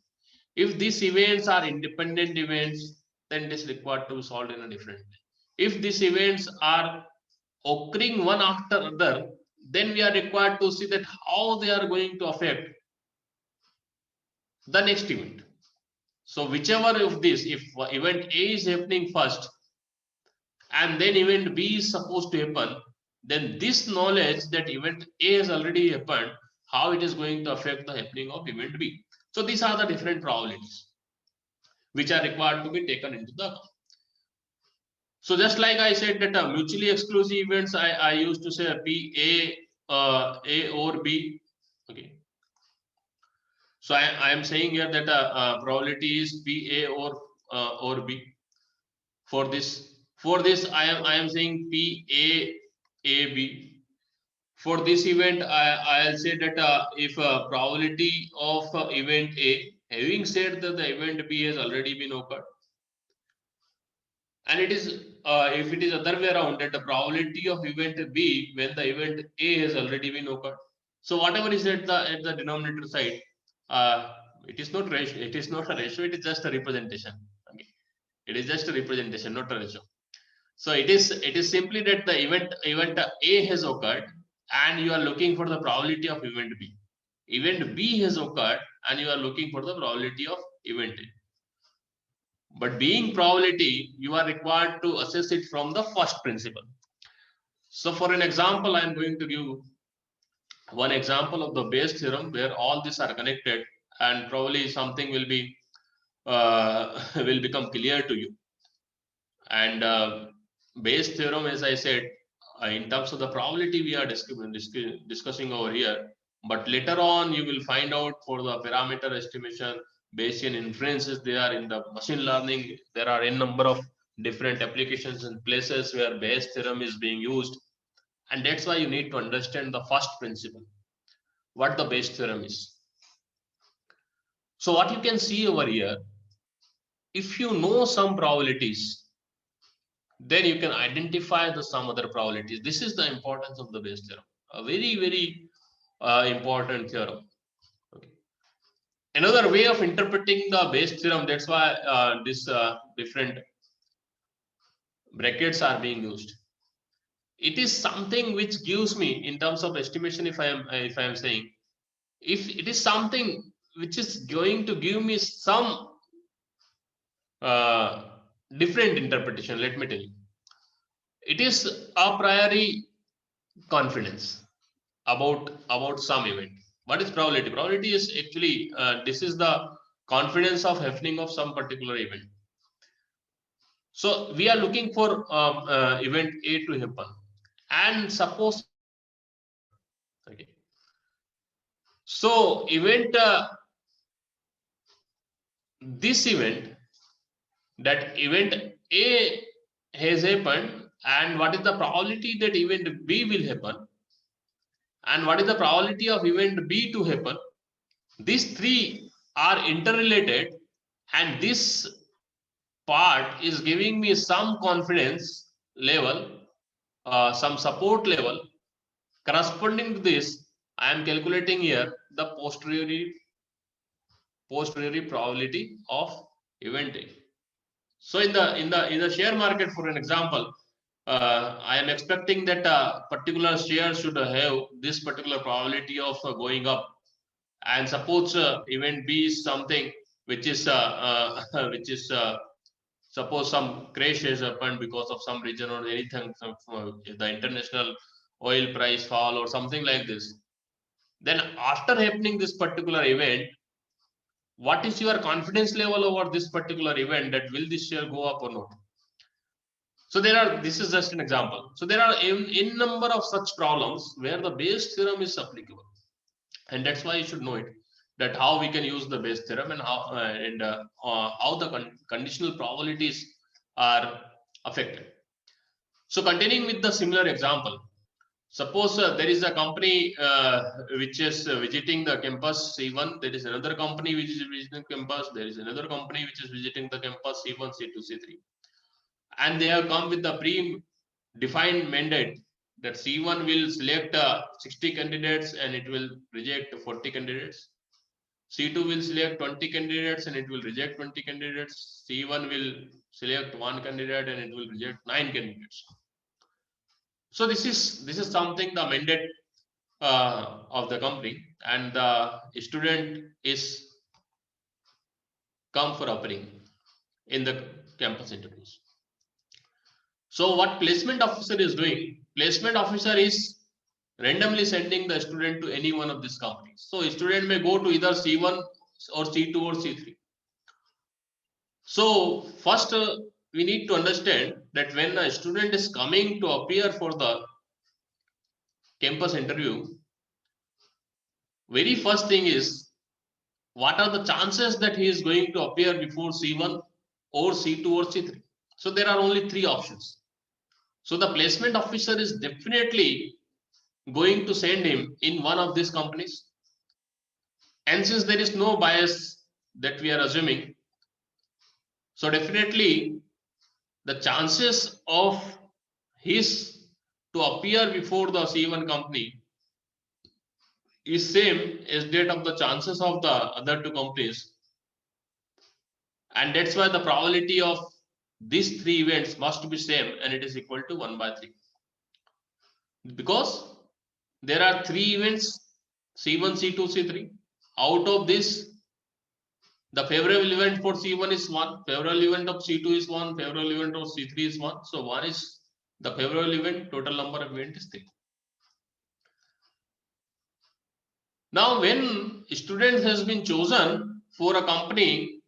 If these events are independent events, then it is required to be solved in a different way. If these events are occurring one after other, then we are required to see that how they are going to affect the next event. So whichever of this, if event A is happening first and then event B is supposed to happen, then this knowledge that event A has already happened, how it is going to affect the happening of event B. So these are the different probabilities which are required to be taken into the account. So just like I said that mutually exclusive events, I used to say P A or B. Okay. So I am saying here that probability is P A or B. For this I am saying P A B. For this event, I'll say that if probability of event A, having said that the event B has already been occurred, and it is if it is other way around, that the probability of event B when the event A has already been occurred. So whatever is at the denominator side, it is not ratio. It is not a ratio. It is just a representation. Okay. It is just a representation, not a ratio. So it is simply that the event A has occurred, and you are looking for the probability of event B. Event B has occurred, and you are looking for the probability of event A. But being probability, you are required to assess it from the first principle. So for an example, I am going to give one example of the Bayes theorem where all these are connected, and probably something will be will become clear to you. And Bayes theorem, as I said, in terms of the probability we are discussing over here, but later on you will find out for the parameter estimation, Bayesian inferences, they are in the machine learning. There are a number of different applications and places where Bayes theorem is being used, and that's why you need to understand the first principle, what the Bayes theorem is. So what you can see over here, if you know some probabilities, then you can identify the some other probabilities. This is the importance of the Bayes theorem. A very important theorem. Okay. Another way of interpreting the Bayes theorem, that's why this different brackets are being used. It is something which gives me in terms of estimation, if I am saying, if it is something which is going to give me some different interpretation, let me tell you, it is a priori confidence about some event. What is probability? Probability is actually this is the confidence of happening of some particular event. So we are looking for event A to happen, and suppose, okay, so event this event, that event A has happened, and what is the probability that event B will happen, and what is the probability of event B to happen. These three are interrelated, and this part is giving me some confidence level, some support level. Corresponding to this, I am calculating here the posteriori probability of event A. So in the share market, for an example, I am expecting that a particular share should have this particular probability of going up, and suppose event B is something which is suppose some crash has happened because of some reason or anything, the international oil price fall or something like this. Then after happening this particular event, what is your confidence level over this particular event, that will this share go up or not? So there are, this is just an example. So there are in number of such problems where the Bayes theorem is applicable, and that's why you should know it, that how we can use the Bayes theorem, and how the conditional probabilities are affected. So continuing with the similar example, suppose there is a company which is visiting the campus C1. There is another company which is visiting campus. There is another company which is visiting the campus C1, C2, C3, and they have come with the pre-defined mandate that C1 will select 60 candidates and it will reject 40 candidates. C2 will select 20 candidates and it will reject 20 candidates. C1 will select 1 candidate and it will reject 9 candidates. So this is something the mandate of the company, and the student is come for appearing in the campus interviews. So what placement officer is doing? Placement officer is randomly sending the student to any one of these companies. So a student may go to either C1 or C2 or C3. So first we need to understand that when a student is coming to appear for the campus interview, very first thing is, what are the chances that he is going to appear before C1 or C2 or C3? So there are only 3 options. So the placement officer is definitely going to send him in one of these companies. And since there is no bias that we are assuming, so definitely the chances of his to appear before the C1 company is same as that of the chances of the other 2 companies. And that's why the probability of these 3 events must be same, and it is equal to 1/3. Because there are 3 events, C1, C2, C3. Out of this, the favorable event for C1 is 1, favorable event of C2 is 1, favorable event of C3 is 1. So 1 is the favorable event, total number of events is 3. Now when student has been chosen for a company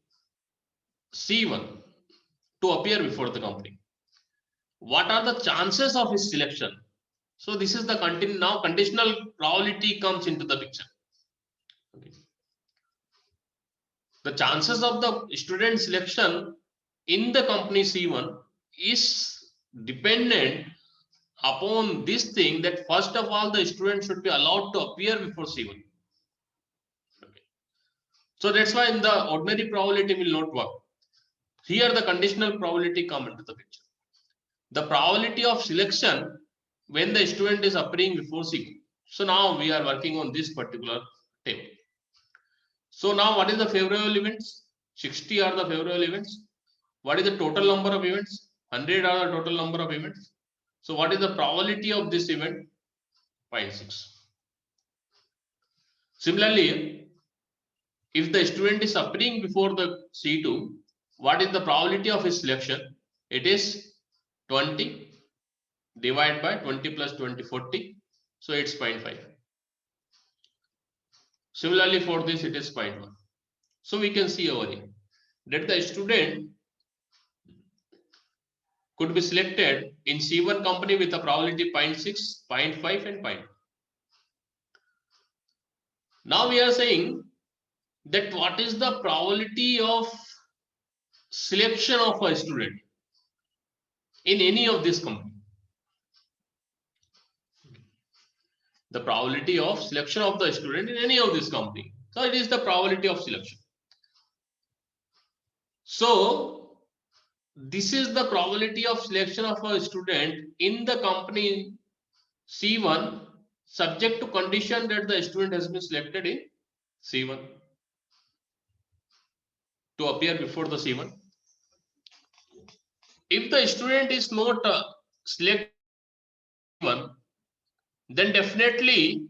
C1 to appear before the company, what are the chances of his selection? So this is the now conditional probability comes into the picture. Okay. The chances of the student selection in the company C1 is dependent upon this thing, that first of all the student should be allowed to appear before C1. Okay. So that's why in the ordinary probability will not work. Here the conditional probability come into the picture. The probability of selection when the student is appearing before C1. So now we are working on this particular table. So now what is the favorable events? 60 are the favorable events. What is the total number of events? 100 are the total number of events. So what is the probability of this event? 0.6. Similarly, if the student is appearing before the C2, what is the probability of his selection? It is 20 divided by 20 plus 20, 40. So it's 0.5. Similarly, for this, it is 0.1. So we can see over here that the student could be selected in C1 company with a probability 0.6, 0.5 and 0.2. Now we are saying that what is the probability of selection of a student in any of this company? The probability of selection of the student in any of this company. So it is the probability of selection. So this is the probability of selection of a student in the company C1 subject to condition that the student has been selected in C1 to appear before the C1. If the student is not selected C1, then definitely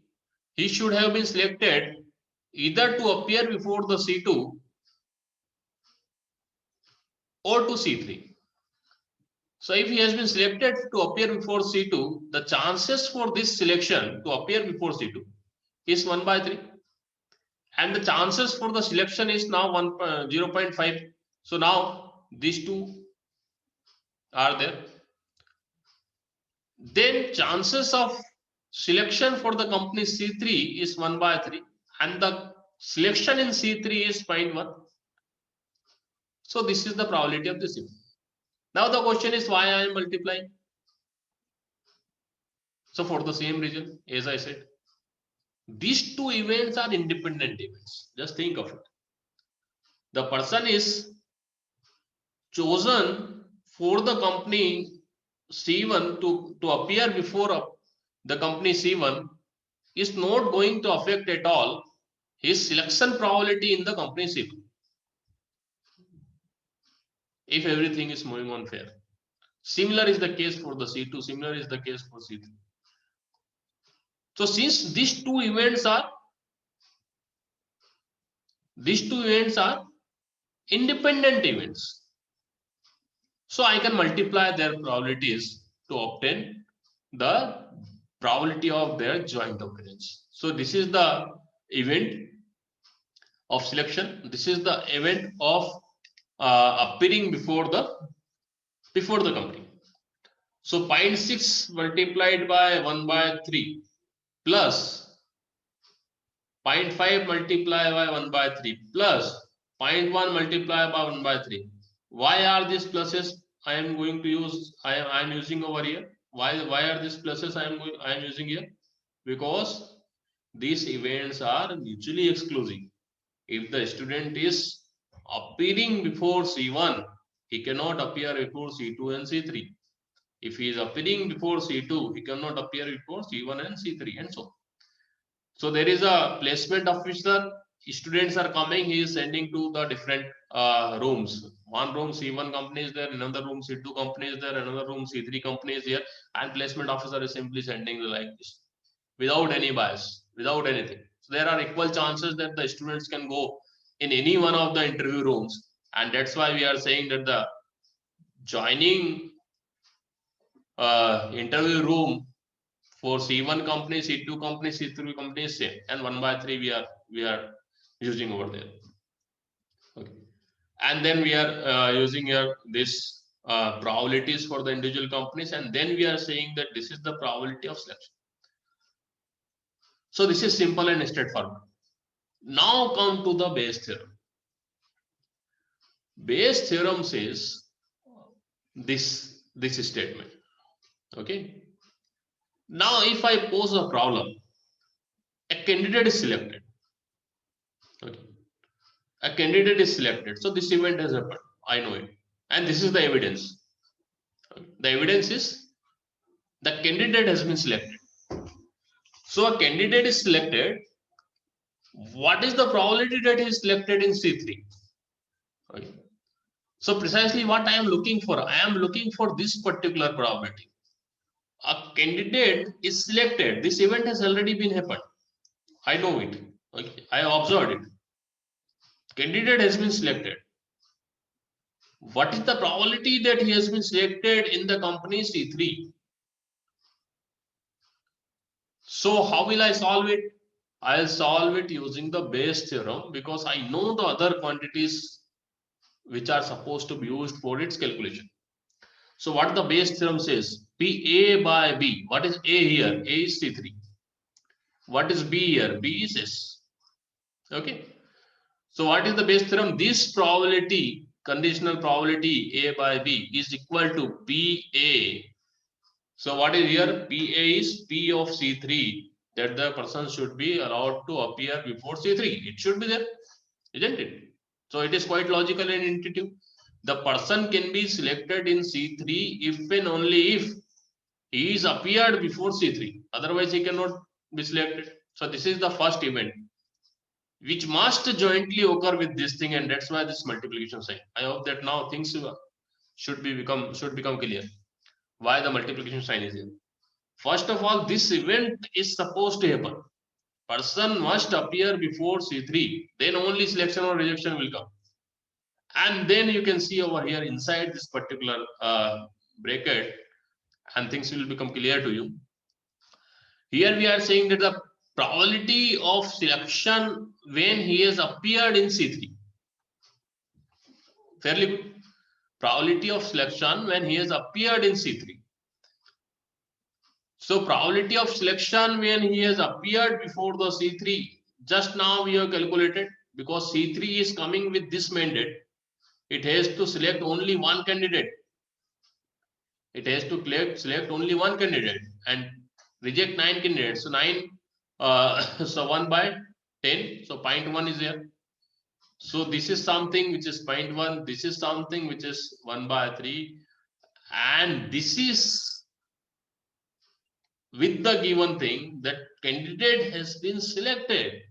he should have been selected either to appear before the C2 or to C3. So if he has been selected to appear before C2, the chances for this selection to appear before C2 is 1 by 3. And the chances for the selection is now 0.5. So now these two are there. Then chances of selection for the company C3 is 1 by 3. And the selection in C3 is 0.1. So this is the probability of this event. Now the question is why I am multiplying. So for the same reason, as I said, these two events are independent events. Just think of it. The person is chosen for the company C1 to appear before the company C1 is not going to affect at all his selection probability in the company C2. If everything is moving on fair. Similar is the case for the C2, similar is the case for C3. So since these two events are independent events, so I can multiply their probabilities to obtain the probability of their joint occurrence. So this is the event of selection. This is the event of appearing before the company. So 0.6 multiplied by 1 by 3 plus 0.5 multiplied by 1 by 3 plus 0.1 multiplied by 1 by 3. Why are these pluses I am going to use? I am using over here. Why are these pluses I am using here? Because these events are mutually exclusive. If the student is appearing before C1, he cannot appear before C2 and C3. If he is appearing before C2, he cannot appear before C1 and C3 and so on. So there is a placement officer. Students are coming. He is sending to the different rooms. One room C1 company is there. Another room C2 company is there. Another room C3 company is here. And placement officer is simply sending like this, without any bias, without anything. So there are equal chances that the students can go in any one of the interview rooms, and that's why we are saying that the joining interview room for C1 company, C2 company, C3 company is same, and 1 by 3 we are using over there. Okay, and then we are using here this probabilities for the individual companies, and then we are saying that this is the probability of selection. So this is simple and straightforward. Now come to the Bayes theorem. Bayes theorem says this statement. Okay. Now if I pose a problem, a candidate is selected. Okay. A candidate is selected. So this event has happened. I know it. And this is the evidence. The evidence is the candidate has been selected. So a candidate is selected. What is the probability that he is selected in C3? Okay. So precisely what I am looking for, I am looking for this particular probability. A candidate is selected. This event has already been happened. I know it. Okay. I observed it. Candidate has been selected. What is the probability that he has been selected in the company C3? So how will I solve it? I'll solve it using the Bayes theorem because I know the other quantities which are supposed to be used for its calculation. So what the Bayes theorem says, P A by B. What is A here? A is C3. What is B here? B is S. Okay. So what is the Bayes theorem? This probability, conditional probability A by B is equal to PA. So what is here? PA is P of C3, that the person should be allowed to appear before C3. It should be there, isn't it? So it is quite logical and intuitive. The person can be selected in C3 if and only if he is appeared before C3. Otherwise, he cannot be selected. So this is the first event which must jointly occur with this thing, and that's why this multiplication sign. I hope that now things should become clear. Why the multiplication sign is here? First of all, this event is supposed to happen. Person must appear before C3. Then only selection or rejection will come. And then you can see over here inside this particular bracket, and things will become clear to you. Here we are saying that the probability of selection when he has appeared in C3. Fairly good. Probability of selection when he has appeared in C3. So probability of selection when he has appeared before the C3, just now we have calculated, because C3 is coming with this mandate. It has to select only one candidate. It has to select only one candidate and reject 9 candidates. So 9, so 1 by 10. So 0.1 is there. So this is something which is 0.1. This is something which is 1 by 3. And this is with the given thing that candidate has been selected.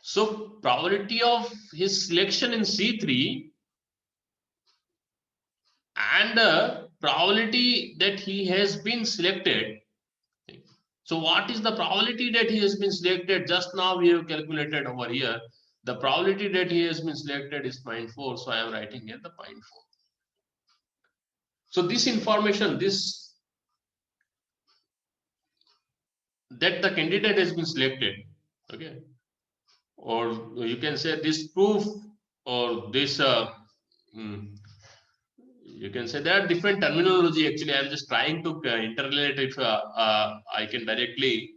So probability of his selection in C3 and the probability that he has been selected. So what is the probability that he has been selected? Just now we have calculated over here. The probability that he has been selected is 0.4. So I am writing here the 0.4. So this information, that the candidate has been selected, okay, or you can say this proof, or this you can say there are different terminology. Actually, I am just trying to interrelate if I can directly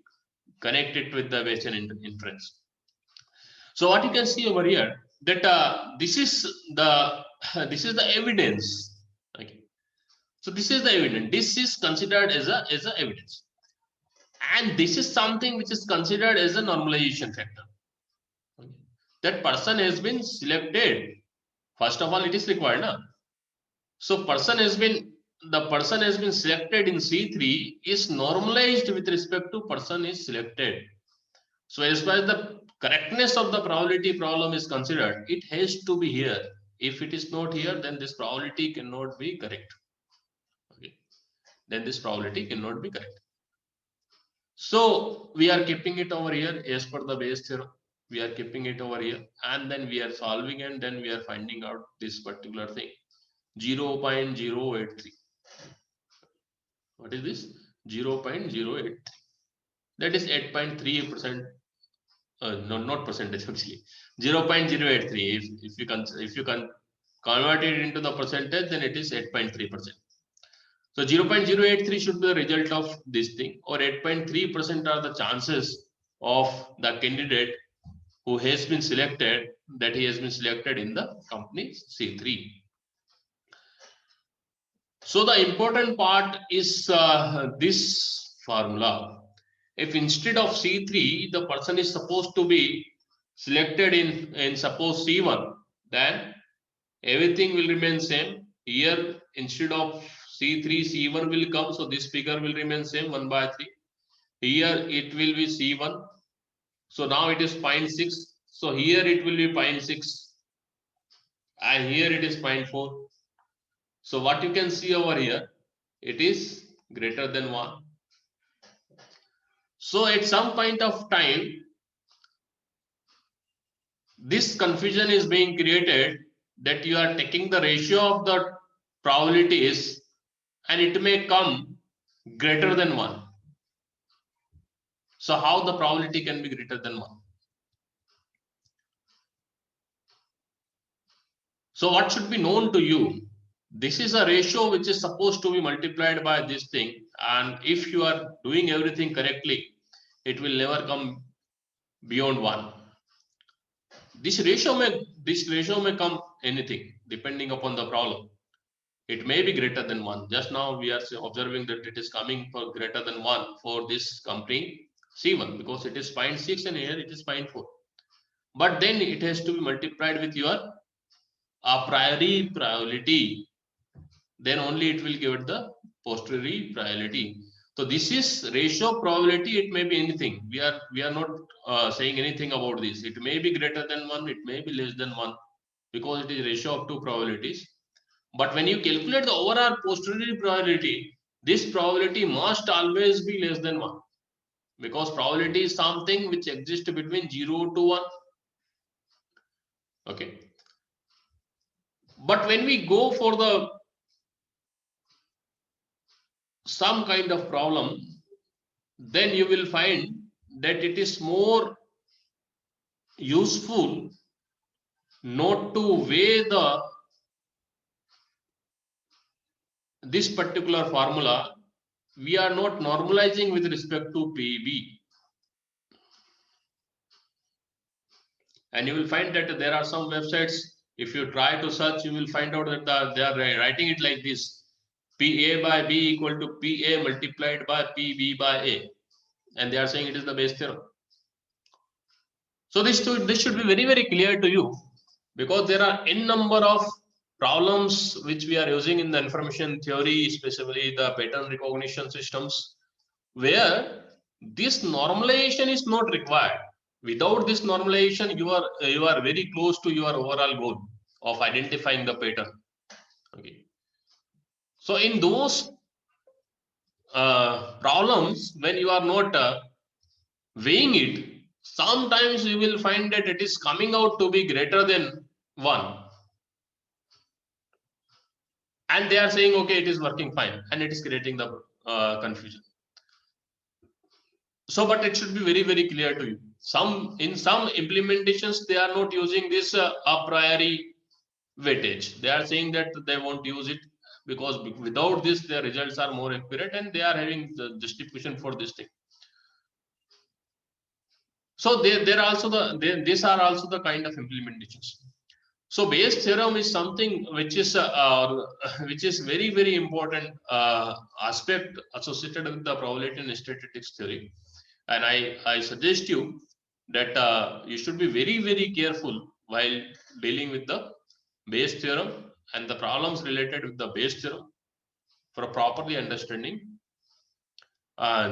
connect it with the Bayesian inference. So what you can see over here, that this is the evidence. Okay, so this is the evidence. This is considered as a evidence, and this is something which is considered as a normalization factor. Okay. That person has been selected. First of all, it is required, na? So the person has been selected in C3 is normalized with respect to person is selected. So as far as the correctness of the probability problem is considered, it has to be here. If it is not here, then this probability cannot be correct. Okay. Then this probability cannot be correct. So we are keeping it over here as per the Bayes theorem. We are keeping it over here, and then we are solving, and then we are finding out this particular thing. 0.083. What is this? 0.083. That is 8.3%. No, not percentage actually. 0.083. If you can convert it into the percentage, then it is 8.3%. So 0.083 should be the result of this thing, or 8.3% are the chances of the candidate who has been selected, that he has been selected in the company C3. So the important part is this formula. If instead of C3, the person is supposed to be selected in suppose C1, then everything will remain same. Here, instead of C3, C1 will come. So this figure will remain same 1 by 3. Here it will be C1. So now it is 0.6. So here it will be 0.6. And here it is 0.4. So what you can see over here, it is greater than 1. So at some point of time, this confusion is being created that you are taking the ratio of the probabilities and it may come greater than 1. So how the probability can be greater than 1? So what should be known to you? This is a ratio which is supposed to be multiplied by this thing, and if you are doing everything correctly, it will never come beyond 1. This ratio may come anything depending upon the problem. It may be greater than 1. Just now we are observing that it is coming for greater than 1 for this company C1 because it is 0.6 and here it is 0.4. But then it has to be multiplied with your a priori probability, then only it will give it the posteriori probability. So this is ratio probability. It may be anything. We are not saying anything about this. It may be greater than 1. It may be less than 1 because it is ratio of two probabilities. But when you calculate the overall posteriori probability, this probability must always be less than 1 because probability is something which exists between 0 to 1. Okay. But when we go for the some kind of problem, then you will find that it is more useful not to weigh this particular formula. We are not normalizing with respect to PEB. And you will find that there are some websites, if you try to search, you will find out that they are writing it like this: PA by B equal to PA multiplied by PB by A. And they are saying it is the Bayes theorem. So this should be very, very clear to you because there are n number of problems which we are using in the information theory, especially the pattern recognition systems, where this normalization is not required. Without this normalization, you are very close to your overall goal of identifying the pattern. Okay. So in those problems, when you are not weighing it, sometimes you will find that it is coming out to be greater than 1. And they are saying, okay, it is working fine. And it is creating the confusion. So, but it should be very, very clear to you. In some implementations, they are not using this a priori weightage. They are saying that they won't use it because without this, their results are more accurate and they are having the distribution for this thing. So these are also the kind of implementations. So Bayes theorem is something which is very, very important aspect associated with the probability and statistics theory. And I suggest you that you should be very, very careful while dealing with the Bayes theorem and the problems related with the Bayes theorem for properly understanding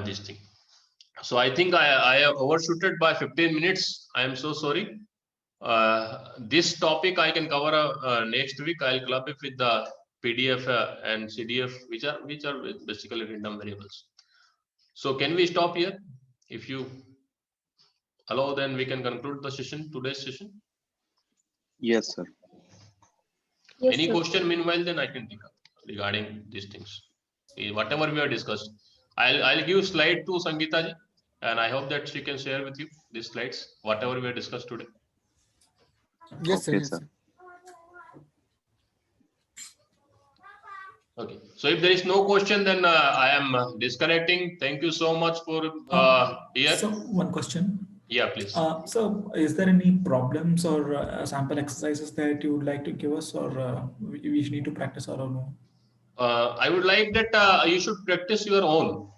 this thing. So I think I have overshooted by 15 minutes. I am so sorry. This topic I can cover next week. I'll club it with the PDF and CDF, which are basically random variables. So can we stop here? If you allow, then we can conclude the session, today's session. Yes, sir. Yes, Any sir. question meanwhile, then I can take up regarding these things. Whatever we have discussed. I'll give slide to Sangeeta ji, and I hope that she can share with you these slides, whatever we have discussed today. Yes, sir. Okay, Yes, sir. sir. Okay. So if there is no question, then I am disconnecting. Thank you so much for here. So one question. Yeah, please. So is there any problems or sample exercises that you would like to give us, or we need to practice our own? I would like that you should practice your own,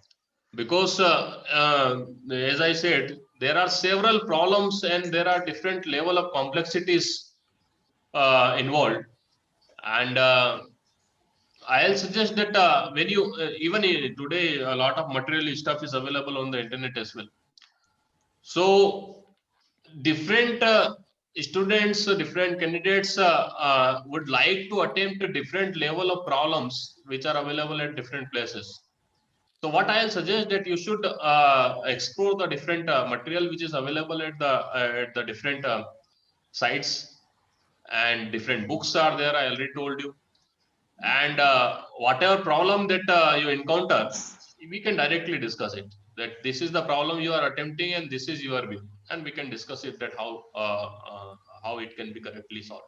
because as I said, there are several problems and there are different level of complexities involved, and I'll suggest that when you even today a lot of material stuff is available on the internet as well. So different students, different candidates would like to attempt a different level of problems which are available at different places. So what I'll suggest that you should explore the different material which is available at the different sites, and different books are there. I already told you. And whatever problem that you encounter, we can directly discuss it, that this is the problem you are attempting and this is your view, and we can discuss it, that how it can be correctly solved.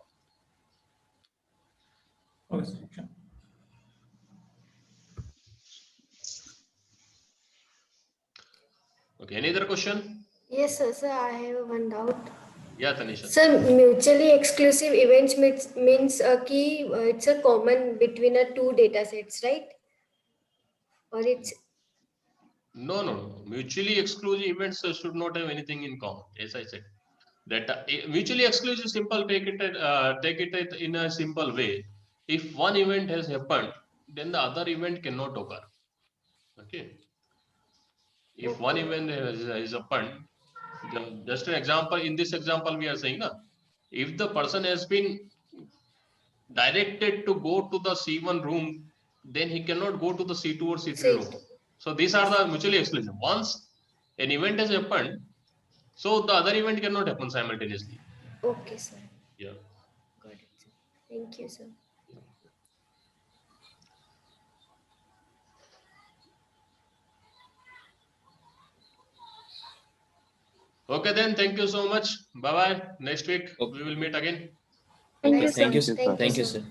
Okay, sir. Sure. Okay, any other question? Yes, sir. Sir, I have one doubt. Yeah, Tanisha. Sir, mutually exclusive events means it's a common between a two data sets, right? Or it's No. Mutually exclusive events should not have anything in common. As I said, that mutually exclusive, simple. Take it in a simple way. If one event has happened, then the other event cannot occur. Okay. If one event is happened, just an example. In this example, we are saying, if the person has been directed to go to the C1 room, then he cannot go to the C2 or C3 room. So these are the mutually exclusive. Once an event has happened, so the other event cannot happen simultaneously. okay, sir. Yeah. Got it, sir. Thank you, sir. Okay, then. Thank you so much. Bye bye. Next week Okay. we will meet again. Okay, Bye, thank you, sir. sir. Thank you, sir.